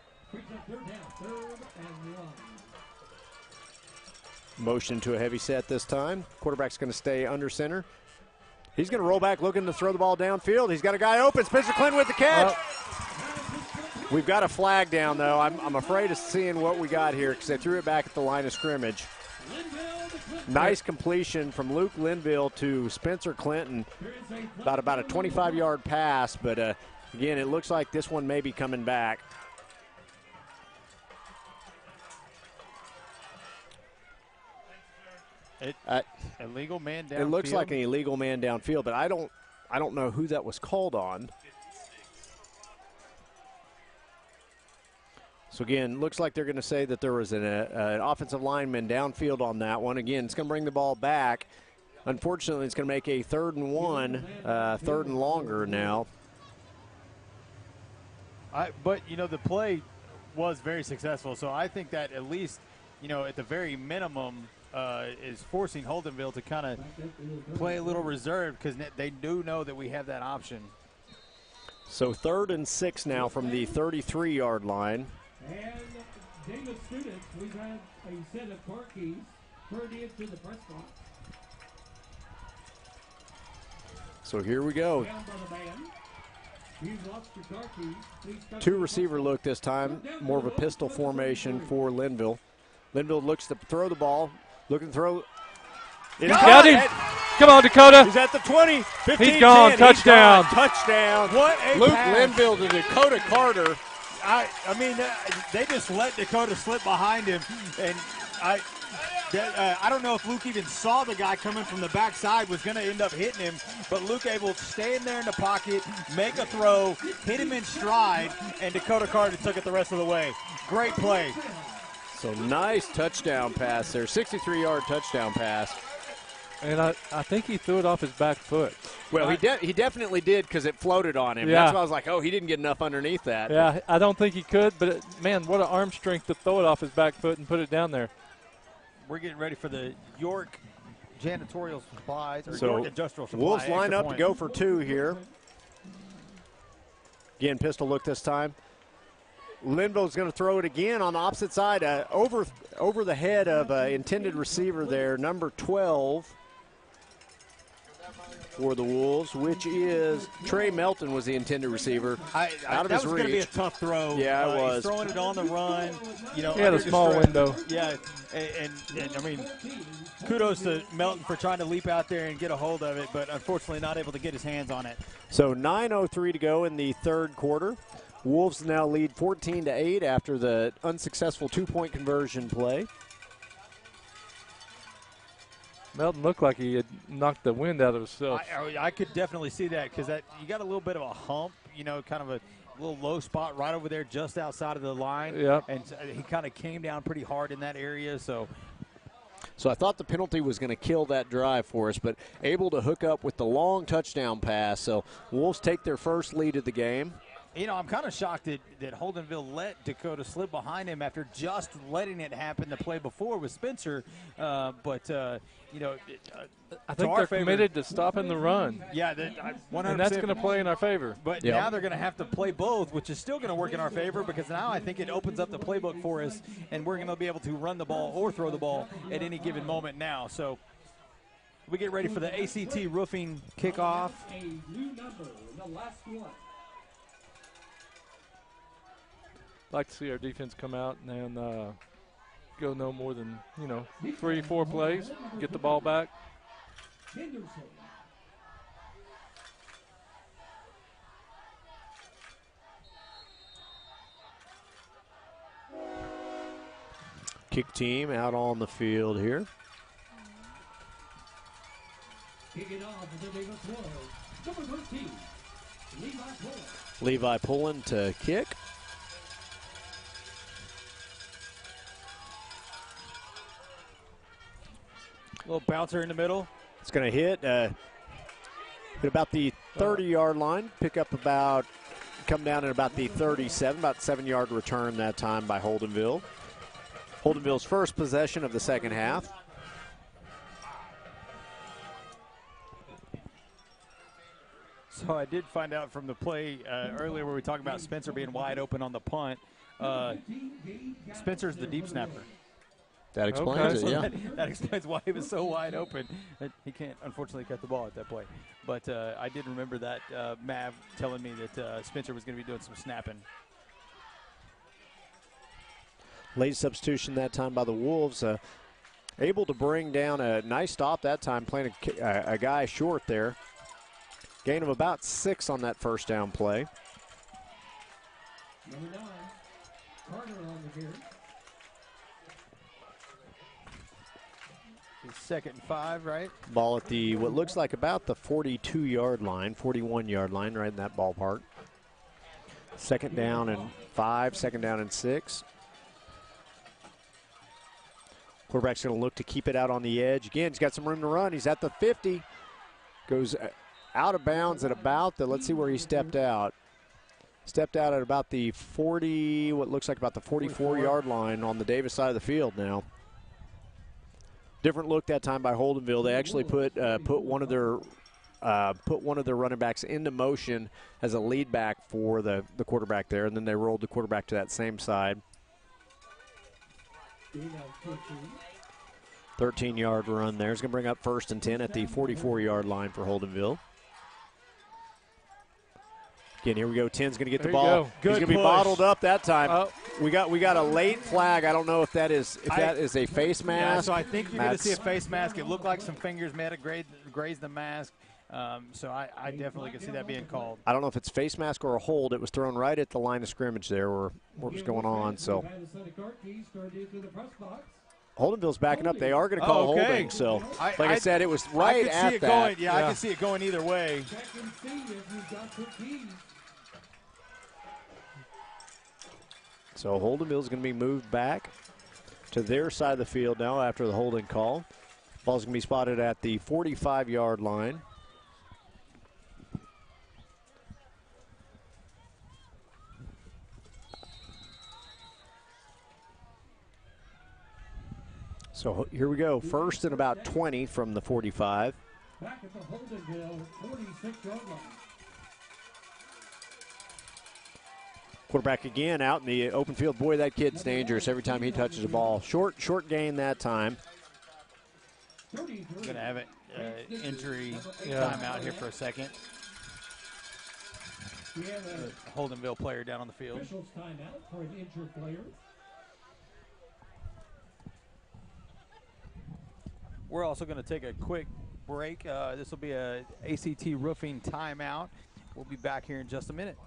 Motion to a heavy set this time. Quarterback's going to stay under center. He's going to roll back, looking to throw the ball downfield. He's got a guy open. Spencer Clinton with the catch. We've got a flag down, though. I'm afraid of seeing what we got here because they threw it back at the line of scrimmage. Nice completion from Luke Linville to Spencer Clinton. About a 25-yard pass, but again, it looks like this one may be coming back. Illegal man downfield. It looks like an illegal man downfield, but I don't know who that was called on. So, again, looks like they're going to say that there was an offensive lineman downfield on that one. Again, it's going to bring the ball back. Unfortunately, it's going to make a 3rd and 1, 3rd and longer now. But, the play was very successful. So I think that at least, at the very minimum, is forcing Holdenville to kind of play a little reserved because they do know that we have that option. So 3rd and 6 now from the 33-yard line. And David students, we've had a set of car keys turned into the press box. So here we go. 2 receiver look this time, more of a pistol formation for Linville. Linville looks to throw the ball, looking to throw. Got him. Come on, Dakota. He's at the 20, 15, He's gone. 10. Touchdown. He's gone. Touchdown. What a Luke pass. Linville to Dakota Carter. I mean, they just let Dakota slip behind him, and I don't know if Luke even saw the guy coming from the backside was going to end up hitting him, but Luke able to stay in there in the pocket, make a throw, hit him in stride, and Dakota Carter took it the rest of the way. Great play. So nice touchdown pass there, 63-yard touchdown pass. And I think he threw it off his back foot. Well, he definitely did because it floated on him. Yeah. That's why I was like, oh, he didn't get enough underneath that. Yeah, I don't think he could, but, man, what an arm strength to throw it off his back foot and put it down there. We're getting ready for the York janitorial supplies, or So York industrial supplies. Wolves line extra up point. to go for 2 here. Again, pistol look this time. Linville's going to throw it again on the opposite side, over the head of intended receiver there, number 12 for the Wolves, which is Trey Melton was the intended receiver. Out of his reach. That was going to be a tough throw. Yeah, it was. He's throwing it on the run. He had a small window. Yeah, and I mean, kudos to Melton for trying to leap out there and get a hold of it, but unfortunately not able to get his hands on it. So 9:03 to go in the third quarter. Wolves now lead 14-8 after the unsuccessful 2-point conversion play. Melton looked like he had knocked the wind out of himself. I could definitely see that because you got a little bit of a hump, kind of a little low spot right over there just outside of the line. Yep. And he kind of came down pretty hard in that area. So I thought the penalty was going to kill that drive for us, but able to hook up with the long touchdown pass. So Wolves take their first lead of the game. I'm kind of shocked that Holdenville let Dakota slip behind him after just letting it happen the play before with Spencer. I think they're committed to stopping the run. Yeah, 100%. And that's going to play in our favor. But now they're going to have to play both, which is still going to work in our favor because now I think it opens up the playbook for us, and we're going to be able to run the ball or throw the ball at any given moment now. So we get ready for the ACT roofing kickoff. A new number in the last one. Like to see our defense come out and go no more than 3-4 plays, get the ball back. Kick team out on the field here. Kicking off the Davis Wolves, number 13, Levi Pullen. Levi Pullen to kick. Little bouncer in the middle. It's going to hit about the 30-yard line, come down at about the 37, about 7-yard return that time by Holdenville. Holdenville's first possession of the second half. So I did find out from the play earlier where we talked about Spencer being wide open on the punt. Spencer's the deep snapper. That explains it, yeah. That explains why he was so wide open. He can't, unfortunately, cut the ball at that play. But I did remember that Mav telling me that Spencer was going to be doing some snapping. Late substitution that time by the Wolves. Able to bring down a nice stop that time, playing a guy short there. Gain of about 6 on that first down play. Number 9, Carter on the carry. Second and 5, right? Ball at the, what looks like about the 42-yard line, 41-yard line, right in that ballpark. Second down and 5, second down and 6. Quarterback's going to look to keep it out on the edge. Again, he's got some room to run. He's at the 50. Goes out of bounds at about the, let's see where he stepped out. Stepped out at about the 40, what looks like about the 44-yard line on the Davis side of the field now. Different look that time by Holdenville. They actually put one of their running backs into motion as a lead back for the quarterback there, and then they rolled the quarterback to that same side. 13-yard run there. It's going to bring up 1st and 10 at the 44-yard line for Holdenville. Again, here we go. 10's going to get the ball. He's going to be bottled up that time. We got a late flag. I don't know if that is a face mask. Yeah, so I think you're going to see a face mask. It looked like some fingers may have grazed the mask. So I definitely can see that being called. I don't know if it's face mask or a hold. It was thrown right at the line of scrimmage there where what was going on. So Holdenville's backing up. They are going to call holding. So, like I said, it was right at that. I can see it going either way. So Holdenville's going to be moved back to their side of the field now after the holding call. Ball's going to be spotted at the 45-yard line. So here we go. First and about 20 from the 45. Back at the Holdenville 46-yard line. Quarterback again out in the open field. Boy, that kid's dangerous every time he touches the ball. Short gain that time. We're going to have an injury timeout here for a second. We have a Holdenville player down on the field. Officials timeout for an injured player. We're also going to take a quick break. This will be a ACT roofing timeout. We'll be back here in just a minute.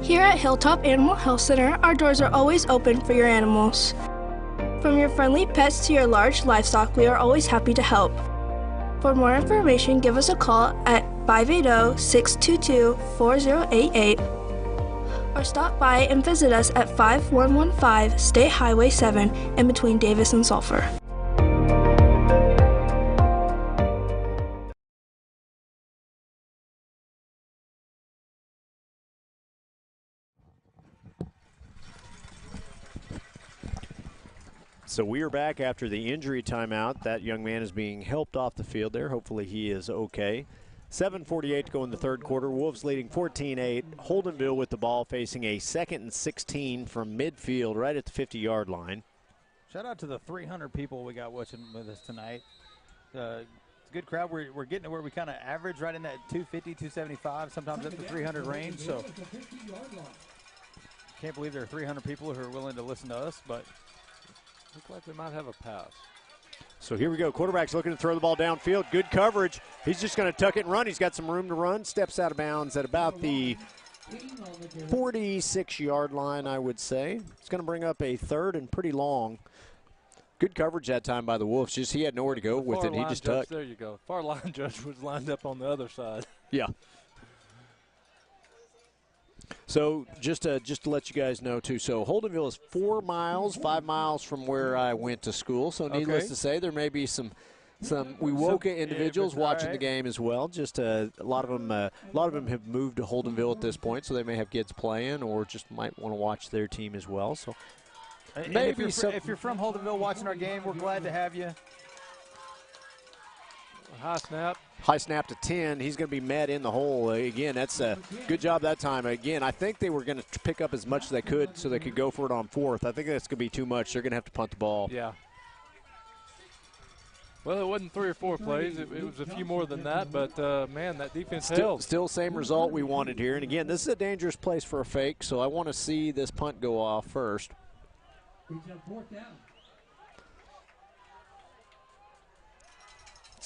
Here at Hilltop Animal Health Center, our doors are always open for your animals. From your friendly pets to your large livestock, we are always happy to help. For more information, give us a call at 580-622-4088 or stop by and visit us at 5115 State Highway 7 in between Davis and Sulphur. So we are back after the injury timeout. That young man is being helped off the field there. Hopefully he is okay. 7:48 to go in the third quarter. Wolves leading 14-8. Holdenville with the ball facing a 2nd and 16 from midfield right at the 50-yard line. Shout out to the 300 people we got watching with us tonight. It's a good crowd. We're getting to where we kind of average right in that 250, 275, sometimes up to 300 range. So can't believe there are 300 people who are willing to listen to us, but look like they might have a pass. So here we go. Quarterback's looking to throw the ball downfield. Good coverage. He's just going to tuck it and run. He's got some room to run. Steps out of bounds at about the 46-yard line, I would say. It's going to bring up a third and pretty long. Good coverage that time by the Wolves. Just he had nowhere to go with it. He just tucked. There you go. Far line judge was lined up on the other side. Yeah. So just to let you guys know, too, so Holdenville is 5 miles from where I went to school. So needless to say, there may be some Wewoka individuals watching the game as well. Just a lot of them have moved to Holdenville at this point, so they may have kids playing or just might want to watch their team as well. So maybe if you're from Holdenville watching our game, we're glad to have you. High snap. High snap to 10. He's going to be met in the hole. Again, that's a good job that time. Again, I think they were going to pick up as much as they could so they could go for it on fourth. I think that's going to be too much. They're going to have to punt the ball. Yeah. Well, it wasn't 3 or 4 plays. It was a few more than that, but, man, that defense held. Still same result we wanted here. And, again, this is a dangerous place for a fake, so I want to see this punt go off first.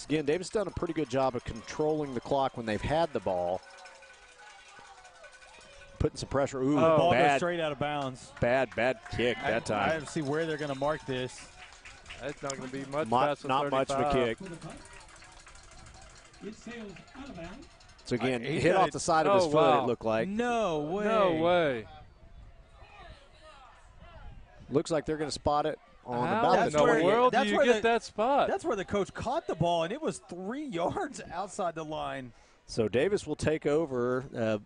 Again, Davis done a pretty good job of controlling the clock when they've had the ball. Putting some pressure. Ooh, the ball goes straight out of bounds. Bad kick that time. I have to see where they're going to mark this. That's not going to be much past the Not 35. much of a kick. So, again, hit off the side of his foot, it looked like. No way. No way. Looks like they're going to spot it. How in the world do you get that spot? That's where the coach caught the ball, and it was 3 yards outside the line. So Davis will take over.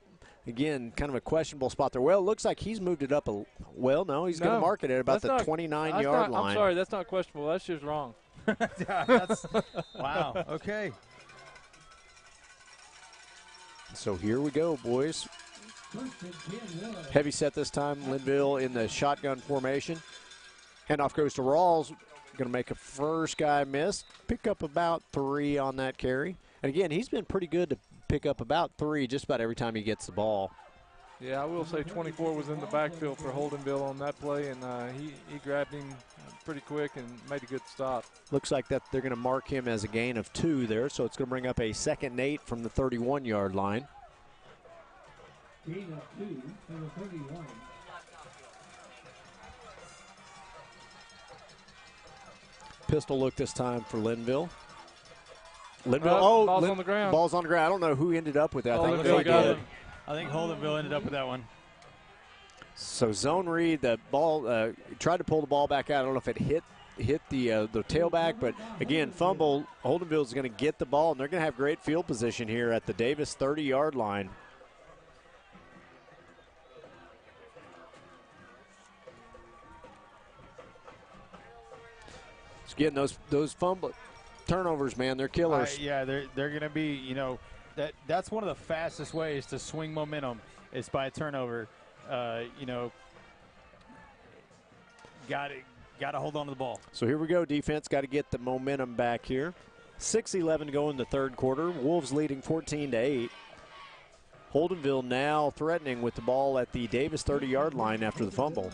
Again, kind of a questionable spot there. Well, it looks like he's moved it up. Well, no, he's going to mark it at about the 29-yard line. I'm sorry, that's not questionable. That's just wrong. Wow, okay. So here we go, boys. Heavy set this time. Linville in the shotgun formation. Handoff goes to Rawls. Going to make a first guy miss. Pick up about 3 on that carry. And again, he's been pretty good to pick up about 3 just about every time he gets the ball. Yeah, I will say 24 was in the backfield for Holdenville on that play, and he grabbed him pretty quick and made a good stop. Looks like that they're going to mark him as a gain of 2 there, so it's going to bring up a 2nd and 8 from the 31-yard line. Gain of 2 to the 31. Pistol look this time for Linville. Ball's on the ground. Ball's on the ground. I don't know who ended up with that. I think Holdenville ended up with that one. So zone read, the ball tried to pull the ball back out. I don't know if it hit the tailback, but again, fumble. Holdenville is going to get the ball, and they're going to have great field position here at the Davis 30-yard line. So again, those fumble turnovers, man, they're killers. Yeah, they're going to be, you know, that's one of the fastest ways to swing momentum is by a turnover. You know, got to hold on to the ball. So here we go. Defense got to get the momentum back here. 6:11 to go in the third quarter. Wolves leading 14-8. Holdenville now threatening with the ball at the Davis 30-yard line after the fumble.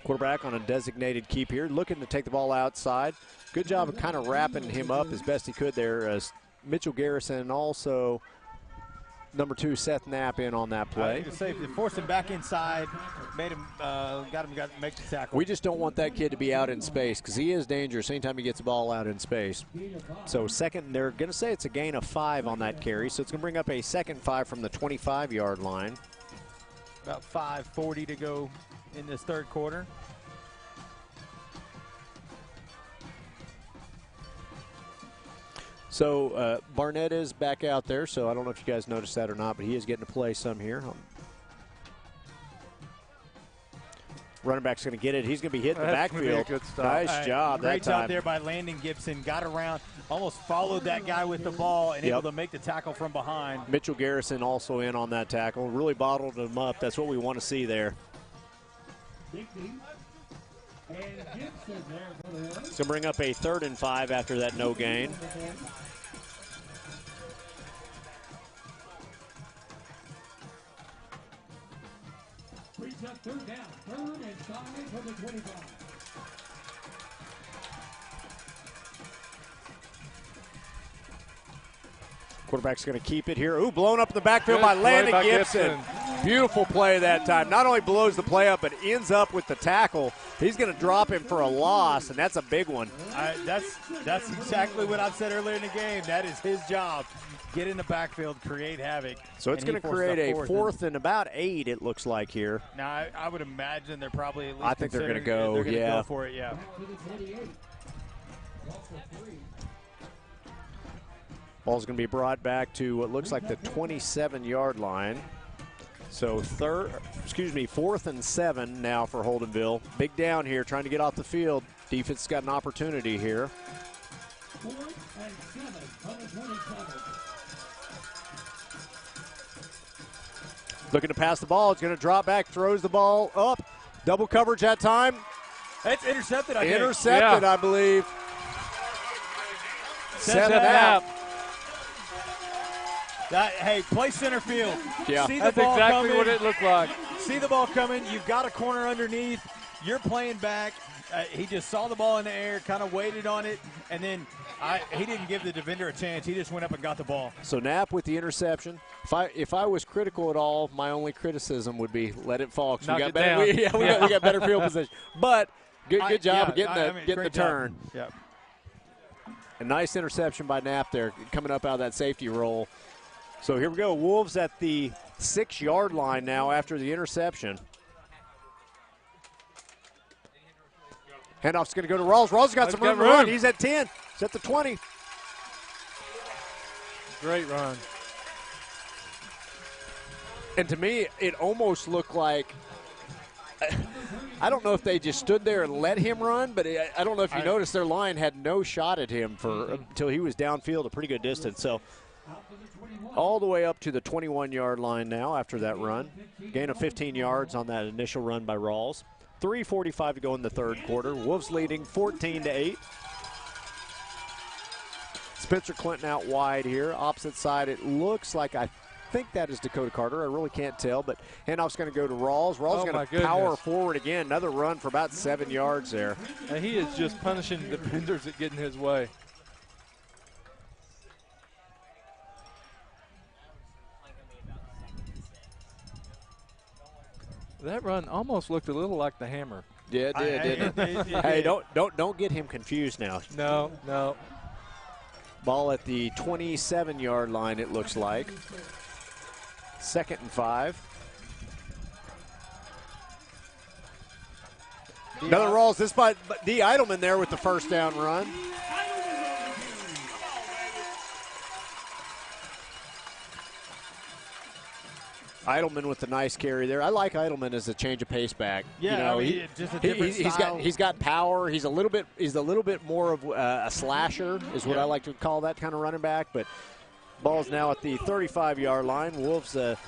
Quarterback on a designated keep here, looking to take the ball outside. Good job of kind of wrapping him up as best he could there. As Mitchell Garrison and also number 2 Seth Knapp in on that play. They forced him back inside, made him got to make the tackle. We just don't want that kid to be out in space because he is dangerous anytime he gets the ball out in space. So second, they're going to say it's a gain of 5 on that carry, so it's going to bring up a second 5 from the 25-yard line. About 5:40 to go in this third quarter. So Barnett is back out there, so I don't know if you guys noticed that or not, but he is getting to play some here. Running back's going to get it. He's going to be hitting the backfield. Nice job that time. Great job there by Landon Gibson. Got around, almost followed that guy with the ball and able to make the tackle from behind. Mitchell Garrison also in on that tackle. Really bottled him up. That's what we want to see there. So bring up a 3rd and 5 after that no gain. Third down, 3rd and 5 from the 25. Quarterback's going to keep it here. Ooh, blown up in the backfield by Landon Gibson. Beautiful play that time. Not only blows the play up, but ends up with the tackle. He's going to drop him for a loss, and that's a big one. That's exactly what I've said earlier in the game. That is his job. Get in the backfield, create havoc. So it's going to create a 4th and about 8, it looks like here. Now, I would imagine they're probably at least I think they're going to go, they're gonna go for it, yeah. Ball's going to be brought back to what looks like the 27-yard line. So 4th and 7 now for Holdenville. Big down here, trying to get off the field. Defense has got an opportunity here. 4th and 7 on the 27. Looking to pass the ball. It's going to drop back, throws the ball up. Double coverage that time. It's intercepted, I think. Intercepted, I believe. Seth Knapp. Hey, play center field. Yeah. See the That's ball exactly coming. what it looked like. See the ball coming. You've got a corner underneath. You're playing back. He just saw the ball in the air, kind of waited on it, and then he didn't give the defender a chance. He just went up and got the ball. So Knapp with the interception. If I was critical at all, my only criticism would be let it fall. We got better. We got better field position. But good job of getting the turn. Yep. A nice interception by Knapp there, coming up out of that safety roll. So here we go. Wolves at the 6-yard line now after the interception. Handoff's going to go to Rawls. Rawls got some room to run. He's at 10. He's at the 20. Great run. And to me, it almost looked like, I don't know if they just stood there and let him run, but I don't know if you noticed their line had no shot at him until he was downfield a pretty good distance. So all the way up to the 21-yard line now after that run. Gain of 15 yards on that initial run by Rawls. 3:45 to go in the third quarter. Wolves leading 14-8. Spencer Clinton out wide here. Opposite side, it looks like, I think that is Dakota Carter. I really can't tell, but handoff's going to go to Rawls. Rawls going to power forward again. Another run for about 7 yards there. And he is just punishing defenders that get in his way. That run almost looked a little like the hammer. Yeah, it did, didn't it? Hey, don't get him confused now. No. Ball at the 27-yard line, it looks like. 2nd and 5. Another Rawls. This by D. Eidelman there with the first down run. Eidelman with the nice carry there. I like Eidelman as a change of pace back. Yeah, just a different style. He's got power. He's a little bit more of a slasher, is what I like to call that kind of running back. But ball's now at the 35-yard line. Wolves a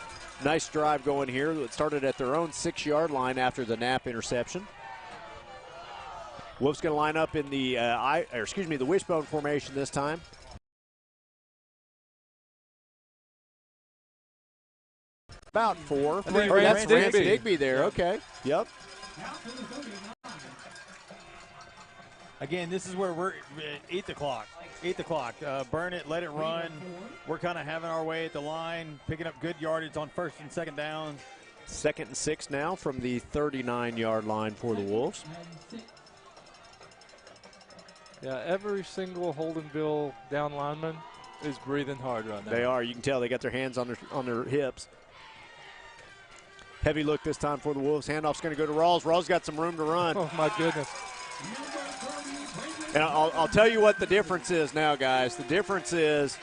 nice drive going here. It started at their own 6-yard line after the Knapp interception. Wolves going to line up in the wishbone formation this time. About 4. That's Rance Digby there. Okay. Yep. Again, this is where we're eat the clock. Burn it, let it run. We're kind of having our way at the line, picking up good yardage on 1st and 2nd downs. 2nd and 6 now from the 39-yard line for the Wolves. Yeah, every single Holdenville down lineman is breathing hard right now. They are. You can tell they got their hands on their hips. Heavy look this time for the Wolves. Handoff's going to go to Rawls. Rawls got some room to run. Oh, my goodness. And I'll tell you what the difference is now, guys. The difference is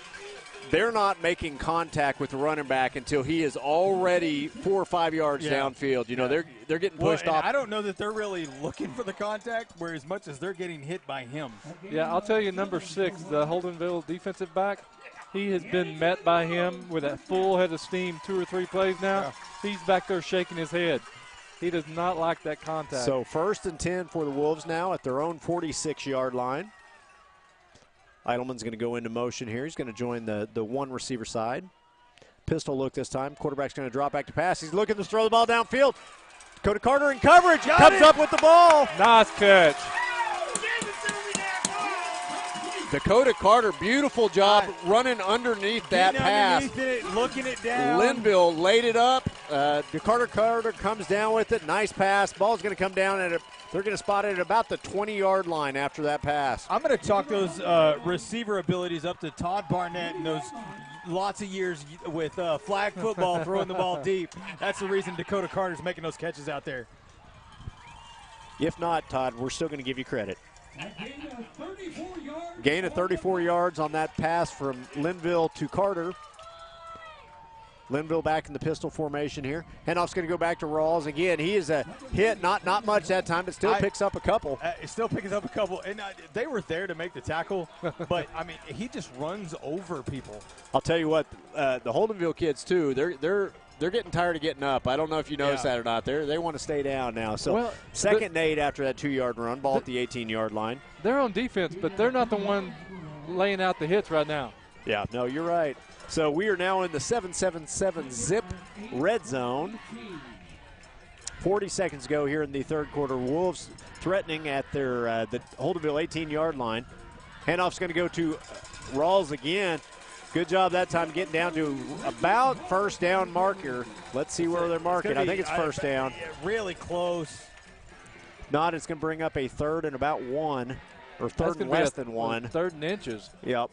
they're not making contact with the running back until he is already 4 or 5 yards downfield. You know, they're getting pushed off. I don't know that they're really looking for the contact, where as much as they're getting hit by him. Yeah, I'll tell you, number 6, the Holdenville defensive back, he has been met by him with that full head of steam 2 or 3 plays now. Yeah. He's back there shaking his head. He does not like that contact. So 1st and 10 for the Wolves now at their own 46-yard line. Eidelman's going to go into motion here. He's going to join the one receiver side. Pistol look this time. Quarterback's going to drop back to pass. He's looking to throw the ball downfield. Dakota Carter in coverage. Comes up with the ball. Nice catch. Dakota Carter, beautiful job running underneath that pass. Underneath it, looking it down. Linville laid it up. Dakota Carter comes down with it. Nice pass. Ball's going to come down at they're going to spot it at about the 20-yard line after that pass. I'm going to chalk those receiver abilities up to Todd Barnett and those lots of years with flag football throwing the ball deep. That's the reason Dakota Carter's making those catches out there. If not, Todd, we're still going to give you credit. Gain of 34 yards on that pass from Linville to Carter. Linville back in the pistol formation here. Handoff's going to go back to Rawls. Again, he is a hit, not much that time, but still picks up a couple. And they were there to make the tackle, but, I mean, he just runs over people. I'll tell you what, the Holdenville kids, too, they're getting tired of getting up. I don't know if you noticed that or not. They want to stay down now. So 2nd and 8 after that 2-yard run, ball at the 18-yard line. They're on defense, but they're not the one laying out the hits right now. Yeah, no, you're right. So we are now in the 7-7-7 zip red zone. 40 seconds to go here in the 3rd quarter. Wolves threatening at their the Holdenville 18-yard line. Handoff's going to go to Rawls again. Good job that time getting down to about 1st down marker. Let's see where they're marking. I think it's 1st down. Really close. Not, it's going to bring up a 3rd and about 1, or 3rd and less than 1. 3rd and inches. Yep.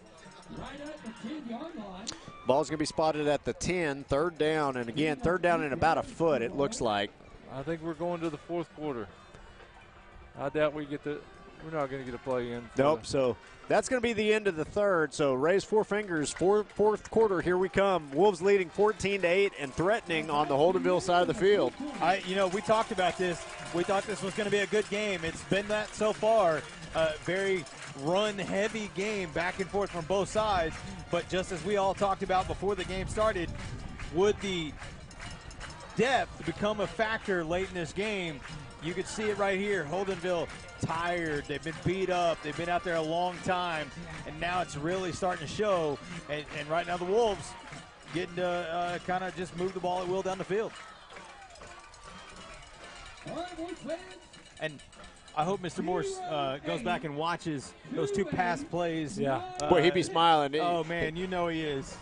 Ball's going to be spotted at the 10, 3rd down, and again, 3rd down and about a foot, it looks like. I think we're going to the 4th quarter. I doubt we're not going to get a play in. Nope, so that's going to be the end of the 3rd. So raise 4 fingers, 4th quarter, here we come. Wolves leading 14-8 and threatening on the Holdenville side of the field. We talked about this. We thought this was going to be a good game. It's been that so far. Very run-heavy game, back and forth from both sides. But just as we all talked about before the game started, would the depth become a factor late in this game? You could see it right here. Holdenville tired. They've been beat up. They've been out there a long time. And now it's really starting to show. And right now the Wolves getting to kind of just move the ball at will down the field. And I hope Mr. Morse goes back and watches those 2 pass plays. Boy, he'd be smiling. Oh, man, you know he is.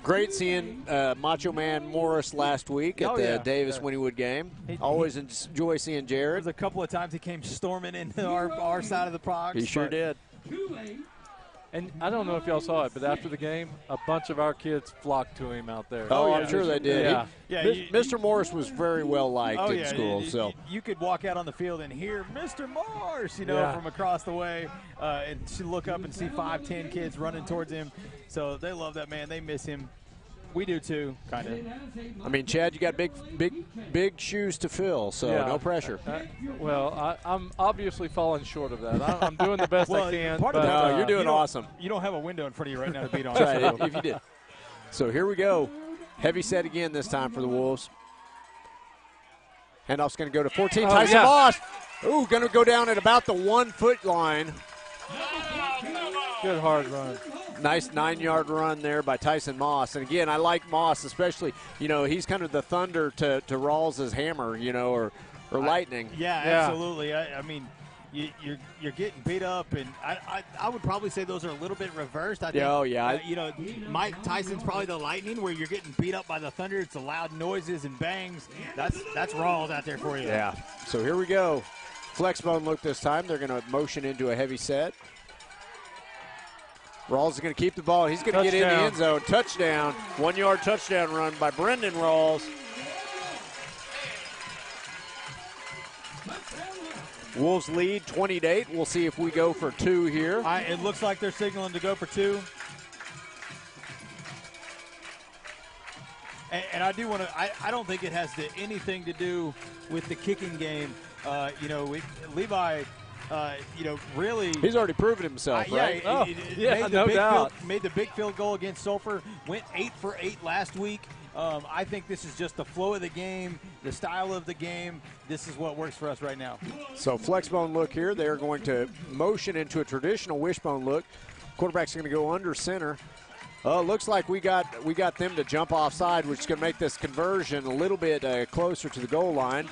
Great seeing Macho Man Morris last week at the Davis-Wynnewood game. Always enjoy seeing Jared. There's a couple of times he came storming into our side of the box. He sure did. And I don't know if y'all saw it, but after the game, a bunch of our kids flocked to him out there. Oh, I'm sure they did. Yeah. Mr. Morris was very well liked in school. You could walk out on the field and hear Mr. Morris, from across the way, and look up and see 5, 10 kids running towards him. So they love that man. They miss him. We do too, kind of. I mean, Chad, you got big shoes to fill, so no pressure. I'm obviously falling short of that. I'm doing the best I can. You're doing awesome. You don't have a window in front of you right now to beat on. That's right, if you did. So here we go. Heavy set again this time for the Wolves. Handoff's going to go to 14. Tyson Moss. Ooh, going to go down at about the 1 foot line. Good hard run. Nice 9-yard run there by Tyson Moss. And again, I like Moss, especially, he's kind of the thunder to Rawls' hammer, or lightning. Absolutely. I mean, you're getting beat up, and I would probably say those are a little bit reversed. I think, Mike Tyson's probably the lightning, where you're getting beat up by the thunder. It's the loud noises and bangs. That's Rawls out there for you. Yeah. So here we go. Flex bone look this time. They're going to motion into a heavy set. Rawls is going to keep the ball. He's going to get in the end zone. Touchdown. 1-yard touchdown run by Brendan Rawls. Wolves lead 20-8. We'll see if we go for 2 here. It looks like they're signaling to go for 2. And I do want to. I don't think it has anything to do with the kicking game. Levi. Really. He's already proven himself, right? No doubt. Made the big field goal against Sulphur. Went 8 for 8 last week. I think this is just the flow of the game, the style of the game. This is what works for us right now. So flexbone look here. They're going to motion into a traditional wishbone look. Quarterback's going to go under center. Looks like we got them to jump offside, which is going to make this conversion a little bit closer to the goal line.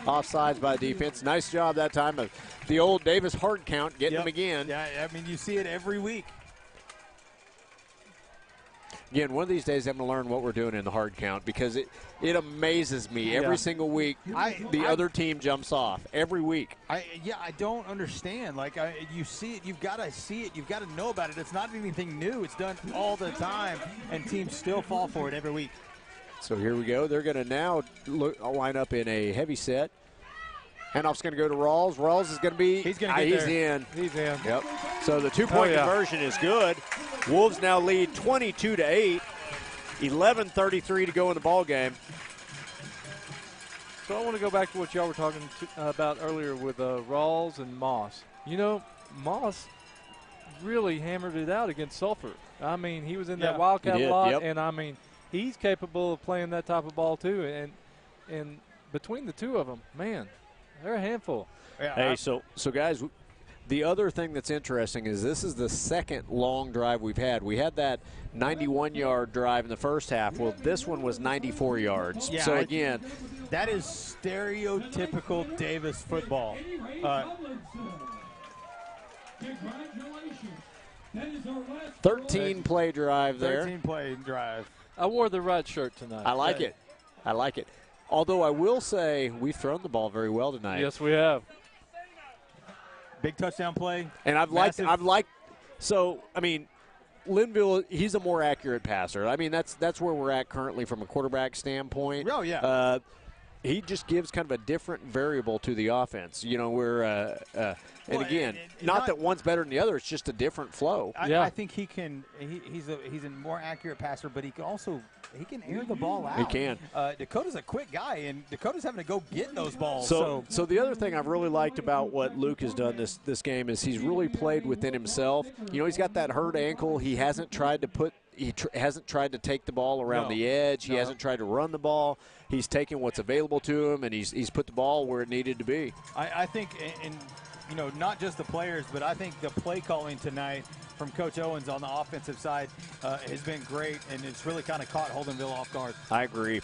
Offsides by the defense. Nice job that time of the old Davis hard count getting them again. Yeah, I mean, you see it every week. Again, one of these days I'm going to learn what we're doing in the hard count, because it amazes me every single week. The other team jumps off every week. I don't understand. You see it, you've got to see it, you've got to know about it. It's not anything new. It's done all the time, and teams still fall for it every week. So here we go. They're going to now line up in a heavy set. Handoff's going to go to Rawls. Rawls is going to be. He's going to get there. in. He's in. Yep. So the 2-point conversion is good. Wolves now lead 22-8. 11:33 to go in the ball game. So I want to go back to what y'all were talking about earlier with Rawls and Moss. Moss really hammered it out against Sulphur. I mean, he was in that Wildcat lot, and I mean, he's capable of playing that type of ball too. And between the two of them, man, they're a handful. Yeah, hey, so guys, the other thing that's interesting is this is the second long drive we've had. We had that 91-yard drive in the first half. Well, this one was 94 yards. Yeah, so again, that is stereotypical Davis football. 13-play drive there. 13-play drive. I wore the right shirt tonight. I like it. I like it. Although I will say we've thrown the ball very well tonight. Yes, we have. Big touchdown play. And I've liked so I mean, Linville, he's a more accurate passer. I mean, that's where we're at currently from a quarterback standpoint. Oh yeah. He just gives kind of a different variable to the offense. Not that one's better than the other. It's just a different flow. I think he can. He's a more accurate passer, but he can air the ball out. He can. Dakota's a quick guy, and Dakota's having to go get those balls. So the other thing I've really liked about what Luke has done this game is he's really played within himself. He's got that hurt ankle. He hasn't tried to hasn't tried to take the ball around the edge. He hasn't tried to run the ball. He's taken what's available to him, and he's put the ball where it needed to be. I think, and not just the players, but I think the play calling tonight from Coach Owens on the offensive side has been great, and it's really kind of caught Holdenville off guard. I agree.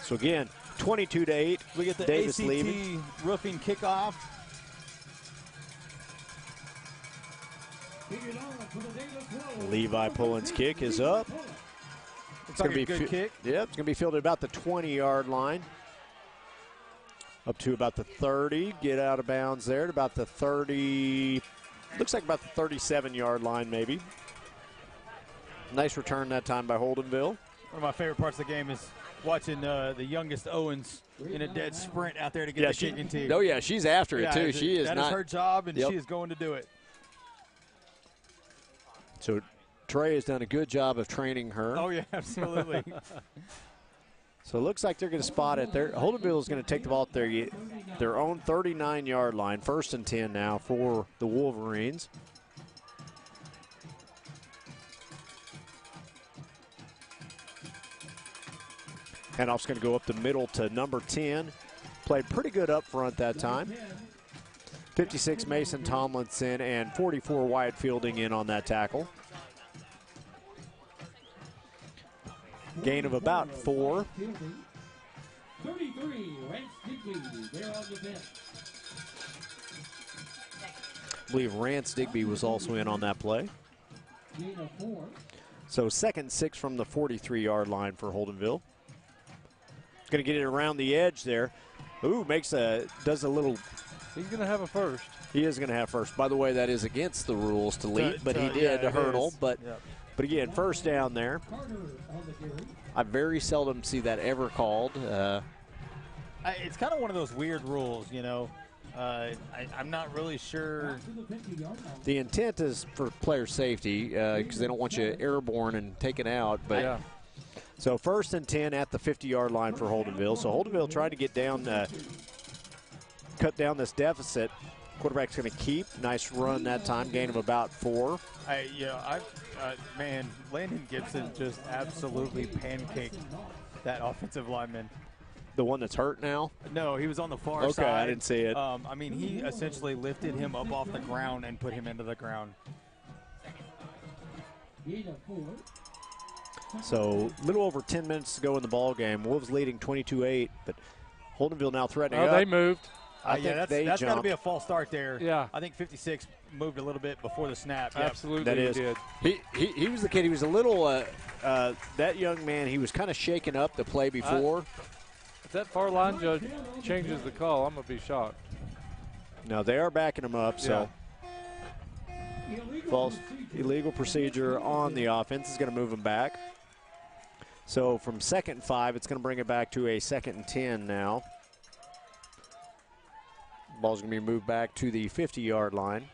So again, 22-8. We get the Davis ACT leaving. roofing kickoff. Levi Pullen's kick is up. It's like a good kick. Yeah, it's going to be fielded about the 20-yard line. Up to about the 30. Get out of bounds there at about the 30. Looks like about the 37-yard line maybe. Nice return that time by Holdenville. One of my favorite parts of the game is watching the youngest Owens in a dead sprint out there to get the kicking team. Oh, yeah, she's after it, too. That is her job, and she is going to do it. So Trey has done a good job of training her. Oh, yeah, absolutely. So it looks like they're going to spot it. Holdenville is going to take the ball at their own 39-yard line. 1st and 10 now for the Wolverines. Handoff's going to go up the middle to number 10. Played pretty good up front that time. 56 Mason Tomlinson and 44 Wyatt Fielding in on that tackle. Gain of about 4. 33, Rance Digby, they're on the bench. I believe Rance Digby was also in on that play. Gain of 4. So 2nd and 6 from the 43-yard line for Holdenville. Going to get it around the edge there. Ooh, does a little. He's going to have a first. He is going to have first. By the way, that is against the rules to leap, but he did a hurdle. But again, first down there. I very seldom see that ever called. It's kind of one of those weird rules, you know. I'm not really sure. The intent is for player safety because they don't want you airborne and taken out. But so 1st and 10 at the 50-yard line for Holdenville. So Holdenville trying to get down, cut down this deficit. Quarterback's going to keep. Nice run that time. Gain of about 4. Man, Landon Gibson just absolutely pancaked that offensive lineman. The one that's hurt now? No, he was on the far side. Okay, I didn't see it. I mean, he essentially lifted him up off the ground and put him into the ground. So a little over 10 minutes to go in the ball game. Wolves leading 22-8, but Holdenville now threatening. They moved. That's got to be a false start there. Yeah. I think 56 moved a little bit before the snap. Absolutely, that is. He did. He was the kid. He was a little, that young man, he was kind of shaken up the play before. If that far line judge changes the call, I'm going to be shocked. No, they are backing him up, so. False illegal procedure on the offense is going to move him back. So from 2nd and 5, it's going to bring it back to a 2nd and 10 now. Ball's going to be moved back to the 50-yard line.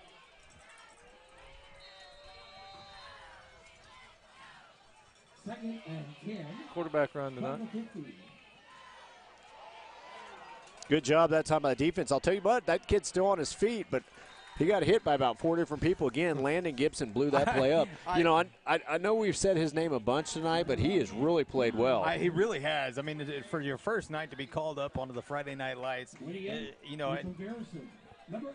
Quarterback run tonight. Good job that time by the defense. I'll tell you what, that kid's still on his feet, but he got hit by about 4 different people. Again, Landon Gibson blew that play up. I know we've said his name a bunch tonight, but he has really played well. He really has. I mean, for your first night to be called up onto the Friday Night Lights,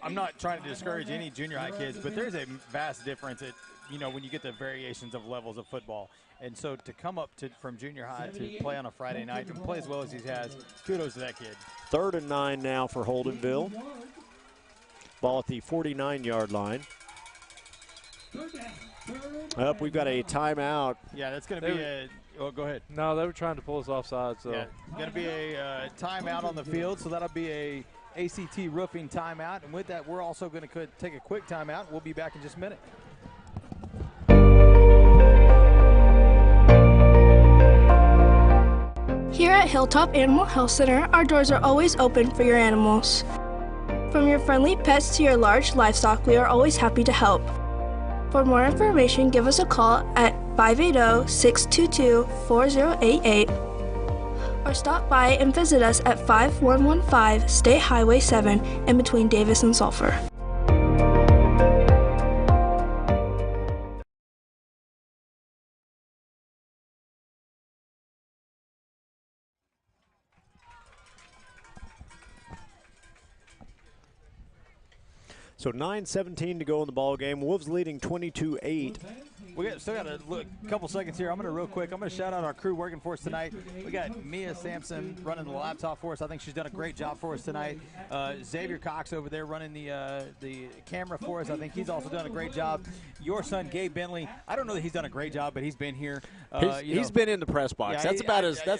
I'm not trying to discourage any junior high kids, but there's a vast difference when you get the variations of levels of football. And so to come up from junior high to play on a Friday night and play as well as he has, kudos to that kid. 3rd and 9 now for Holdenville. Ball at the 49-yard line. Up, we've got a timeout. Yeah, that's going to be go ahead. No, they were trying to pull us offside. So yeah, going to be a timeout on the field, so that'll be a ACT Roofing timeout. And with that, we're also going to take a quick timeout. We'll be back in just a minute. Here at Hilltop Animal Health Center, our doors are always open for your animals. From your friendly pets to your large livestock, we are always happy to help. For more information, give us a call at 580-622-4088 or stop by and visit us at 5115 State Highway 7 in between Davis and Sulphur. So 9:17 to go in the ball game. Wolves leading 22-8. We still got a couple seconds here. I'm going to shout out our crew working for us tonight. We got Mia Sampson running the laptop for us. I think she's done a great job for us tonight. Xavier Cox over there running the camera for us. I think he's also done a great job. Your son, Gabe Bentley, I don't know that he's done a great job, but he's been here. He's been in the press box. Yeah, that's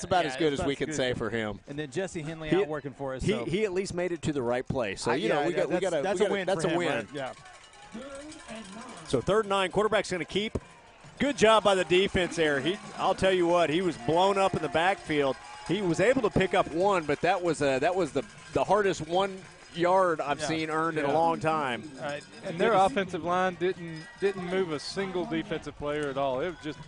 about as good as we can say for him. And then Jesse Henley out working for us. He at least made it to the right place. So that's a win. That's a win. Right? Yeah. So 3rd and 9, quarterback's going to keep. Good job by the defense there. I'll tell you what, he was blown up in the backfield. He was able to pick up one, but that was the hardest 1 yard I've seen earned in a long time. And their offensive line didn't move a single defensive player at all. It was just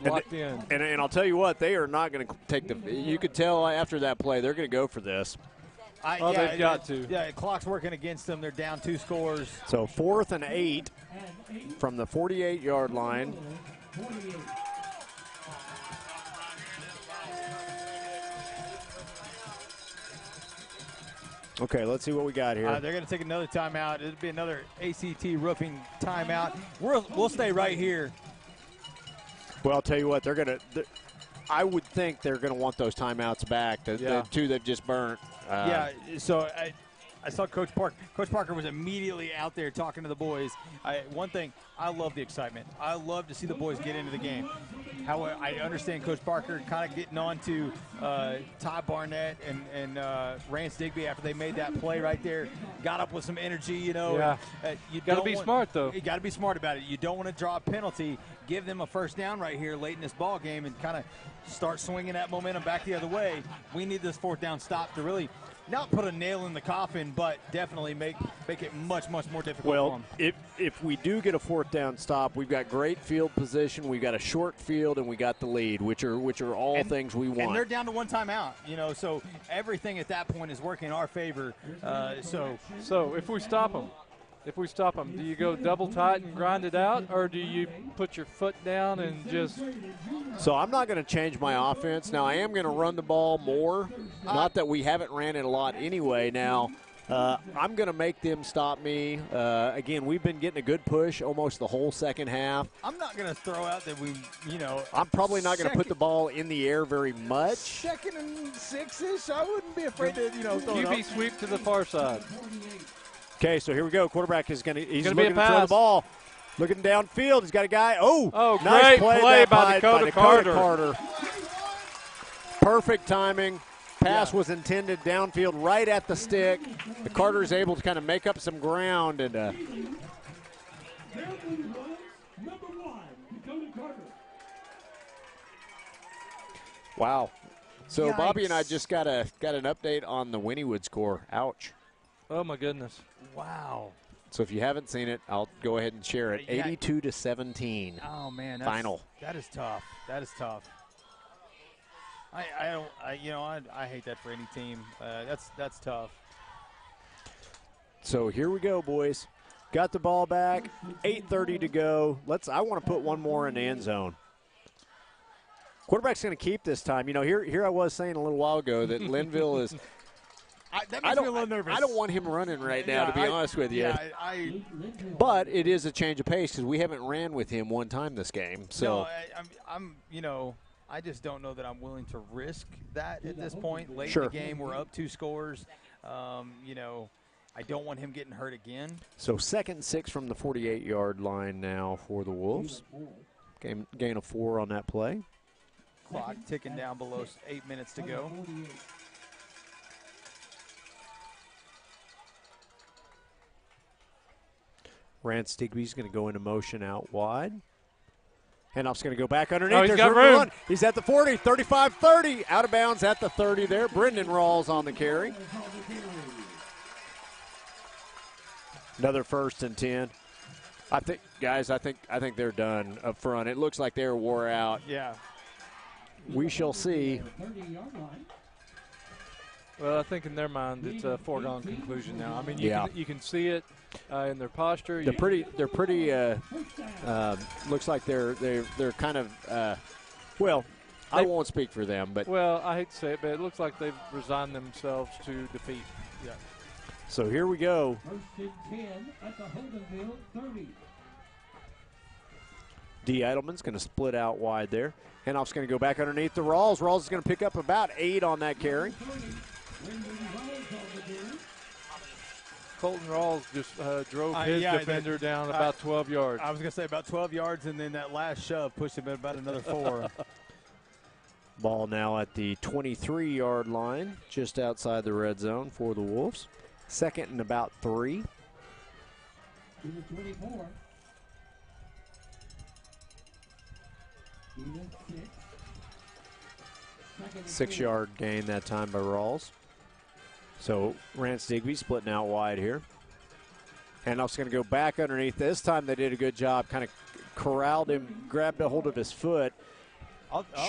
locked in. And I'll tell you what, they are not going to take the. You could tell after that play they're going to go for this. They've got to. Yeah, clock's working against them. They're down 2 scores. So 4th and 8 from the 48-yard line. Okay, let's see what we got here. They're going to take another timeout. It'll be another ACT Roofing timeout. We'll stay right here. Well, I'll tell you what, they're going to. I would think they're going to want those timeouts back. The 2 they've just burnt. So I saw Coach Parker. Coach Parker was immediately out there talking to the boys. One thing, I love the excitement. I love to see the boys get into the game. However, I understand Coach Parker kind of getting on to Ty Barnett and Rance Digby after they made that play right there. Got up with some energy, you know. Yeah. You got to be smart, though. You got to be smart about it. You don't want to draw a penalty. Give them a first down right here late in this ball game and kind of start swinging that momentum back the other way. We need this 4th down stop to really not put a nail in the coffin, but definitely make it much more difficult for them. If we do get a 4th down stop, we've got great field position, we've got a short field, and we got the lead, which are all things we want. And they're down to 1 timeout, you know, so everything at that point is working in our favor. So if we stop them, do you go double tight and grind it out, or do you put your foot down and just? So I'm not going to change my offense. Now I am going to run the ball more. Not that we haven't ran it a lot anyway. Now I'm going to make them stop me. Again, we've been getting a good push almost the whole second half. I'm not going to throw out that I'm probably not going to put the ball in the air very much. 2nd and 6-ish. I wouldn't be afraid to throw it QB up. sweep to the far side. Okay, so here we go. Quarterback is he's looking to throw the ball. Looking downfield. He's got a guy. great Nice play by Dakota Carter. Perfect timing. Pass was intended downfield right at the stick. The Carter is able to kind of make up some ground. And wow. So Yikes. Bobby and I just got an update on the Wynnewood score. Ouch. Oh, my goodness. Wow. So if you haven't seen it, I'll go ahead and share it. 82-17. Oh man, final. That is tough. That is tough. I hate that for any team. That's tough. So here we go, boys. Got the ball back. 8:30 to go. I want to put one more in the end zone. Quarterback's going to keep this time. You know, here I was saying a little while ago that Linville is. That makes me a little nervous. I don't want him running right now, to be honest with you. Yeah, but it is a change of pace because we haven't ran with him one time this game. So no, I just don't know that I'm willing to risk that at this point. Late Sure. in the game, we're up 2 scores. I don't want him getting hurt again. So 2nd and 6 from the 48-yard line now for the Wolves. Gain of 4 on that play. Clock ticking down below 8 minutes to go. Rance Digby's going to go into motion out wide. Handoff's going to go back underneath. Oh, he's There's got room to room. run. He's at the 40, 35-30. Out of bounds at the 30 there. Brendan Rawls on the carry. Another 1st and 10. I think they're done up front. It looks like they're wore out. Yeah. We shall see. Well, I think in their mind it's a foregone conclusion now. I mean, you can see it in their posture. They're pretty. Looks like they're kind of. I won't speak for them, but well, I hate to say it, but it looks like they've resigned themselves to defeat. Yeah. So here we go. First and 10 at the Holdenville 30. D. Eidelman's going to split out wide there. Handoff's going to go back underneath the Rawls. Rawls is going to pick up about 8 on that carry. Colton Rawls just drove his defender down about 12 yards. I was going to say about 12 yards, and then that last shove pushed him about another 4. Ball now at the 23-yard line, just outside the red zone for the Wolves. Second and about 3. 24. 6-yard gain that time by Rawls. So Rance Digby splitting out wide here. Handoff's going to go back underneath. This time they did a good job, kind of corralled him, grabbed a hold of his foot.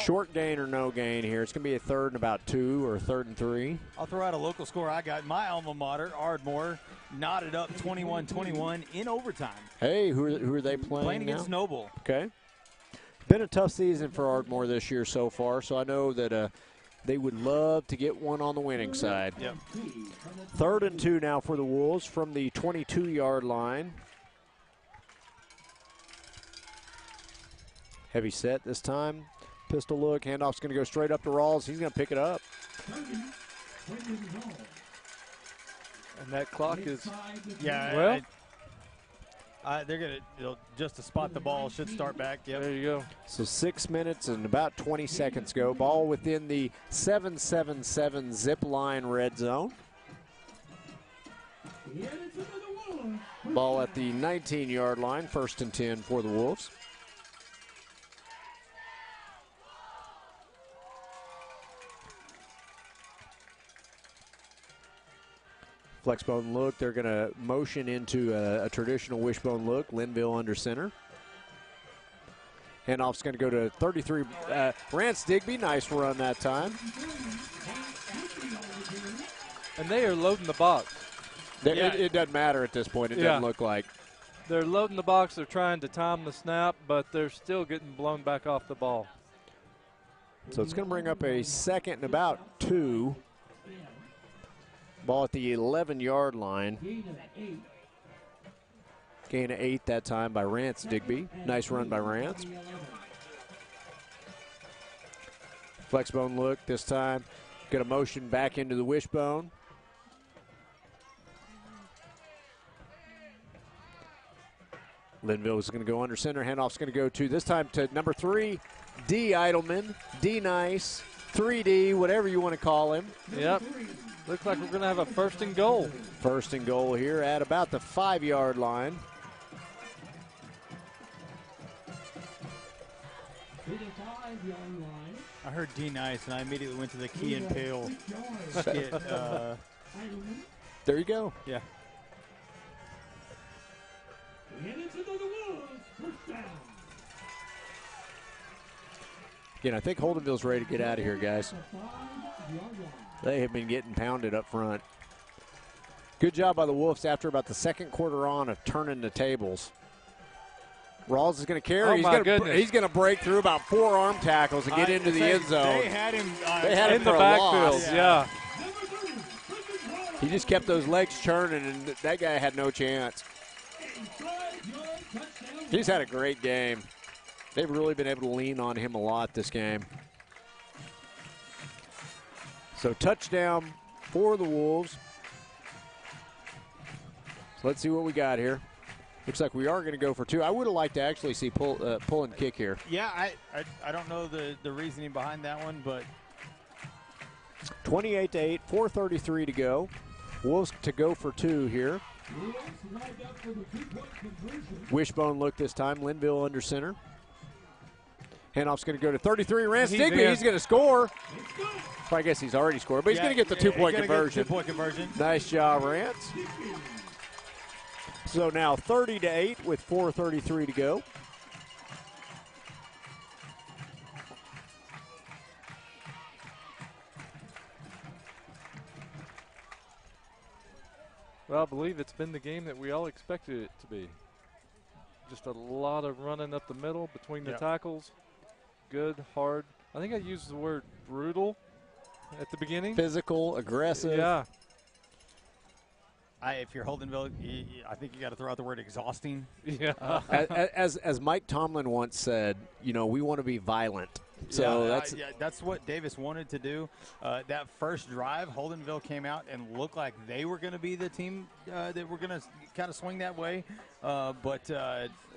Short gain or no gain here. It's going to be a 3rd and about 2 or 3rd and 3. I'll throw out a local score I got. My alma mater, Ardmore, knotted up 21-21 in overtime. Hey, who are they playing Playing against now? Noble. Okay. Been a tough season for Ardmore this year so far, so I know that they would love to get one on the winning side. Yep. 3rd and 2 now for the Wolves from the 22-yard line. Heavy set this time. Pistol look. Handoff's going to go straight up to Rawls. He's going to pick it up. And that clock is, yeah. well, they're going to just to spot the ball. Should start back. Yep. There you go. So 6 minutes and about 20 seconds go. Ball within the 7-7-7 zip line red zone. Ball at the 19-yard line. 1st and 10 for the Wolves. Flexbone look. They're going to motion into a traditional wishbone look. Linville under center. Handoff's going to go to 33. Rance Digby, nice run that time. And they are loading the box. It doesn't matter at this point. It doesn't look like. They're loading the box. They're trying to time the snap, but they're still getting blown back off the ball. So it's going to bring up a 2nd and about 2. Ball at the 11-yard line. Gain of 8 that time by Rance Digby. Nice run by Rance. Flexbone look this time. Got a motion back into the wishbone. Linville is going to go under center. Handoff's going to go to, this time to number 3, D. Eidelman. D. Nice. 3D, whatever you want to call him. Yep. Looks like we're going to have a 1st and goal. 1st and goal here at about the 5-yard line. I heard D Nice, and I immediately went to the Key and Peele skit. There you go. Yeah. Again, I think Holdenville's ready to get out of here, guys. They have been getting pounded up front. Good job by the Wolves after about the 2nd quarter on of turning the tables. Rawls is going to carry. He's going to break through about 4 arm tackles and get into the end zone. They had him in the backfield. Yeah. He just kept those legs churning, and that guy had no chance. He's had a great game. They've really been able to lean on him a lot this game. So touchdown for the Wolves. So let's see what we got here. Looks like we are going to go for 2. I would have liked to actually see pull and kick here. Yeah, I don't know the reasoning behind that one, but 28-8, 4:33 to go. Wolves to go for 2 here. Wishbone look this time. Linville under center. Handoff's going to go to 33. Rance Digby, he's going to score. Well, I guess he's already scored, but he's going to get the 2-point conversion. 2-point conversion. Nice job, Rance. So now 30-8 with 4:33 to go. Well, I believe it's been the game that we all expected it to be. Just a lot of running up the middle between the tackles. Good, hard. I think I used the word brutal at the beginning. Physical, aggressive. Yeah. if you're Holdenville, I think you got to throw out the word exhausting. Yeah. As Mike Tomlin once said, we want to be violent. So that's what Davis wanted to do. That first drive, Holdenville came out and looked like they were going to be the team that were going to kind of swing that way. But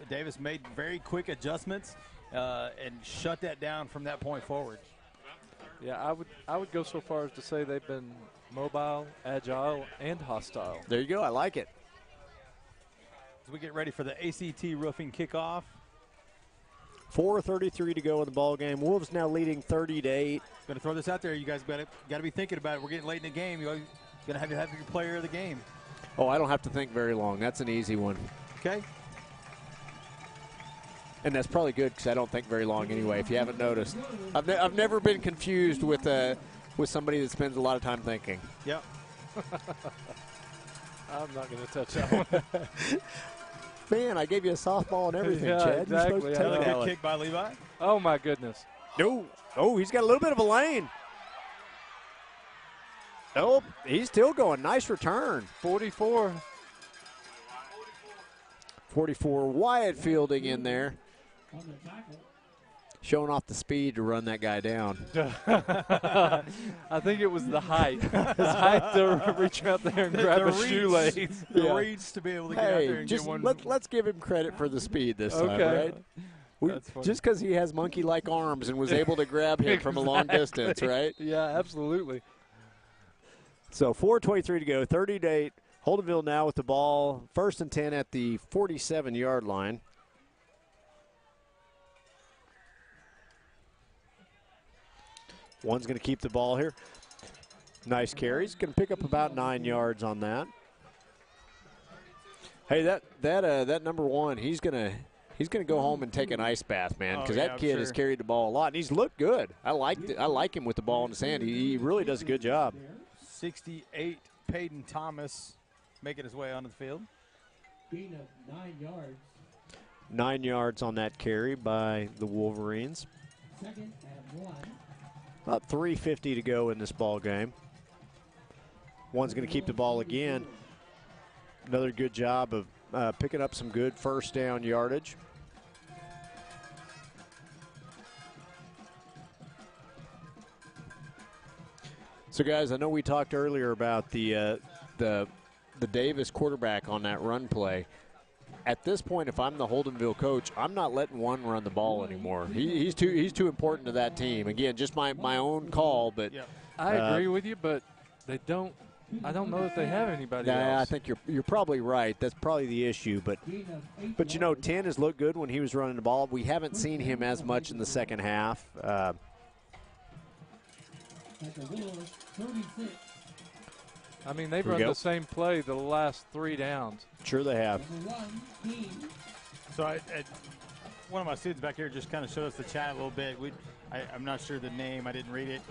Davis made very quick adjustments and shut that down from that point forward. Yeah, I would go so far as to say they've been mobile, agile, and hostile. There you go. I like it. As we get ready for the ACT Roofing kickoff. 4:33 to go in the ball game. Wolves now leading 30-8. Going to throw this out there. You guys got to be thinking about it. We're getting late in the game. You're going to have your player of the game. Oh, I don't have to think very long. That's an easy one. Okay. And that's probably good because I don't think very long anyway, if you haven't noticed. I've never been confused with somebody that spends a lot of time thinking. Yep. I'm not going to touch that one. Man, I gave you a softball and everything, yeah, Chad. Exactly. You're supposed to Another good kick by Levi. Oh, my goodness. No. Oh, he's got a little bit of a lane. Oh, he's still going. Nice return. 44. Wyatt fielding in there. Showing off the speed to run that guy down. I think it was the height. His height to reach out there and grab a shoelace. The reach to be able to get out there and get one. Let's give him credit for the speed this time, right? Just because he has monkey-like arms and was able to grab him from a long distance, right? Yeah, absolutely. So 4:23 to go, 30-8. Holdenville now with the ball, 1st and 10 at the 47-yard line. One's going to keep the ball here. Nice carry. He's going to pick up about 9 yards on that. Hey, that number one, he's going to go home and take an ice bath, man, because that kid has carried the ball a lot, and he's looked good. I like him with the ball in his hand. He really does a good job. 68, Peyton Thomas making his way onto the field. Gain of 9 yards. 9 yards on that carry by the Wolverines. 2nd and 1. About 3:50 to go in this ball game. One's going to keep the ball again. Another good job of picking up some good first down yardage. So, guys, I know we talked earlier about the Davis quarterback on that run play. At this point, if I'm the Holdenville coach, I'm not letting one run the ball anymore. He's too important to that team. Again, just my own call, but I agree with you, but they don't. I don't know if they have anybody else. I think you're probably right. That's probably the issue. But 10 has looked good when he was running the ball. We haven't seen him as much in the second half. I mean, they've run the same play the last 3 downs. Sure they have. So one of my students back here just kind of showed us the chat a little bit. I'm not sure the name. I didn't read it.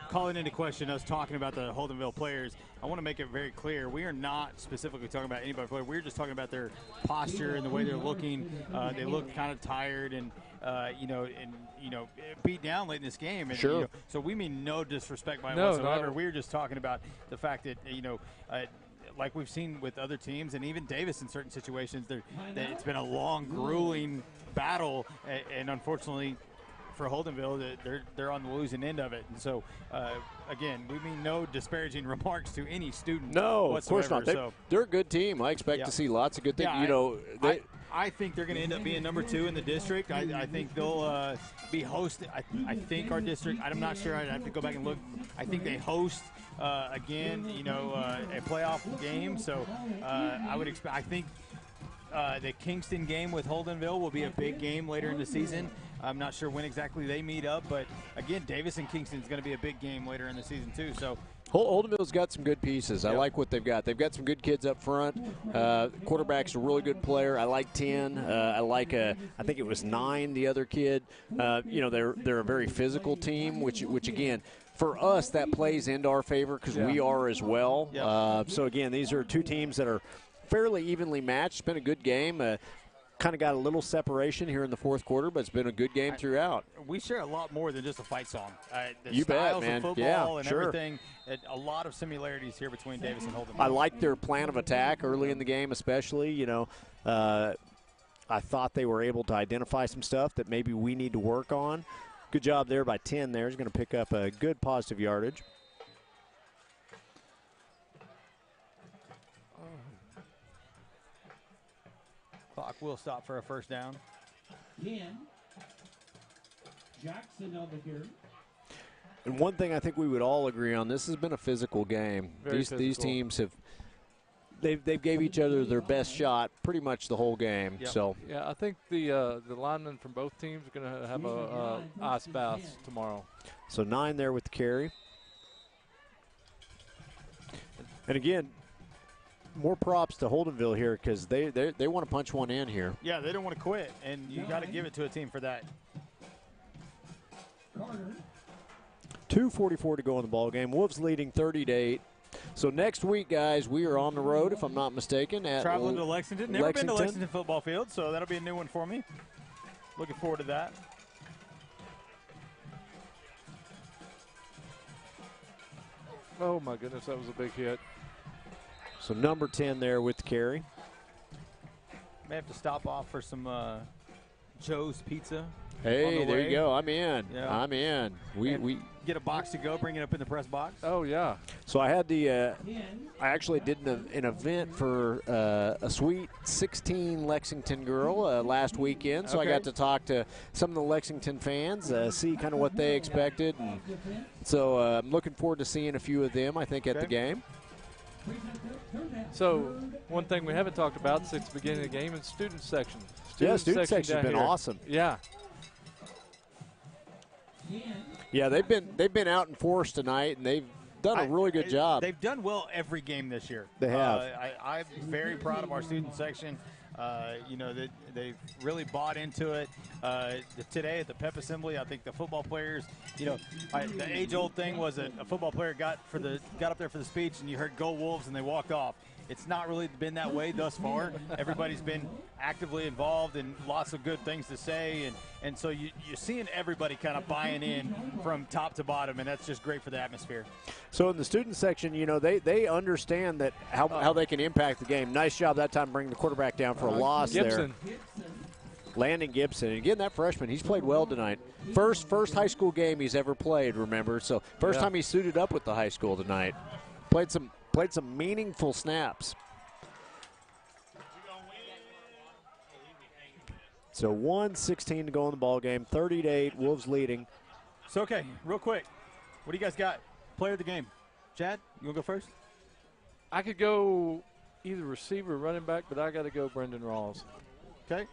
Calling into question us talking about the Holdenville players, I want to make it very clear. We are not specifically talking about anybody player. We're just talking about their posture and the way they're looking. They look kind of tired and beat down late in this game. And, sure. So we mean no disrespect by whatsoever. We're just talking about the fact that like we've seen with other teams and even Davis in certain situations, it's been a long, grueling battle, and unfortunately for Holdenville, they're on the losing end of it. And so, again, we mean no disparaging remarks to any student. No, whatsoever. Of course not. They're a good team. I expect to see lots of good things. I think they're going to end up being number 2 in the district. I think they'll be hosting. I think our district. I'm not sure. I'd have to go back and look. I think they host again. A playoff game. So I would expect. I think the Kingston game with Holdenville will be a big game later in the season. I'm not sure when exactly they meet up, but again, Davis and Kingston is going to be a big game later in the season too. So Holdenville's got some good pieces. I like what they've got. They've got some good kids up front. Quarterback's a really good player. I like 10. I like I think it was 9, the other kid. They're a very physical team, which again, for us, that plays into our favor because we are as well. So again, these are two teams that are fairly evenly matched. It's been a good game. kind of got a little separation here in the fourth quarter, but it's been a good game throughout. We share a lot more than just a fight song. The You bet, styles man. of football Yeah, and sure. everything, a lot of similarities here between Davis and Holdenville. I like their plan of attack early in the game, especially. I thought they were able to identify some stuff that maybe we need to work on. Good job there by 10 there. He's going to pick up a good positive yardage. Clock will stop for a first down. 10. Jackson on the carry. And one thing I think we would all agree on, this has been a physical game. These teams have they've gave each other their best shot pretty much the whole game. Yep. So yeah, I think the linemen from both teams are going to have a ice bath tomorrow. So 9 there with the carry. And again, more props to Holdenville here because they want to punch one in here. Yeah, they don't want to quit, and you got to give it to a team for that. 2:44 to go in the ball game. Wolves leading 30-8. So next week, guys, we are on the road, if I'm not mistaken, at Traveling to Lexington. Never been to Lexington football field, so that'll be a new one for me. Looking forward to that. Oh, my goodness, that was a big hit. So number 10 there with the carry. May have to stop off for some Joe's Pizza. Hey, there you go. I'm in. Yeah. I'm in. We get a box to go, bring it up in the press box. Oh, yeah. So I had I actually did an event for a Sweet 16 Lexington girl last weekend. So I got to talk to some of the Lexington fans, see kind of what they expected. And so I'm looking forward to seeing a few of them, I think, at the game. So one thing we haven't talked about since the beginning of the game is student section. Student section's been awesome. Yeah. Yeah, they've been out in force tonight, and they've done a really good job. They've done well every game this year. They have. I'm very proud of our student section. They've really bought into it. Today at the pep assembly, I think the football players, the age-old thing was a football player got up there for the speech, and you heard "Go Wolves," and they walked off. It's not really been that way thus far. Everybody's been actively involved and lots of good things to say, and so you're seeing everybody kind of buying in from top to bottom, and that's just great for the atmosphere. So in the student section, they understand that how they can impact the game. Nice job that time bringing the quarterback down for a loss Gibson. there. Landon Gibson. And again, that freshman, he's played well tonight. First high school game he's ever played, remember? So first time he suited up with the high school tonight. Played some meaningful snaps. So 1:16 to go in the ball game. 30-8, Wolves leading. So okay, real quick, what do you guys got? Player of the game, Chad. You want to go first? I could go either receiver or running back, but I got to go Brendan Rawls. Okay.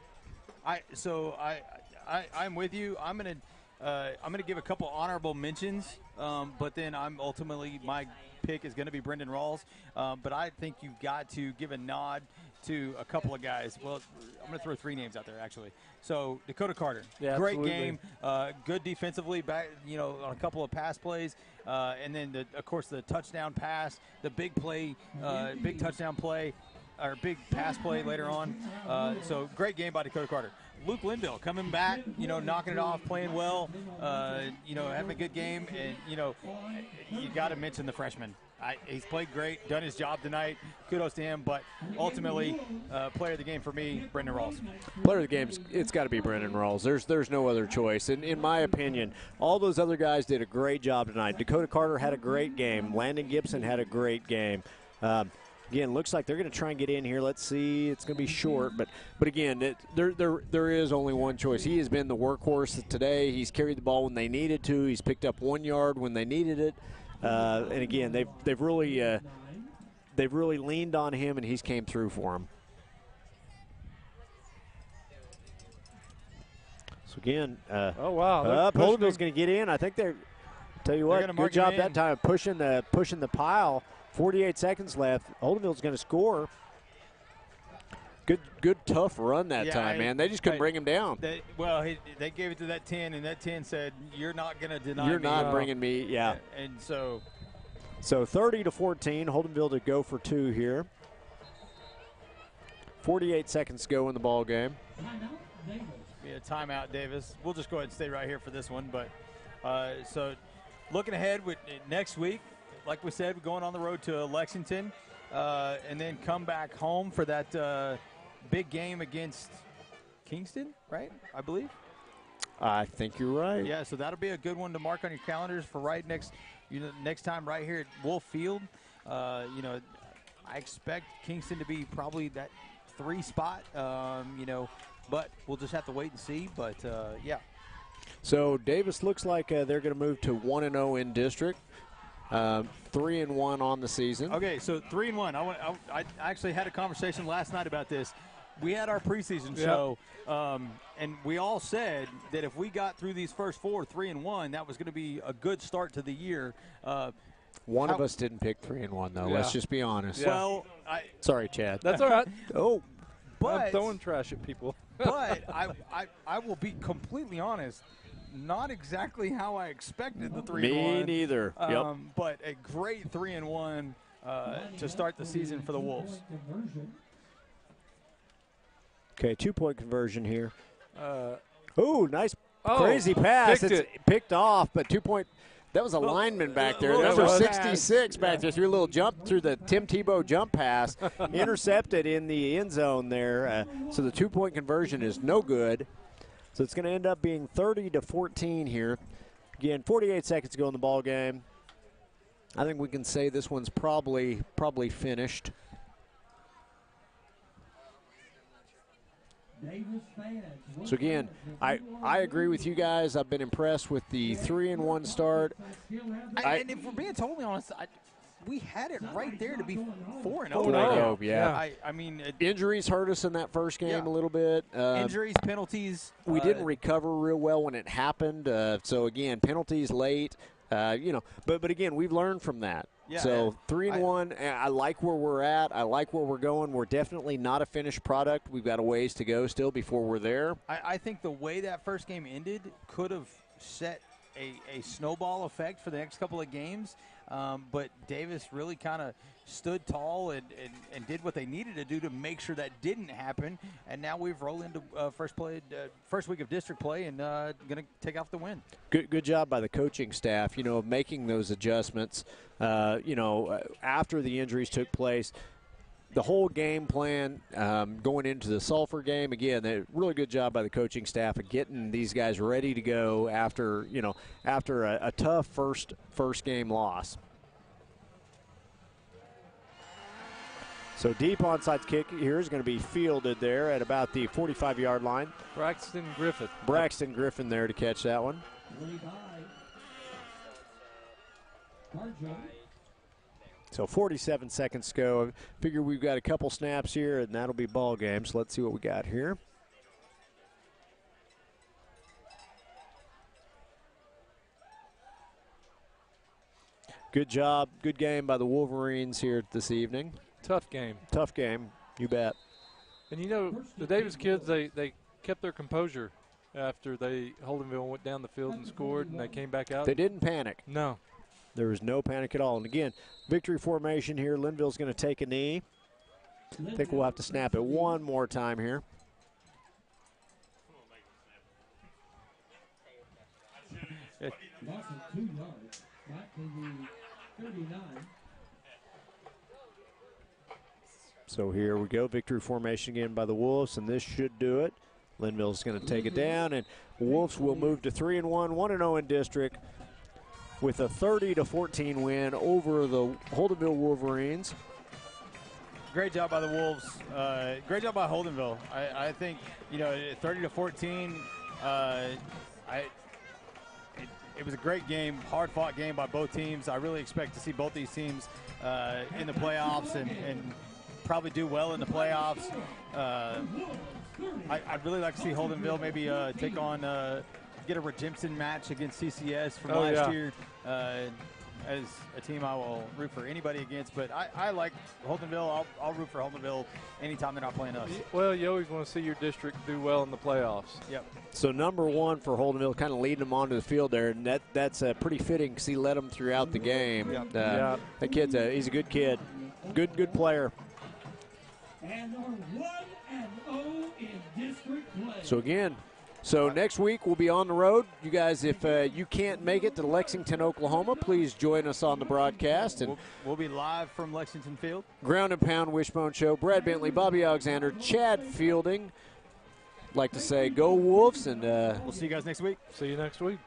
I'm with you. I'm gonna give a couple honorable mentions, but then my pick is going to be Brendan Rawls. But I think you've got to give a nod to a couple of guys. Well, I'm going to throw 3 names out there, actually. So Dakota Carter, great game, good defensively, back, on a couple of pass plays, and then of course the touchdown pass, the big play, big touchdown play, or big pass play later on. So great game by Dakota Carter. Luke Linville coming back, knocking it off, playing well, having a good game, and you got to mention the freshman. He's played great, done his job tonight. Kudos to him, but ultimately, player of the game for me, Brendan Rawls. Player of the game, it's got to be Brendan Rawls. There's no other choice. And in my opinion, all those other guys did a great job tonight. Dakota Carter had a great game. Landon Gibson had a great game. Again, looks like they're going to try and get in here. Let's see. It's going to be short, but again, there is only one choice. He has been the workhorse today. He's carried the ball when they needed to. He's picked up 1 yard when they needed it. And again, they've really leaned on him, and he's came through for him. So again, oh wow, Holdenville's going to get in. I think they're. Tell you what, good job that time pushing the pile. 48 seconds left. Holdenville's going to score. Good tough run that time, man. They just couldn't bring him down. They gave it to that 10, and that 10 said, "You're not going to deny me. You're not bringing me." Yeah. And so 30-14, Holdenville to go for 2 here. 48 seconds to go in the ball game. Yeah, timeout, Davis. We'll just go ahead and stay right here for this one. But so looking ahead with next week, like we said, we're going on the road to Lexington and then come back home for that big game against Kingston, right? I believe. I think you're right. Yeah, so that'll be a good one to mark on your calendars for next time right here at Wolf Field. I expect Kingston to be probably that 3 spot, but we'll just have to wait and see. But, yeah. So Davis looks like they're going to move to 1-0 in district, 3-1 on the season. Okay, so 3-1. I actually had a conversation last night about this. We had our preseason show, and we all said that if we got through these first 4, 3-1, that was going to be a good start to the year. One of us didn't pick 3-1, though. Let's just be honest. Yeah. Well, sorry, Chad. That's all right. Oh, but I'm throwing trash at people. But I will be completely honest. Not exactly how I expected the 3-1. Me neither. But a great 3-1 to start the season for the Wolves. Okay, 2-point conversion here. Nice crazy pass. It's picked off, but 2-point. That was a lineman back there. Number 66 back there threw a little jump through the Tim Tebow jump pass, intercepted in the end zone there. So the 2-point conversion is no good. So it's going to end up being 30-14 here. Again, 48 seconds to go in the ball game. I think we can say this one's probably finished. So again, I agree with you guys. I've been impressed with the 3-1 start. And if we're being totally honest, we had it right there to be 4-0. 4-0, yeah. I mean, injuries hurt us in that first game a little bit. Injuries, penalties. We didn't recover real well when it happened. So again, penalties late. But again, we've learned from that. Yeah, so 3-1. I like where we're at. I like where we're going. We're definitely not a finished product. We've got a ways to go still before we're there. I think the way that first game ended could have set a snowball effect for the next couple of games. But Davis really kind of stood tall and did what they needed to do to make sure that didn't happen. And now we've rolled into first week of district play and going to take off the win. Good job by the coaching staff, of making those adjustments. After the injuries took place, the whole game plan going into the Sulphur game, again, a really good job by the coaching staff of getting these guys ready to go after a tough first game loss. So deep onside kick here is going to be fielded there at about the 45-yard line. Braxton Griffin there to catch that one. So 47 seconds to go. I figure we've got a couple snaps here, and that'll be ball game. So let's see what we got here. Good job. Good game by the Wolverines here this evening. Tough game. Tough game. You bet. And the Davis kids, they kept their composure after Holdenville went down the field and scored, and they came back out. They didn't panic. No. There was no panic at all. And again, victory formation here. Linville's going to take a knee. I think we'll have to snap it one more time here. Loss of 2 yards. Back to the 39. So here we go. Victory formation again by the Wolves, and this should do it. Linville's going to take it down, and Wolves will move to 3-1, 1-0 in district with a 30-14 win over the Holdenville Wolverines. Great job by the Wolves. Great job by Holdenville. I think 30-14. It was a great game, hard-fought game by both teams. I really expect to see both these teams in the playoffs and probably do well in the playoffs. I'd really like to see Holdenville maybe take on, get a Redemption match against CCS from last year. As a team I will root for anybody against, but I like Holdenville. I'll root for Holdenville anytime they're not playing us. Well, you always want to see your district do well in the playoffs. Yep. So number one for Holdenville, kind of leading them onto the field there, and that's pretty fitting because he led them throughout the game. Yep. That kid's he's a good kid, good player. and are 1-0 in district play. So again, next week we'll be on the road. You guys, if you can't make it to Lexington, Oklahoma, please join us on the broadcast. And we'll be live from Lexington Field. Ground and Pound Wishbone Show. Brad Bentley, Bobby Alexander, Chad Fielding. Like to say, go Wolves, and we'll see you guys next week. See you next week.